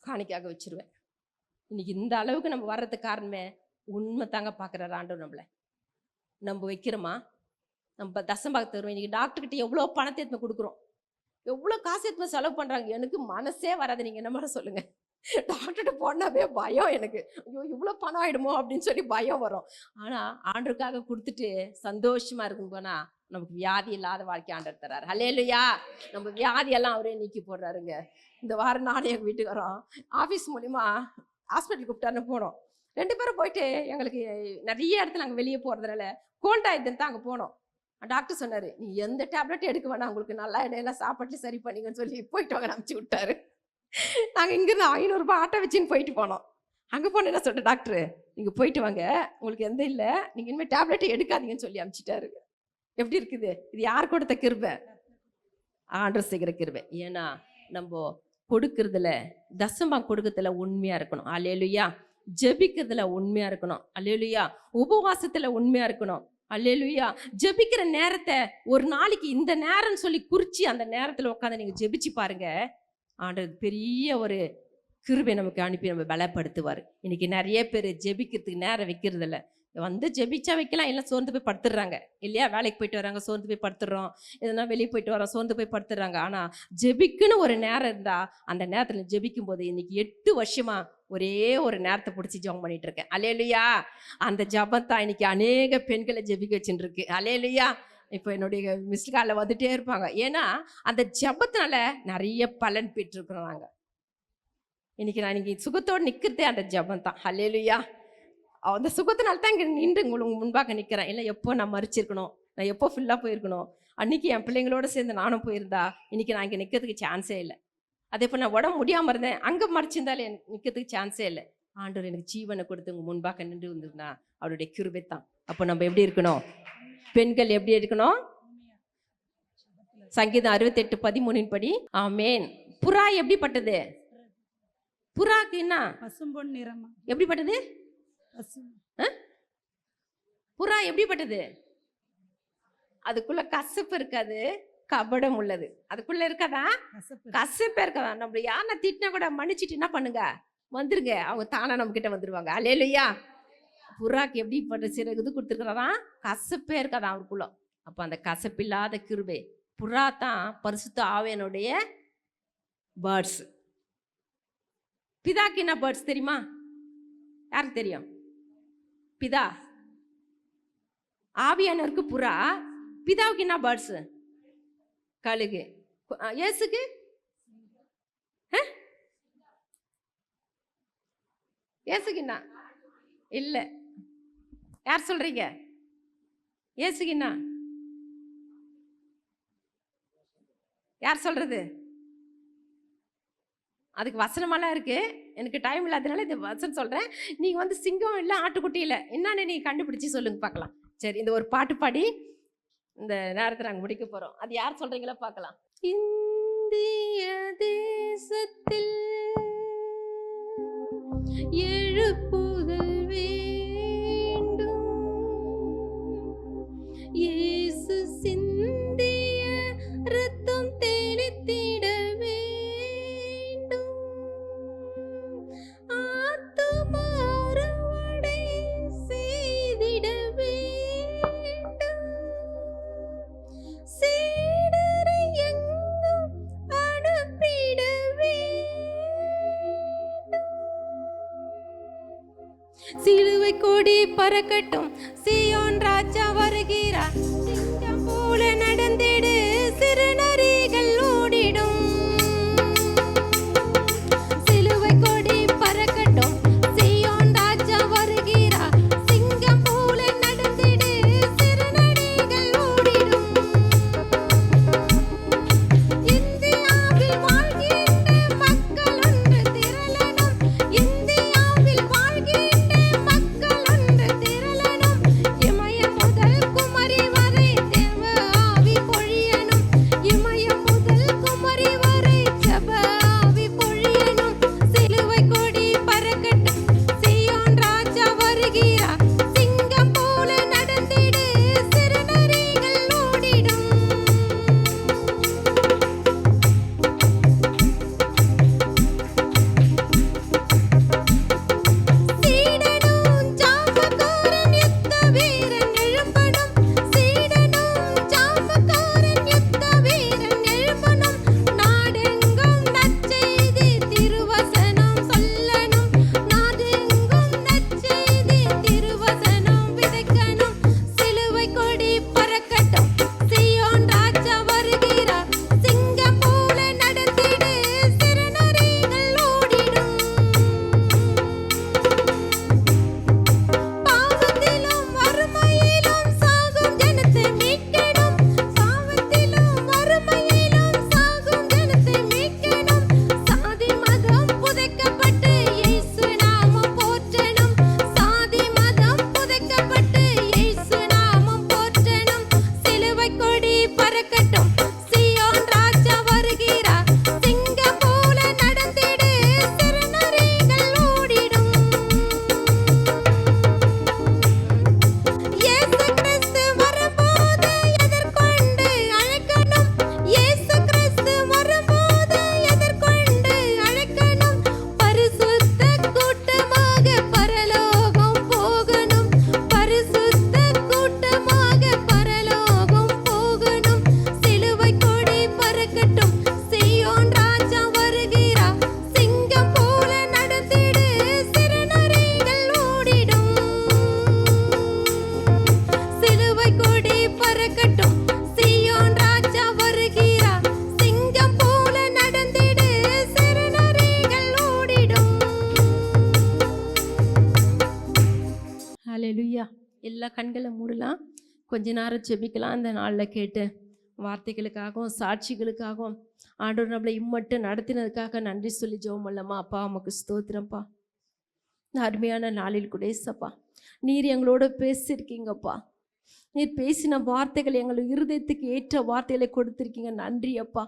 காணிக்காக வச்சிருவேன். இன்னைக்கு இந்த அளவுக்கு நம்ம வர்றதுக்கு காரணமே உண்மை தாங்க பார்க்குறாரு ஆண்டவர். நம்ம வைக்கிறோமா? நம்ம தசம்பாகத்தை தருவோம். இன்னைக்கு டாக்டர்கிட்ட எவ்வளோ பணத்தை எடுத்து கொடுக்குறோம், எவ்வளோ காசு எடுத்து செலவு பண்ணுறாங்க. எனக்கு மனசே வராது. நீங்கள் என்ன மாதிரி சொல்லுங்க, டாக்டர்கிட்ட போனாவே பயம் எனக்கு. ஐயோ இவ்வளோ பணம் ஆகிடுமோ அப்படின்னு சொல்லி பயம் வரும். ஆனால் ஆண்டருக்காக கொடுத்துட்டு சந்தோஷமா இருக்கும் போனால் நமக்கு வியாதி இல்லாத வாழ்க்கை ஆண்டர் தர்றாரு. அல்லேலூயா. நம்ம வியாதியெல்லாம் அவரே நீக்கி போடுறாருங்க. இந்த வாரம் நானே எங்கள் வீட்டுக்கு வரோம், ஆஃபீஸ் மூலிமா ஹாஸ்பிட்டல் கூப்பிட்டாருன்னு போனோம். 2 பேரும் போயிட்டு எங்களுக்கு நிறைய இடத்துல நாங்கள் வெளியே போகிறதுனால கோல்ட் ஆயிடுதுன்னு தான் அங்கே போனோம். டாக்டர் சொன்னார், நீ எந்த டேப்லெட் எடுக்க வேணாம், உங்களுக்கு நல்லா இடையெல்லாம் சாப்பாட்டு சரி பண்ணிங்கன்னு சொல்லி போயிட்டு வாங்க அனுப்பிச்சி விட்டாரு. நாங்கள் இங்கேருந்து 500 ரூபாய் ஆட்டோ வச்சுன்னு போயிட்டு போனோம். அங்கே போன என்ன சொல்லிட்டு, டாக்டர் நீங்கள் போயிட்டு வாங்க, உங்களுக்கு எந்த இல்லை, நீங்கள் இனிமேல் டேப்லெட்டை எடுக்காதீங்கன்னு சொல்லி அனுப்பிச்சிட்டாரு. எப்படி இருக்குது? இது யார் கொடுத்த கிருபை? ஆண்டவர் செய்கிற கிருபை. ஏன்னா நம்ம கொடுக்கறதுல தசமம் கொடுக்கறதுல உண்மையா இருக்கணும். அல்லேலூயா. ஜெபிக்கிறதுல உண்மையா இருக்கணும். அல்லேலூயா. உபவாசத்துல உண்மையா இருக்கணும். அல்லேலூயா. ஜெபிக்கிற நேரத்தை ஒரு நாளைக்கு இந்த நேரம்னு சொல்லி குறிச்சு அந்த நேரத்துல உட்காந்து நீங்க ஜெபிச்சு பாருங்க, ஆண்டவர் பெரிய ஒரு கிருபை நமக்கு அனுப்பி நம்ம பலப்படுத்துவார். இன்னைக்கு நிறைய பேர் ஜெபிக்கிறதுக்கு நேரம் வைக்கிறது இல்லை. வந்து ஜெபிச்சா வைக்கலாம், இல்லை சோர்ந்து போய் படுத்துடுறாங்க இல்லையா? வேலைக்கு போயிட்டு வராங்க, சோர்ந்து போய் படுத்துடுறோம். எதனா வெளியே போயிட்டு வரோம், சோர்ந்து போய் படுத்துடுறாங்க. ஆனால் ஜெபிக்குன்னு ஒரு நேரம் இருந்தால் அந்த நேரத்தில் ஜெபிக்கும் போது இன்னைக்கு 8 வருஷமா ஒரே ஒரு நேரத்தை பிடிச்சி ஜெபம் பண்ணிட்டு இருக்கேன். அல்லேலூயா. அந்த ஜெபத்தான் இன்னைக்கு அநேக பெண்களை ஜெபிக்க வச்சுட்டு இருக்கு. அல்லேலூயா. இப்போ என்னுடைய மிஸ்டு காலில் வந்துட்டே இருப்பாங்க. ஏன்னா அந்த ஜெபத்தினால நிறைய பலன் பெற்றிருக்கிறோம் நாங்கள். இன்னைக்கு நான் இன்னைக்கு சுகத்தோடு நிற்கிறதே அந்த ஜெபம் தான். அல்லேலூயா. அந்த சுகத்தினால தான் இங்கே நின்று உங்களுக்கு முன்பாக நிற்கிறேன். இல்லை எப்போ நான் மறிச்சிருக்கணும், நான் எப்போ ஃபுல்லாக போயிருக்கணும். அன்றைக்கி என் பிள்ளைங்களோடு சேர்ந்து நானும் போயிருந்தா இன்றைக்கி நான் இங்கே நிற்கிறதுக்கு சான்ஸே இல்லை. அதே போல் நான் உடம்பு முடியாமல் இருந்தேன், அங்கே மறிச்சிருந்தாலும் எனக்கு நிற்கிறதுக்கு சான்ஸே இல்லை. ஆண்டவர் எனக்கு ஜீவனை கொடுத்து உங்கள் முன்பாக நின்று வந்திருந்தா அவருடைய கிருபை தான். அப்போ நம்ம எப்படி இருக்கணும்? பெண்கள் எப்படி இருக்கணும்? சங்கீதம் 68:13 படி ஆமேன். புறா எப்படிப்பட்டது? புறாக்கு என்ன? பசும்பொன் நிறமா. எப்படிப்பட்டது? புறா எப்படிப்பட்டது? அதுக்குள்ள கசப்பு இருக்காது, கபடம் உள்ளது. அதுக்குள்ள இருக்காதா? கசப்பு இருக்காதா? நம்ம யாரை திட்டினா கூட மன்னிச்சுட்டு என்ன பண்ணுங்க, வந்துருங்க, அவங்க தானா நம்ம கிட்ட வந்துருவாங்க. அல்லேலூயா. புறாக்கு எப்படிப்பட்ட சில இது கொடுத்துருக்கிறதா? கசப்பே இருக்காதா அவருக்குள்ள. அப்போ அந்த கசப்பில்லாத கிருபை. புறா தான் பரிசுத்த ஆவியானுடைய பேர்ட்ஸ். பிதாக்கு என்ன பேர்ட்ஸ் தெரியுமா? யாருக்கு தெரியும்? பிதா. ஆவியானவருக்கு புறா, பிதாவுக்கு என்ன பேர்ட்ஸ்? கழுகு. இயேசுக்கு இயேசுக்கு என்ன? இல்லை. யார் சொல்றீங்க? இயேசுக்கு என்ன? யார் சொல்றது? அதுக்கு வசனமெல்லாம் இருக்கு. எனக்கு டைம் இல்லாதனால இந்த வசனம் சொல்றேன். நீங்க வந்து சிங்கம் இல்லை ஆட்டுக்குட்டி இல்லை என்னன்னு நீங்க கண்டுபிடிச்சு சொல்லுங்க பார்க்கலாம். சரி, இந்த ஒரு பாட்டு பாடி இந்த நேரத்தை நாங்கள் முடிக்க போறோம். அது யார் சொல்றீங்களோ பார்க்கலாம். இந்திய தேசத்தில் எழுப்புதல் வேண்டும், இயேசு சிந்திய ரத்தம் தெளித்திட வேண்டும், ஆத்தும அறுவடை செய்திட வேண்டும், சீடரை எங்கும் அனுப்பிட சிலுவை கொடி பறக்கட்டும், சீயோன் ராஜா வருகிறார். சிங்கம் போல நடந்திடு, சிறுநரிகள் ஓடிடும். சிலுவை கொடி பறக்கட்டும், சீயோன் ராஜா வருகிறார். சிங்கம் போல நடந்திடு, சிறுநரிகள் ஓடிடும். இந்தியாவில் வாழ்கின்ற மக்கள் ஒன்று திரளணும். இந்தியாவில் வாழ்கின்ற மக்கள் ஒன்று திரளணும். இமயம் முதல் குமரி வரை தேவ ஆவி பொழியணும். இமயம் முதல் குமரி வரை ஜெப ஆவி பொழியணும். சிலுவை கொடி பறக்கட்டும், சீயோன் ராஜா வருகிறார். சிங்கம் போல நடந்திடு, சிறுநரிகள் ஓடிடும். சீடனும் ஜாமக்காரன் யுத்த வீரன் எழும்பணும். சீடனும் ஜாமக்காரன் யுத்த வீரன் எழும்பணும். நாடெங்கும் நற்செய்தி திருவசனம் சொல்லணும். நாடெங்கும் நற்செய்தி திருவசனம் விதைக்கணும். சிலுவை கொடி பறக்கட்டும், சீயோன் ராஜா வருகிறார். சிங்கம் போல நடந்திடு, சிறுநரிகள் ஓடிடும். பாவத்திலும் வறுமையிலும் சாகும் ஜனத்தை மீட்கணும். பாவத்திலும் வறுமையிலும் சாகும் ஜனத்தை மீட்கணும். சாதி மதம் புதைக்கப்பட்டு இயேசு நாமம் போற்றணும். சாதி மதம் புதைக்கப்பட்டு இயேசு நாமம் போற்றணும். சிலுவை கொடி பறக்கட்டும், சீயோன் ராஜா வருகிறார். சிங்கம் போல நடந்திடு, சிறுநரிகள் ஓடிடும். இயேசு கிறிஸ்து வரும்போது எதிர்கொண்டு அழைக்கணும். இயேசு கிறிஸ்து வரும்போது எதிர்கொண்டு அழைக்கணும். பரிசுத்த கூட்டமாக பரலோகம் போகணும். பரிசுத்த கூட்டமாக பரலோகம் போகணும். சிலுவை கொடி பறக்கட்டும், சீயோன் ராஜா வருகிறார். சிங்கம் போல நடந்திடு, சிறுநரிகள் ஓடிடும். சிலுவை கொடி பறக்கட்டும், சீயோன் ராஜா வருகிறார். சிங்கம் போல நடந்திடு, சிறுநரிகள் ஓடிடும். ஹல்லேலூயா. எல்லா கண்களை மூடலாம், கொஞ்ச நேரம் ஜெபிக்கலாம். அந்த நாளில் கேட்டு வார்த்தைகளுக்காகவும் சாட்சிகளுக்காகவும் ஆண்டவர் நம்மளை இம்மட்டும் நடத்தினதுக்காக நன்றி சொல்லி ஜெபம் பண்ணலாமா? அப்பா உமக்கு ஸ்தோத்திரம்ப்பா. இந்த அருமையான நாளில் கூட ஏசப்பா, நீர் எங்களோட பேசியிருக்கீங்கப்பா. நீர் பேசின வார்த்தைகள் எங்கள் இருதயத்துக்கு ஏற்ற வார்த்தைகளை கொடுத்திருக்கீங்க. நன்றி அப்பா.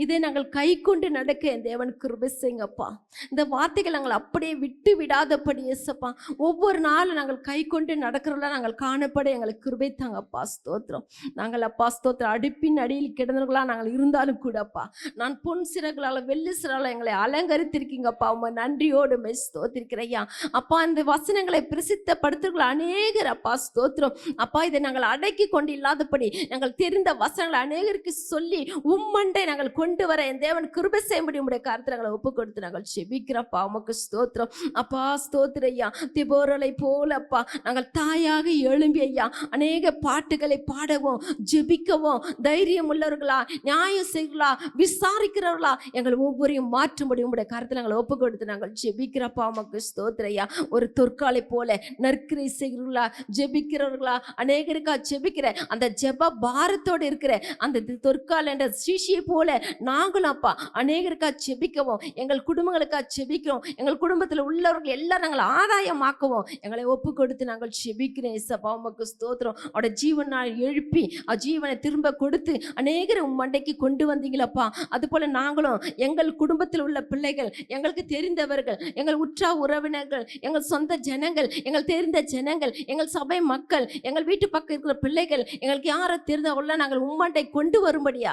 இதை நாங்கள் கை கொண்டு நடக்க என் தேவன் கிருபை செய்யுங்கப்பா. இந்த வார்த்தைகள் நாங்கள் அப்படியே விட்டு விடாதபடி ஏசப்பா, ஒவ்வொரு நாளும் நாங்கள் கை கொண்டு நடக்கிறவங்கள நாங்கள் காணப்பட எங்களுக்கு கிருபை தாங்கப்பா. ஸ்தோத்திரம். நாங்கள் அப்பா ஸ்தோத்திரம், அடுப்பின் அடியில் கிடந்தவர்களாக நாங்கள் இருந்தாலும் கூடப்பா, நான் பொன் சிறகுளால் வெள்ளி சிறகுளால் எங்களை அலங்கரித்திருக்கீங்கப்பா. உங்க நன்றியோடு ஸ்தோத்திருக்கிறையா அப்பா. இந்த வசனங்களை பிரசித்தப்படுத்துகிற அநேகர் அப்பா ஸ்தோத்திரம் அப்பா. இதை நாங்கள் அடக்கி கொண்டு இல்லாதபடி நாங்கள் தெரிந்த வசனங்களை அநேகருக்கு சொல்லி உம்மண்டை நாங்கள் கொண்டு வர என் தேவன் கிருபை செய்ய முடியும். உடைய கருத்தை நாங்கள் ஒப்பு கொடுத்து நாங்கள் செபிக்கிறப்பா. உமக்கு ஸ்தோத்திரம் அப்பா. ஸ்தோத்திர ஐயா. திபோரலை போல அப்பா நாங்கள் தாயாக எழும்பி ஐயா அநேக பாட்டுகளை பாடவும் ஜெபிக்கவும் தைரியம் உள்ளவர்களா, நியாயம் செய்களா, விசாரிக்கிறவர்களா எங்கள் ஒவ்வொருவரையும் மாற்றும்படி உடைய கருத்தை நாங்கள் ஒப்பு கொடுத்து நாங்கள் ஜெபிக்கிறப்பா. உமக்கு ஸ்தோத்திர ஐயா. ஒரு தொற்காலை போல நற்கிரை செய்கிறவர்களா, ஜெபிக்கிறவர்களா, அநேகருக்கா ஜெபிக்கிற அந்த ஜெப பாரத்தோடு இருக்கிற அந்த தொற்கால என்ற சீஷியை போல நாங்களும் அப்பா அநேகருக்கா ஜெபிக்கவும், எங்கள் குடும்பங்களுக்கா ஜெபிக்கிறோம், எங்கள் குடும்பத்தில் உள்ளவர்கள் எல்லாம் நாங்கள் ஆதாயமாக்கவும் எங்களை ஒப்பு கொடுத்து நாங்கள் ஜெபிக்கிறேன். இயேசப்பா உமக்கு ஸ்தோத்திரம். அவட ஜீவனால் எழுப்பி ஜீவனை திரும்ப கொடுத்து அநேகரை மண்டைக்கு கொண்டு வந்தீங்களப்பா. அதுபோல நாங்களும் எங்கள் குடும்பத்தில் உள்ள பிள்ளைகள், எங்களுக்கு தெரிந்தவர்கள், எங்கள் உற்றார் உறவினர்கள், எங்கள் சொந்த ஜனங்கள், எங்கள் தெரிந்த ஜனங்கள், எங்கள் சபை மக்கள், எங்கள் வீட்டு பக்கம் இருக்கிற பிள்ளைகள், எங்களுக்கு யாரை தெரிந்தவர்கள நாங்கள் உம்மண்டை கொண்டு வரும்படியா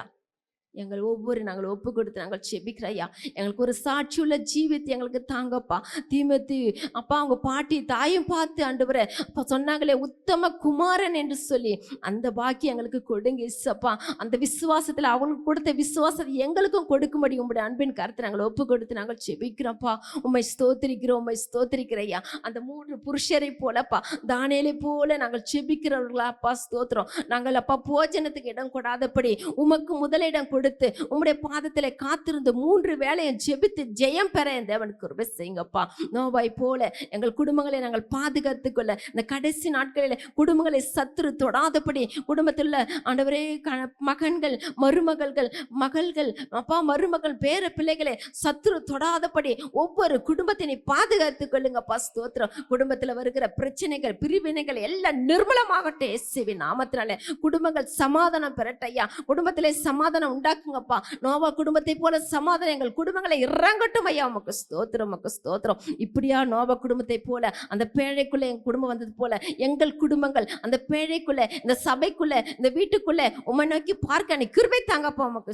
நாங்கள் ஒப்பு கொடுத்து நாங்கள் செபிக்கிறோம் ஐயா. எங்களுக்கு ஒரு சாட்சியுள்ள ஜீவித்தை எங்களுக்கு தாங்கப்பா. தீமோத்தேயு அப்பா அவங்க பாட்டி தாயும் பார்த்து ஆண்டவரே அப்பா சொன்னாங்களே உத்தம குமாரன் என்று சொல்லி, அந்த பாக்கியம் எங்களுக்கு கொடுங்க இயேசப்பா. அந்த விசுவாசத்தில் அவங்களுக்கு கொடுத்த விசுவாசத்தை எங்களுக்கும் கொடுக்கும்படி உங்களுடைய அன்பின் கருத்தை நாங்கள் ஒப்பு கொடுத்து நாங்கள் செபிக்கிறோம்ப்பா. உம்மை ஸ்தோத்திரிக்கிறையா. அந்த 3 புருஷரை போலப்பா, தானியேலை போல நாங்கள் செபிக்கிறவர்களா அப்பா ஸ்தோத்திரம். நாங்கள் அப்பா போஜனத்துக்கு இடம் கொடாதபடி உமக்கு முதலிடம் கொடுத்து உம்முடைய பாதத்திலே காத்திருந்து 3 வேளையும் ஜெபித்து ஜெயம் பெற என் தேவனுக்கு கிருபை செய்யுங்கப்பா. நோவாய் போல எங்கள் குடும்பங்களை நாங்கள் பாதுகாத்துக் கொள்ள இந்த கடைசி நாட்களில் குடும்பங்களை சத்துரு தொடாதபடி, குடும்பத்தில் ஆண்டவரே மகன்கள் மகள்கள் அப்பா மருமகள் பேர பிள்ளைகளை சத்துரு தொடாதபடி ஒவ்வொரு குடும்பத்தினை பாதுகாத்துக் கொள்ளுங்கப்பா ஸ்தோத்திரம். குடும்பத்தில் வருகிற பிரச்சனைகள் பிரிவினைகள் எல்லாம் நிர்மலமாகட்டும் இயேசுவின் நாமத்தினாலே. குடும்பங்கள் சமாதானம் பெறட்டையா. குடும்பத்திலே சமாதானம் உண்டாக்குங்கப்பா. நோவா குடும்பத்தை போல சமாதானம் எங்கள் குடும்பங்களை இறங்கட்டும் ஐயா. உமக்கு ஸ்தோத்திரம். இப்படியா நோவா குடும்பத்தை போல அந்த பேழைக்குள்ள எங்க குடும்பம் வந்தது போல எங்கள் குடும்பங்கள் அந்த பேழைக்குள்ள, இந்த சபைக்குள்ள, இந்த வீட்டுக்குள்ள உம்மை நோக்கி பார்க்க நீ கிருபை தாங்கப்பா. உமக்கு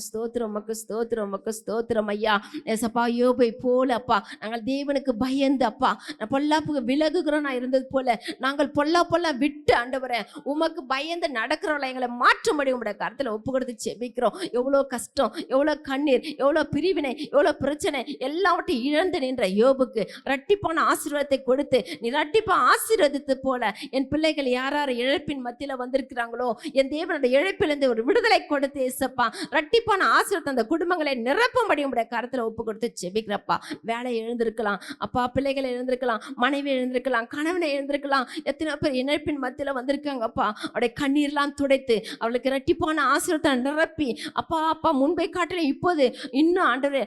ஸ்தோத்திரம் ஐயா. ஏசப்பா யோபை போல அப்பா நாங்கள் தேவனுக்கு பயந்து அப்பா பொல்லாப்புக்கு விலகுகிறோம் இருந்தது போல நாங்கள் பொல்லா விட்டு ஆண்டவரே உமக்கு பயந்து நடக்கிறவளை எங்களை மாற்றும்படி உங்களுடைய கருத்துல ஒப்பு கொடுத்து செபிக்கிறோம். எவ்வளோ கஷ்டம், எவ்வளோ கண்ணீர், எவ்வளோ பிரிவினை, எவ்வளோ பிரச்சனை எல்லாவற்றையும் இழந்து நின்ற யோபுக்கு இரட்டிப்பான ஆசீர்வாதத்தை கொடுத்து நீ இரட்டிப்பா ஆசீர்வதித்து போல என் பிள்ளைகள் யார் இழப்பின் மத்தியில வந்திருக்கிறாங்களோ என் தேவனுடைய இழப்பிலிருந்து ஒரு விடுதலை கொடுத்து ஏசப்பா இரட்டிப்பான ஆசீர்வாதம் அந்த குடும்பங்களை நிரப்பும்படி உங்களுடைய கருத்துல ஒப்பு கொடுத்து செபிக்கிறப்பா. வேலை எழுந்திருக்கலாம் அப்பா, பிள்ளைகளை எழுந்திருக்கலாம், மனைவி எழுந்திருக்கலாம், கணவனை எழுந்திருக்கலாம். எத்தனை பேர் இழப்பின் மத்தியில வந்திருக்காங்கப்பா. அவருடைய கண்ணீர்லாம் துடைத்து அவளுக்கு இரட்டிப்பான ஆசீர்வாதத்தை நிரப்பி அப்பா முன்பை காட்டிலும் இப்போது இன்னும் ஆண்டவரே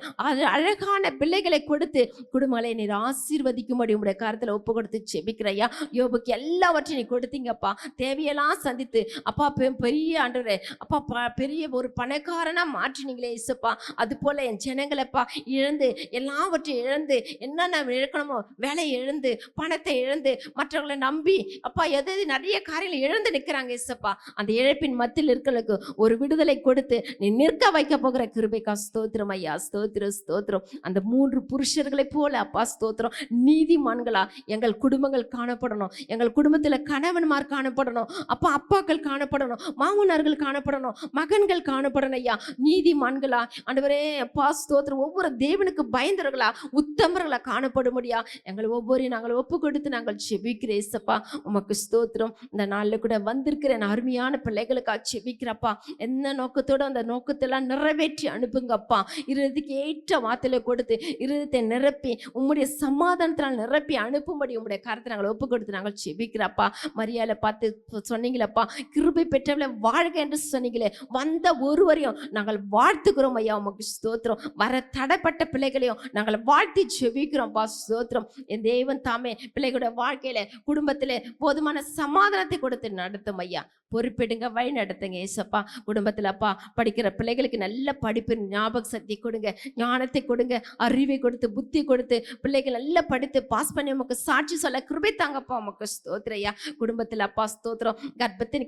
அழகான பிள்ளைகளை கொடுத்து குடும்பங்களை நீர் ஆசீர்வதிக்கும்படி உங்களுடைய கருத்துல ஒப்பு கொடுத்து செபிக்கிறையா. யோபுக்கு எல்லாவற்றையும் நீ கொடுத்தீங்கப்பா. தேவையெல்லாம் சந்தித்து அப்பா பெரிய ஆண்டவரே அப்பா பெரிய ஒரு பணக்காரனா மாற்றினீங்களே இயேசுப்பா. அது போல என் ஜனங்களப்பா இழந்து எல்லாவற்றையும் இழந்து என்னென்ன இழக்கணுமோ வேலையை இழந்து பணத்தை இழந்து மற்றவர்களை நம்பி அப்பா எது நிறைய காரியங்களை இழந்து நிற்கிறாங்க இயேசுப்பா. அந்த இழப்பின் மத்தியில் இருக்கிறதுக்கு ஒரு விடுதலை கொடுத்து நீ நிற்க வைக்க போகிற கிருபைக்கா ஸ்தோத்திரம் ஐயா. ஸ்தோத்திரம். அந்த 3 புருஷர்களை போல அப்பா ஸ்தோத்திரம் நீதிமான்களா எங்கள் குடும்பங்கள் காணப்படணும். எங்கள் குடும்பத்தில் கணவன்மார் காணப்படணும் அப்பா, அப்பாக்கள் காணப்படணும், மாமனார்கள் காணப்படணும், மகன்கள் காணப்படணும் ஐயா. நீதிமான்களா ஆண்டவரே அப்பா ஸ்தோத்திரம் ஒவ்வொரு தேவனுக்கு பயந்தவர்களா உத்தமர்களா காணப்படும்படியா எங்கள் ஒவ்வொரு நாங்கள் ஒப்பு கொடுத்து நாங்கள் செபிக்கிறேன் இயேசுப்பா. உமக்கு ஸ்தோத்திரம். இந்த நாளில் கூட வந்திருக்கிற அருமையான பிள்ளைகளுக்காக செபிக்கிறப்பா. என்ன நோக்கத்தோடு அந்த நோக்கத்தெல்லாம் நிறைவேற்றி அனுப்புங்கப்பா. இருதயத்துக்கு ஏற்ற வார்த்தையில கொடுத்து இருதயத்தை நிரப்பி உம்முடைய சமாதானத்தினால் நிரப்பி அனுப்பும்படி உம்முடைய கருத்தை நாங்கள் ஒப்பு கொடுத்து நாங்கள் செபிக்கிறப்பா. மரியாதை பார்த்து சொன்னீங்களப்பா, கிருபை பெற்றவளை வாழ்க என்று சொன்னீங்களே, வந்த ஒருவரையும் நாங்கள் வாழ்த்துக்கிறோம் ஐயா. உமக்கு ஸ்தோத்திரம். வர தடைப்பட்ட பிள்ளைகளையும் நாங்கள் வாழ்த்தி செபிக்கிறோம்ப்பா. ஸ்தோத்திரம். என் தேவன் தாமே பிள்ளைகளுடைய வாழ்க்கையில குடும்பத்திலே போதுமான சமாதானத்தை கொடுத்து நடத்தும் ஐயா. பொறுப்பெடுங்க, வழி நடத்துங்க ஏசப்பா. குடும்பத்தில் அப்பா படிக்கிற பிள்ளைகளுக்கு நல்ல படிப்பு ஞாபக சக்தி கொடுங்க, ஞானத்தை கொடுங்க, அறிவை கொடுத்து புத்தி கொடுத்து பிள்ளைகள் நல்லா படித்து பாஸ் பண்ணி உமக்கு சாட்சி சொல்ல கிருபை தாங்கப்பா. உமக்கு ஸ்தோத்திரையா. குடும்பத்தில் அப்பா ஸ்தோத்திரம். கர்ப்பத்தின்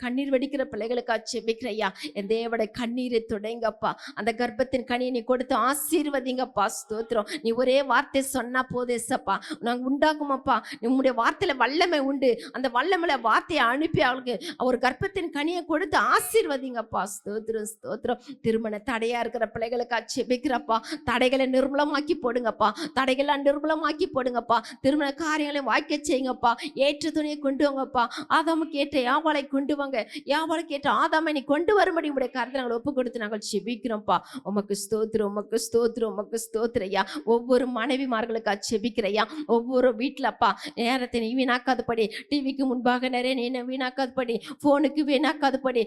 கண்ணீர் வடிக்கிற பிள்ளைகளுக்கா செபிக்கிறையா. என் தேவடைய கண்ணீரை துடைங்கப்பா. அந்த கர்ப்பத்தின் கனியை நீ கொடுத்து ஆசீர்வதிங்கப்பா. ஸ்தோத்திரம். நீ ஒரே வார்த்தை சொன்னா போதேசப்பா நாங்கள் உண்டாகுமாப்பா. உங்களுடைய வார்த்தையில வல்லமை உண்டு. அந்த வல்லமையில வார்த்தையை அனுப்பி அவளுக்கு ஒரு கர்ப்பத்தின் கனியை கொடுத்து ஆசீர்வதிங்கப்பா. ஸ்தோத்திரம். திருமண தடையா இருக்கிற பிள்ளைகளுக்கா செபிக்கிறப்பா. தடைகளை நிர்மூலமாக்கி போடுங்கப்பா. தடைகளை நிர்மூலமாக்கி போடுங்கப்பா. திருமண காரியங்களை வாய்க்க செய்யுங்கப்பா. ஏற்ற துணியை கொண்டு வாங்கப்பா. ஆதாமுக்கு ஏற்ற யாவாளை கொண்டு வாங்க, யாவாளுக்கு ஏற்ற ஆதாமை நீ கொண்டு வரும்படி உங்களுடைய கருத்தை நாங்கள் ஒப்பு கொடுத்து நாங்கள் செபிக்கிறோம்ப்பா. உமக்கு ஸ்தோத்திரையா. ஒவ்வொரு மனைவிமார்களுக்கா செபிக்கிறையா. ஒவ்வொரு வீட்டில் அப்பா நேரத்தை நீ வீணாக்காதபடி, டிவிக்கு முன்பாக நிறைய நீ வீணாக்காதபடி, போனுக்கு வீணாக்காதபடி,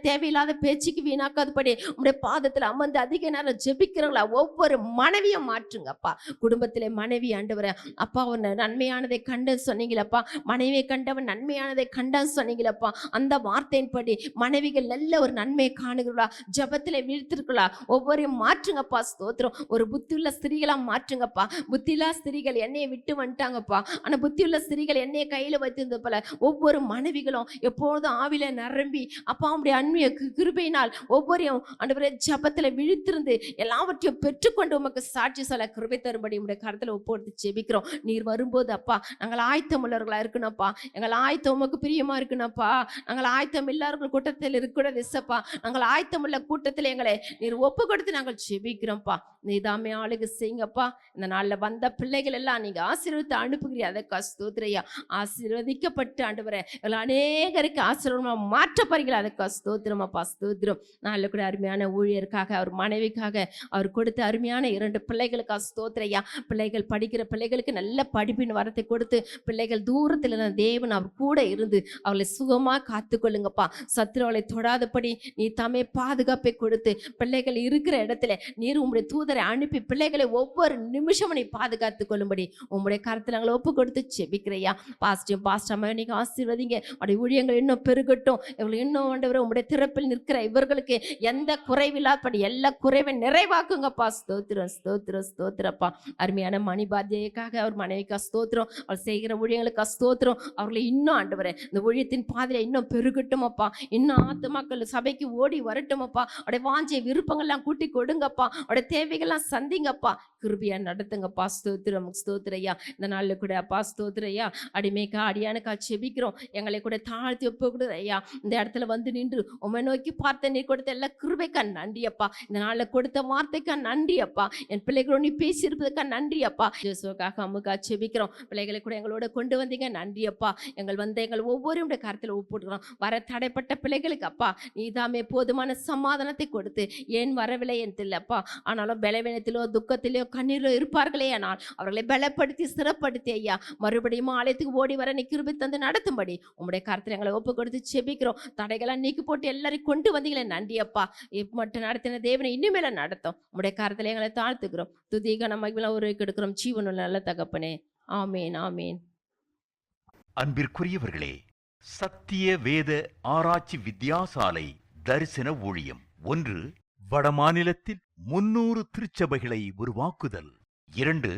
தேவையில்லாத பேச்சுக்கு வீணாக்காதபடி உங்களுடைய பாதத்தில் அமர்ந்து அதிக நேரம் ஜெபிக்கிறவங்களா ஒவ்வொரு மனைவியும் மாற்றுங்கப்பா. குடும்பத்திலே மனைவி ஆண்டவரை அப்பா ஒரு நன்மையானதை கண்டு சொன்னீங்களப்பா. மனைவியை கண்டவன் நன்மையானதை கண்டான்னு சொன்னீங்களப்பா. அந்த வார்த்தையின்படி மனைவிகள் நல்ல ஒரு நன்மையை காணுகிறா, ஜபத்திலே வீழ்த்திருக்கிறா. ஒவ்வொரு மாற்றுங்கப்பா. ஸ்தோத்திரம். ஒரு புத்தியுள்ள ஸ்திரீகளா மாற்றுங்கப்பா. புத்தியில்லா ஸ்திரீகள் என்னையை விட்டு வந்துட்டாங்கப்பா. ஆனா புத்தியுள்ள ஸ்திரீகள் என்னைய கையில வைத்திருந்த போல ஒவ்வொரு மனைவிகளும் எப்பொழுதும் ஆவில நிரம்பி அப்பா உடைய அன்பிய கிருபையினால் ஒவ்வொரு எல்லாவற்றையும் ஆண்டவரே ஜெபத்துல விழித்திருந்து எல்லாவற்றையும் பெற்றுக்கொண்டு உமக்கு சாட்சி சொல்ல கிருபை தரும்படி உங்களுடைய கருத்துல ஒப்புடுத்து ஜெபிக்கிறோம். நீர் வரும்போது அப்பா நாங்கள் ஆயத்தம் உள்ளவர்களா இருக்கணும்ப்பா. எங்கள் ஆயத்தம் உமக்கு பிரியமா இருக்கணும்ப்பா. நாங்கள் ஆயத்தம் இல்லாதவர்கள் கூட்டத்தில் இருக்கக்கூடாது இசப்பா. நாங்கள் ஆயத்தம் உள்ள கூட்டத்தில் எங்களை நீர் ஒப்பு கொடுத்து நாங்கள் ஜெபிக்கிறோம்ப்பா. நீதாமே ஆளுக செய்யுங்கப்பா. இந்த நாள்ல வந்த பிள்ளைகள் எல்லாம் நீங்க ஆசீர்வதித்து அனுப்புகிறீ, அதற்காக ஸ்தோத்திரையா. ஆசீர்வதிக்கப்பட்டு ஆண்டவரே எங்களை அநேகருக்கு ஆசீர்வாதமா மாற்ற போறீங்களா, அதற்காக ஸ்தோத்திரமாப்பா. ஸ்தோத்திரம். நாளில் கூட அருமையான ஊழியருக்காக அவர் மனைவிக்காக அவர் கொடுத்த அருமையான 2 பிள்ளைகளுக்காக ஸ்தோத்திரையா. பிள்ளைகள் படிக்கிற பிள்ளைகளுக்கு நல்ல படிப்பின் வரத்தை கொடுத்து பிள்ளைகள் தூரத்தில் இருந்த தேவன் அவர் கூட இருந்து அவளை சுகமா காத்துக்கொள்ளுங்கப்பா. சத்துருவளை தொடாதபடி நீ தாமே பாதுகாப்பை கொடுத்து பிள்ளைகள் இருக்கிற இடத்துல நீர் உம்முடைய தூதரை அனுப்பி பிள்ளைகளை ஒவ்வொரு நிமிஷமும் நீ பாதுகாத்து கொள்ளும்படி உம்முடைய கருத்தில் நாங்கள் ஒப்பு கொடுத்து செபிக்கிறையா. பாஸ்டர் நீங்க ஆசீர்வதிங்க. அவருடைய ஊழியங்கள் இன்னும் பெருகட்டும். இவர்கள் இன்னும் ஆண்டவரே உம்முடைய திறப்பில் நிற்கிற இவர்களுக்கு எந்த குறைவில்லாதபடி எல்லா குறைவை நிறைவாக்குங்கப்பா. ஸ்தோத்திரம் ஸ்தோத்திரம் ஸ்தோத்திரப்பா. அருமையான மணிபாத்தியக்காக அவர் மனைவிக்கா ஸ்தோத்திரம். அவர் செய்கிற ஊழியங்களுக்கு ஸ்தோத்திரம். அவர்களை இன்னும் ஆண்டவரே இந்த ஊழியத்தின் பாதையில இன்னும் பெருகட்டும் அப்பா. இன்னும் ஆத்துமாக்கள் சபைக்கு ஓடி வரட்டும் அப்பா. அவருடைய வாஞ்சை விருப்பங்கள்லாம் கூட்டி கொடுங்கப்பா. அவருடைய தேவைகள்லாம் சந்திங்கப்பா. கிருபியா நடத்துங்கப்பா. ஸ்தோத்திரம் ஸ்தோத்திரையா. இந்த நாளில் கூட அப்பா ஸ்தோத்திரையா அடிமைக்கா அடியானுக்கா செபிக்கிறோம். எங்களை கூட தாழ்த்தி ஒப்பு கொடுது ஐயா. இந்த இடத்துல வந்து நின்று உண்மை நோக்கி பார்த்த நீ கொடுத்த எல்லா கிருபைக்கா நன்றி அப்பா. இந்த நாளில் கொடுத்த வார்த்தைக்கா நன்றி அப்பா. என் பிள்ளைகளோட நீ பேசியிருப்பதுக்கா நன்றி அப்பா. ஜோசுவுக்காக அம்முக்கா செபிக்கிறோம். பிள்ளைகளை கூட எங்களோட கொண்டு வந்தீங்க நன்றி அப்பா. எங்கள் ஒவ்வொருடைய கருத்தில் ஒப்புடுறோம். வர தடைப்பட்ட பிள்ளைகளுக்கு அப்பா நீதாமே போதுமான சமாதானத்தை கொடுத்து ஏன் வரவில்லை என்று இல்லப்பா. ஆனாலும் பலவீனத்திலோ துக்கத்திலோ கண்ணீரிலோ இருப்பார்களே, ஆனால் அவர்களை பலப்படுத்தி சிறப்படுத்தி ஐயா மறுபடியும் ஆலயத்துக்கு ஓடி வர நீ கிருபை தந்து நடத்தும்படி உங்களுடைய கருத்தில் எங்களை ஒப்பு கொடுத்து செபிக்கிறோம். தடைகளாம் நீக்கி போட்டு எல்லாரையும் கொண்டு வந்தீங்களே நன்றி அப்பா. மட்டும் நடத்தின தேவனை இனிமேல நடத்தும். உங்களுடைய கருத்தில் எங்களை தாழ்த்துக்கிறோம். துதிக நம்ம ஒரு கெடுக்கிறோம். ஜீவனுள்ள நல்ல தகப்பனே. ஆமேன் ஆமேன். அன்பிற்குரியவர்களே, சத்திய வேத ஆராய்ச்சி வித்தியாசாலை தரிசன ஊழியம் 1. வடமாநிலத்தில் 300 திருச்சபைகளை உருவாக்குதல். 2.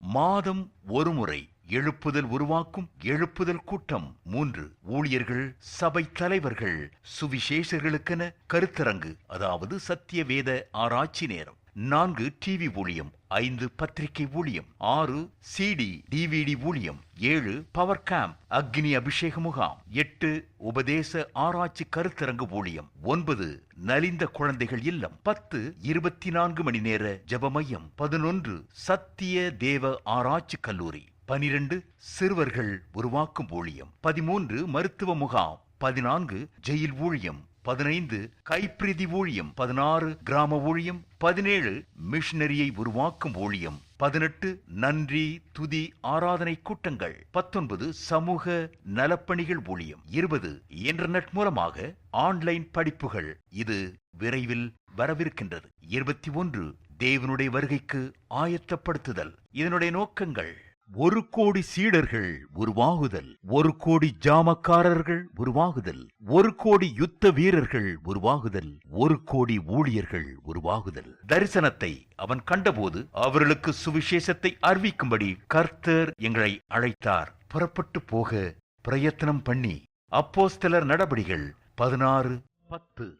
மாதம் ஒருமுறை எழுப்புதல் உருவாக்கும் எழுப்புதல் கூட்டம். 3. ஊழியர்கள், சபை தலைவர்கள், சுவிசேஷர்களுக்கென கருத்தரங்கு, அதாவது சத்திய வேத ஆராய்ச்சி நேரம். 4. டிவி ஊழியம். 5. பத்திரிகை ஊழியம். 6. சிடி டிவிடி ஊழியம். 7. பவர் கேம்ப் அக்னி அபிஷேக முகாம். 8. உபதேச ஆராய்ச்சி கருத்தரங்கு ஊழியம். 9. நலிந்த குழந்தைகள் இல்லம். 10. 24 மணி நேர ஜெப மையம். 11. சத்திய தேவ ஆராய்ச்சி கல்லூரி. 12. சிறுவர்கள் உருவாக்கும் ஊழியம். 13. மருத்துவ முகாம். 14. ஜெயில் ஊழியம். 15. கைப்பிரதி ஊழியம். 16. கிராம ஊழியம். 17. மிஷனரியை உருவாக்கும் ஊழியம். 18. நன்றி துதி ஆராதனை கூட்டங்கள். 19. சமூக நலப்பணிகள் ஊழியம். 20. இன்டர்நெட் மூலமாக ஆன்லைன் படிப்புகள். இது விரைவில் வரவிருக்கின்றது. 21. தேவனுடைய வருகைக்கு ஆயத்தப்படுத்துதல். இதனுடைய நோக்கங்கள்: 1 கோடி சீடர்கள் உருவாகுதல், 1 கோடி ஜாமக்காரர்கள் உருவாகுதல், 1 கோடி யுத்த வீரர்கள் உருவாகுதல், 1 கோடி ஊழியர்கள் உருவாகுதல். தரிசனத்தை அவன் கண்டபோது அவர்களுக்கு சுவிசேஷத்தை அறிவிக்கும்படி கர்த்தர் எங்களை அழைத்தார். புறப்பட்டு போக பிரயத்தனம் பண்ணி. அப்போஸ்தலர் நடபடிகள் 16:10.